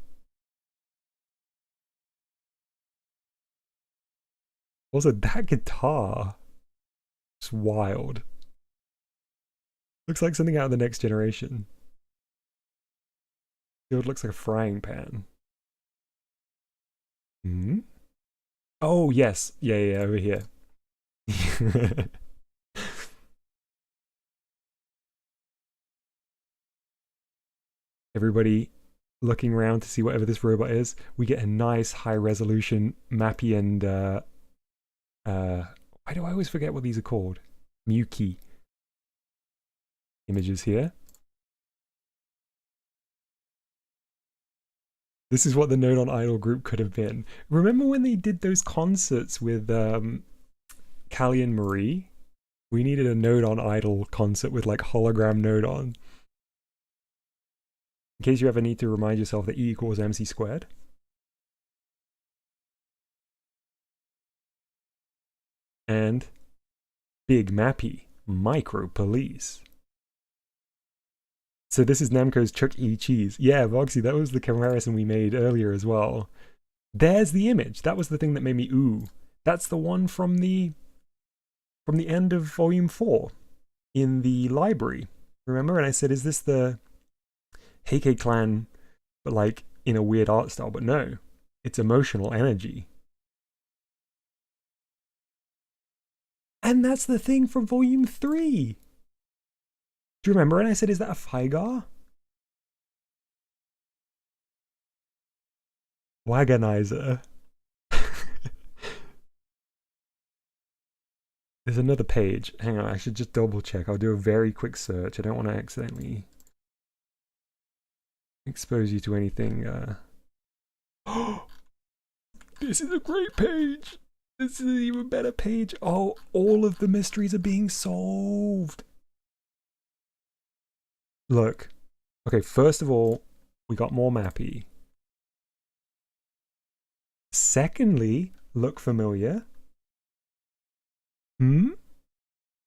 Also, that guitar is wild. Looks like something out of the Next Generation. It looks like a frying pan. Hmm? Oh, yes. Yeah, over here. Everybody looking around to see whatever this robot is. We get a nice high-resolution Mappy and... why do I always forget what these are called? Muki images here. This is what the Note on Idol group could have been. Remember when they did those concerts with Callie and Marie? We needed a Note on Idol concert with like hologram Note on. In case you ever need to remind yourself that E equals MC squared. And Big Mappy, Micro Police. So this is Namco's Chuck E. Cheese. Yeah, Voxy, that was the comparison we made earlier as well. There's the image. That was the thing that made me ooh. That's the one from the end of Volume 4 in the library. Remember? And I said, is this the Heike clan, but like in a weird art style? But no, it's emotional energy. And that's the thing from Volume 3. Do you remember? And I said, is that a Fygar? Waganizer. There's another page. Hang on, I should just double check. I'll do a very quick search. I don't want to accidentally expose you to anything. This is a great page. This is an even better page. Oh, all of the mysteries are being solved. Look. Okay, first of all, we got more mappy. Secondly, look familiar.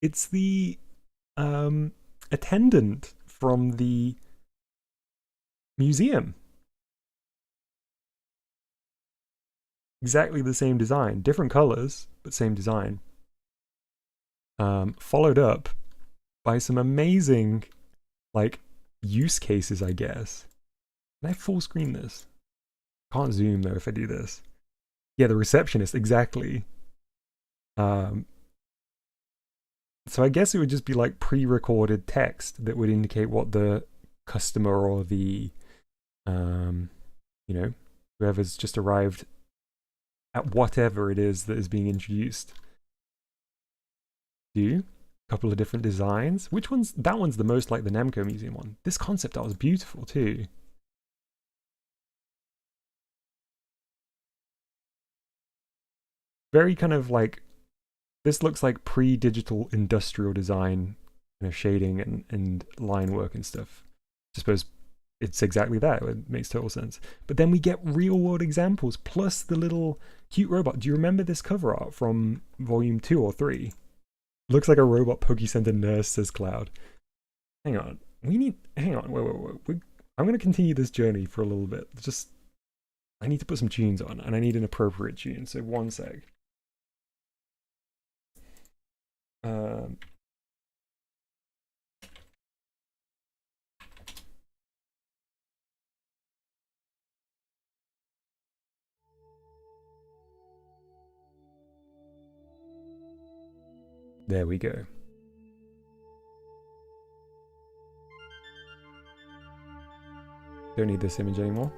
It's the attendant from the museum. Exactly the same design, different colors, but same design. Followed up by some amazing, like, use cases, I guess. Can I full screen this? Can't zoom though if I do this. Yeah, the receptionist, exactly. So I guess it would just be like pre-recorded text that would indicate what the customer or the, whoever's just arrived at whatever it is that is being introduced. A couple of different designs. Which one's, that one's the most like the Namco Museum one. This concept art was beautiful too. Very kind of like, this looks like pre-digital industrial design, kind of shading and line work and stuff. I suppose it's exactly that. It makes total sense. But then we get real world examples plus the little cute robot. Do you remember this cover art from Volume 2 or 3? Looks like a robot Poke-Center nurse, says Cloud. Hang on. Hang on. Wait. I'm going to continue this journey for a little bit. I need to put some tunes on and I need an appropriate tune. So one sec. There we go. Don't need this image anymore.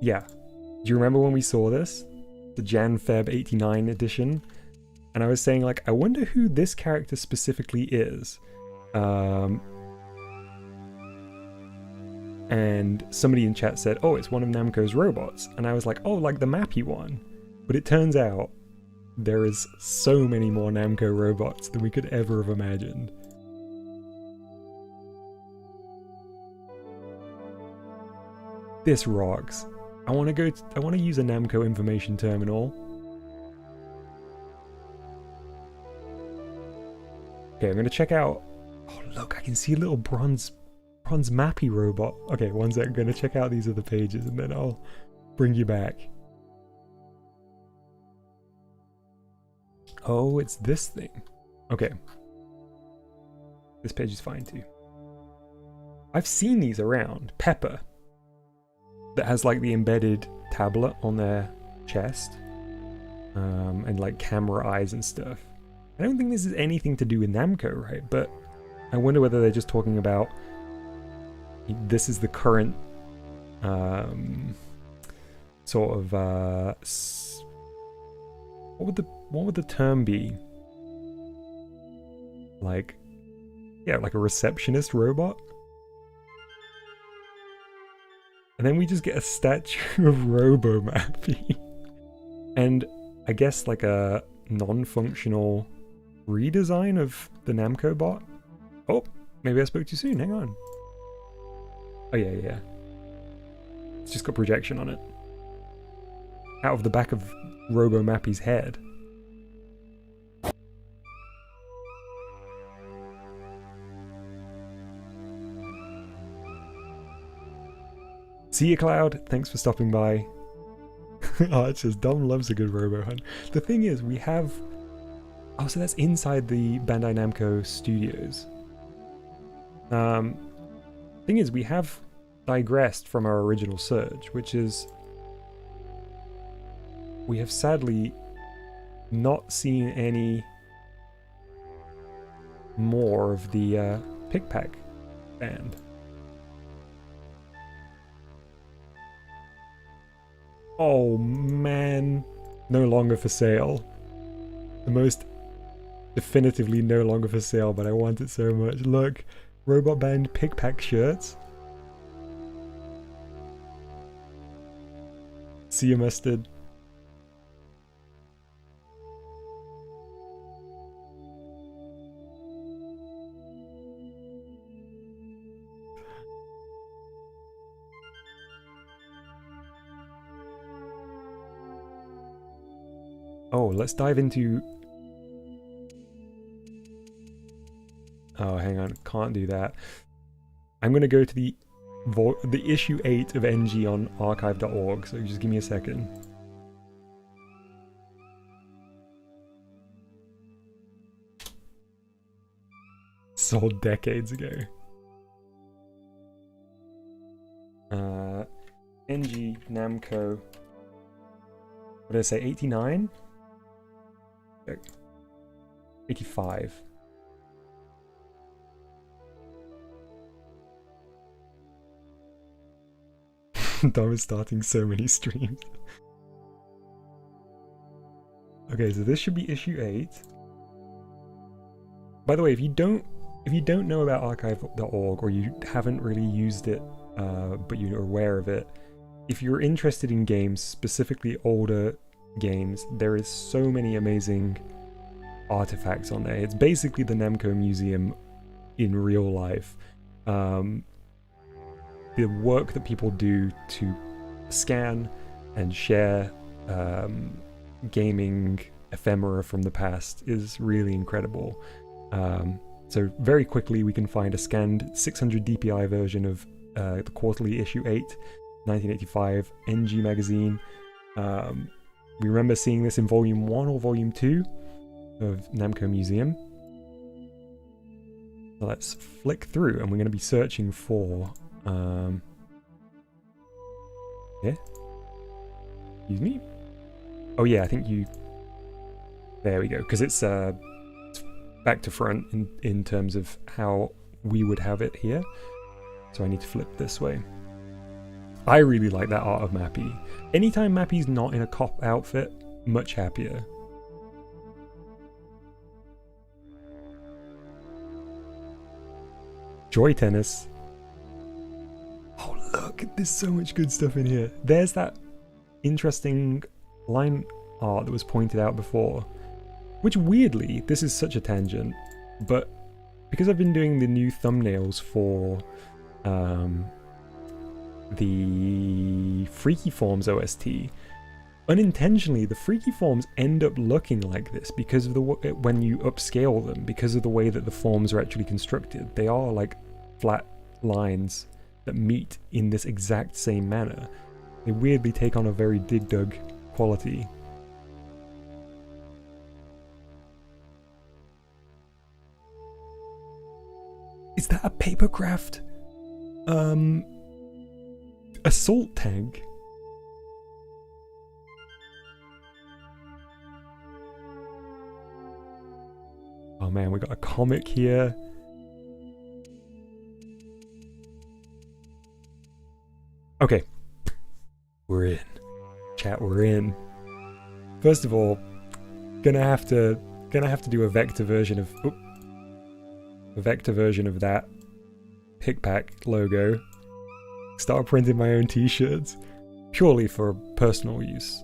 Yeah. Do you remember when we saw this? The Jan-Feb 89 edition? And I was saying, like, I wonder who this character specifically is. And somebody in chat said, oh, it's one of Namco's robots. And I was like, oh, like the Mappy one. But it turns out there is so many more Namco robots than we could ever have imagined. This rocks. I want to use a Namco information terminal. Okay, I'm gonna check out. Oh look, I can see a little bronze mappy robot. Okay, one sec, I'm gonna check out these other pages and then I'll bring you back. Oh, it's this thing. Okay. This page is fine too. I've seen these around. Pepper. That has like the embedded tablet on their chest. And like camera eyes and stuff. I don't think this is anything to do with Namco, right? But I wonder whether they're just talking about this is the current sort of what would the term be? Like, yeah, like a receptionist robot? And then we just get a statue of Robo-Mappy. And I guess like a non-functional redesign of the Namco bot. Oh, maybe I spoke too soon, hang on. Oh yeah, yeah. It's just got projection on it. Out of the back of Robo Mappy's head. See you, Cloud. Thanks for stopping by. Oh, it's just Dom loves a good Robo Hunt. The thing is, we have... Oh, so that's inside the Bandai Namco studios. Thing is, we have digressed from our original search, which is... We have sadly not seen any more of the Pick-Pack band. Oh man, no longer for sale. The most definitively no longer for sale, but I want it so much. Look, Robot Band Pick-Pack shirts. See you, Mustard. Oh, let's dive into... Oh, hang on. Can't do that. I'm going to go to the issue 8 of NG on archive.org, so just give me a second. Sold decades ago. NG Namco. What did I say? 89? 85. Dom is starting so many streams. Okay, so this should be issue 8. By the way, if you don't know about archive.org, or you haven't really used it, but you're aware of it, if you're interested in games, specifically older games, there is so many amazing artifacts on there. It's basically the Namco Museum in real life. The work that people do to scan and share gaming ephemera from the past is really incredible. So very quickly we can find a scanned 600 DPI version of the quarterly issue 8, 1985 NG magazine. We remember seeing this in volume 1 or volume 2 of Namco Museum. So let's flick through, and we're going to be searching for yeah, excuse me. Oh yeah, I think you, there we go, because it's back to front in terms of how we would have it here. So I need to flip this way. I really like that art of Mappy. Anytime Mappy's not in a cop outfit, much happier. Joy Tennis. Oh look, there's so much good stuff in here. There's that interesting line art that was pointed out before. Which weirdly, this is such a tangent, but because I've been doing the new thumbnails for the Freaky Forms OST, unintentionally the Freaky Forms end up looking like this because of the when you upscale them, because of the way that the forms are actually constructed. They are like flat lines that meet in this exact same manner. They weirdly take on a very Dig Dug quality. Is that a papercraft assault tank? Oh man, we got a comic here. Okay, we're in. Chat, we're in. First of all, gonna have to do a vector version of that Pick-Pack logo. Start printing my own t-shirts, purely for personal use.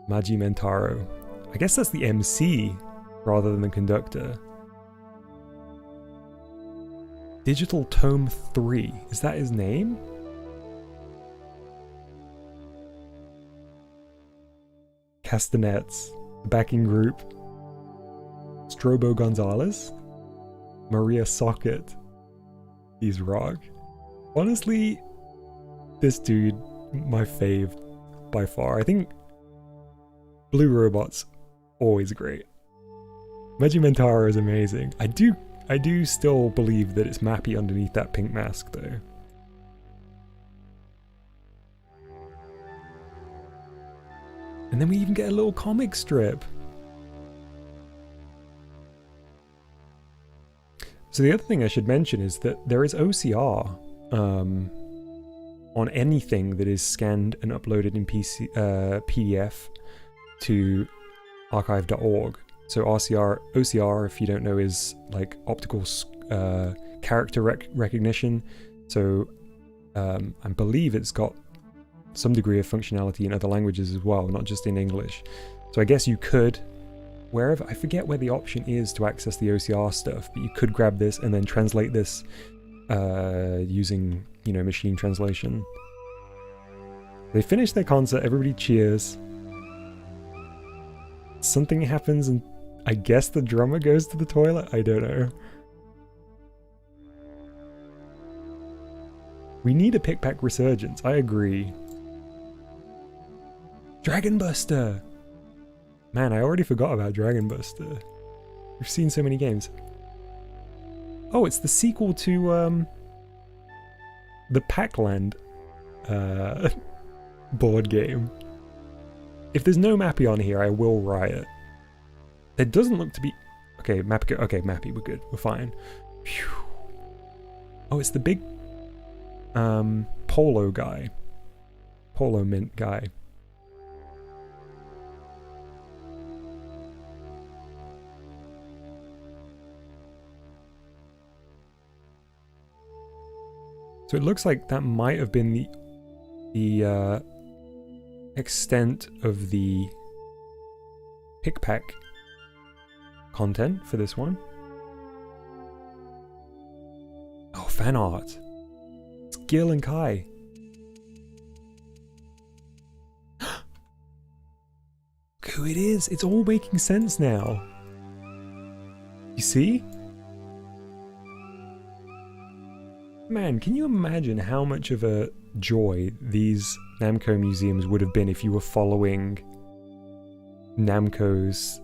Maji Mentaro. I guess that's the MC rather than the conductor. Digital Tome 3. Is that his name? Castanets, the backing group. Strobo Gonzalez. Maria Socket. He's rock. Honestly, this dude, my fave by far. I think Blue Robot's always great. Mejimentaro is amazing. I do still believe that it's Mappy underneath that pink mask though. And then we even get a little comic strip. So the other thing I should mention is that there is OCR on anything that is scanned and uploaded in PDF to archive.org. So OCR, if you don't know, is like optical character recognition. So I believe it's got some degree of functionality in other languages as well, not just in English. So I guess you could, wherever, I forget where the option is to access the OCR stuff, but you could grab this and then translate this using, machine translation. They finish their concert, everybody cheers. Something happens and I guess the drummer goes to the toilet? I don't know. We need a pick-pack resurgence, I agree. Dragon Buster! Man, I already forgot about Dragon Buster. We've seen so many games. Oh, it's the sequel to the Pacland board game. If there's no Mappy on here, I will riot. There doesn't look to be... Okay, Mappy, we're good. We're fine. Phew. Oh, it's the big Polo guy. Polo Mint guy. So it looks like that might have been the extent of the pick-pack content for this one. Oh, fan art. It's Gil and Kai. Look who it is. It's all making sense now. You see? Man, can you imagine how much of a joy these Namco museums would have been if you were following Namco's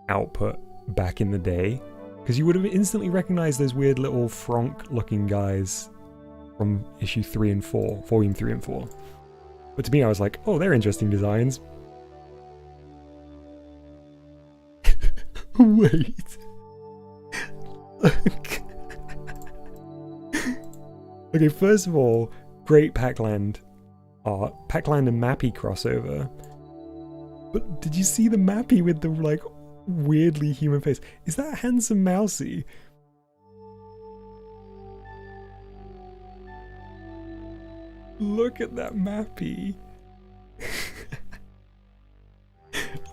output back in the day? Because you would have instantly recognized those weird little Franck-looking guys from issue 3 and 4, volume 3 and 4. But to me, I was like, oh, they're interesting designs. Wait. Look. Okay, first of all, great Pacland art. Pacland and Mappy crossover. But did you see the Mappy with the, like, weirdly human face? Is that Handsome Mousy? Look at that Mappy.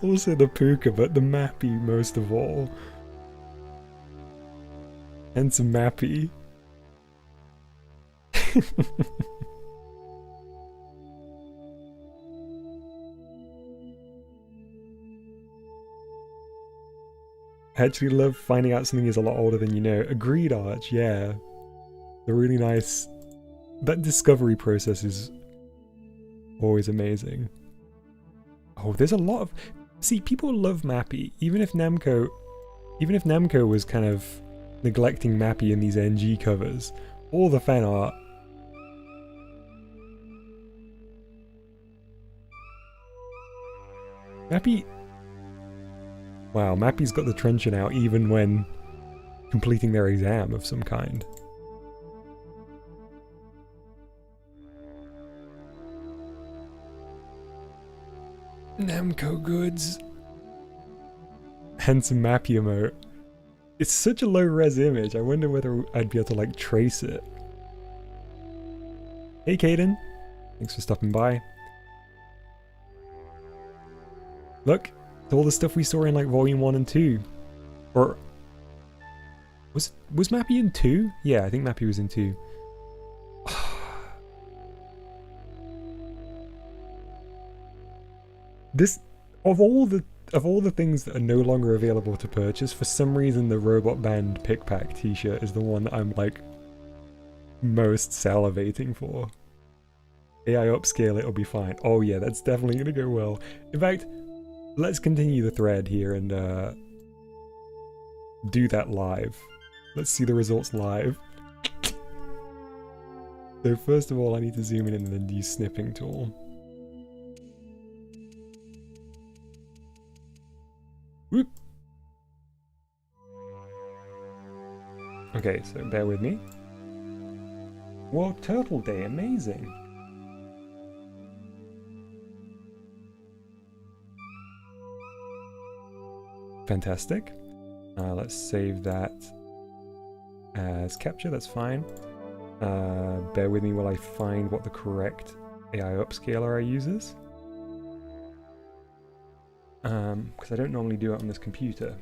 Also the Puka, but the Mappy most of all. Handsome Mappy. I actually love finding out something is a lot older than you know. Agreed, Arch, yeah. The really nice... That discovery process is always amazing. Oh, there's a lot of... See, people love Mappy, even if Namco was kind of neglecting Mappy in these NG covers. All the fan art. Mappy... Wow, Mappy's got the truncheon out even when completing their exam of some kind. Namco goods. Handsome Mappy emote. It's such a low res image, I wonder whether I'd be able to like trace it. Hey Caden, thanks for stopping by. Look, it's all the stuff we saw in like volume 1 and 2. Or Was Mappy in 2? Yeah, I think Mappy was in 2. This of all the things that are no longer available to purchase, for some reason the Robot Band Pick Pack t-shirt is the one that I'm like most salivating for. AI upscale, it'll be fine. Oh yeah, that's definitely gonna go well. In fact, let's continue the thread here and do that live. Let's see the results live. So first of all, I need to zoom in and then use snipping tool. Whoop. Okay, so bear with me. World Turtle Day, amazing. Fantastic. Let's save that as capture, that's fine. Bear with me while I find what the correct AI upscaler I use is. Because I don't normally do it on this computer.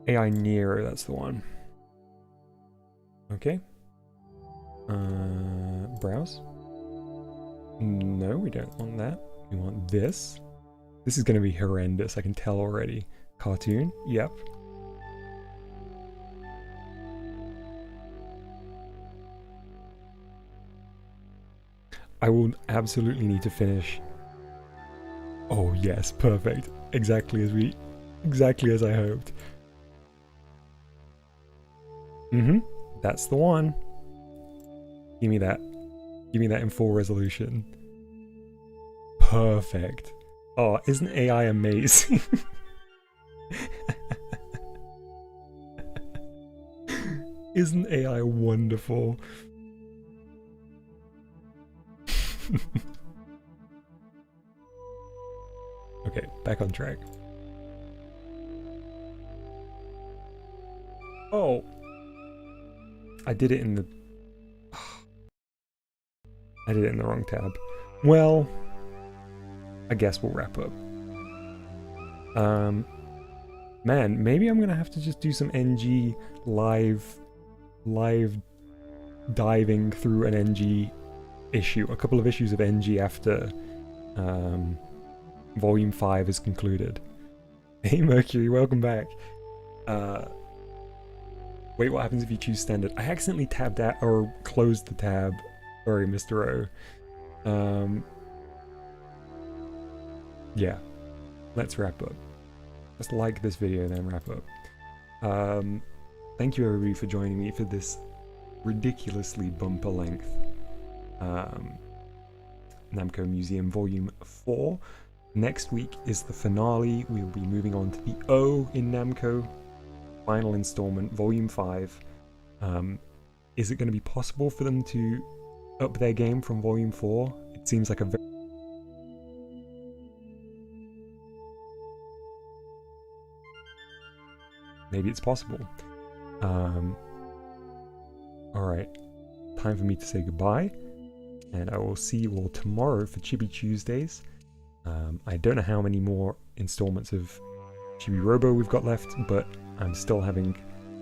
AI Nero, that's the one. Okay. Browse. No, we don't want that. We want this. This is going to be horrendous, I can tell already. Cartoon, yep. I will absolutely need to finish. Oh yes, perfect. Exactly as I hoped. That's the one. Give me that. Give me that in full resolution. Perfect. Oh, isn't AI amazing? Isn't AI wonderful? Okay, back on track. Oh, I did it in the... I did it in the wrong tab. Well, I guess we'll wrap up. Man, maybe I'm gonna have to just do some NG live diving through an NG issue, a couple of issues of NG after Volume 5 is concluded. Hey Mercury, welcome back. Wait, what happens if you choose standard? I accidentally tabbed out or closed the tab. Sorry, Mr. O. Yeah, let's wrap up. Let's like this video and then wrap up. Thank you everybody for joining me for this ridiculously bumper length Namco Museum Volume 4. Next week is the finale. We'll be moving on to the O in Namco. Final installment, Volume 5. Is it going to be possible for them to up their game from Volume 4? It seems like a very... Maybe it's possible. Alright, time for me to say goodbye, and I will see you all tomorrow for Chibi Tuesdays. I don't know how many more installments of Chibi Robo we've got left, but I'm still having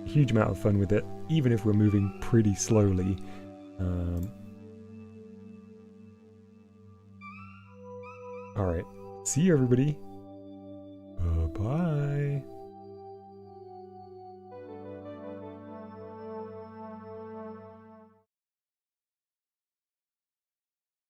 a huge amount of fun with it, even if we're moving pretty slowly. Alright, see you everybody.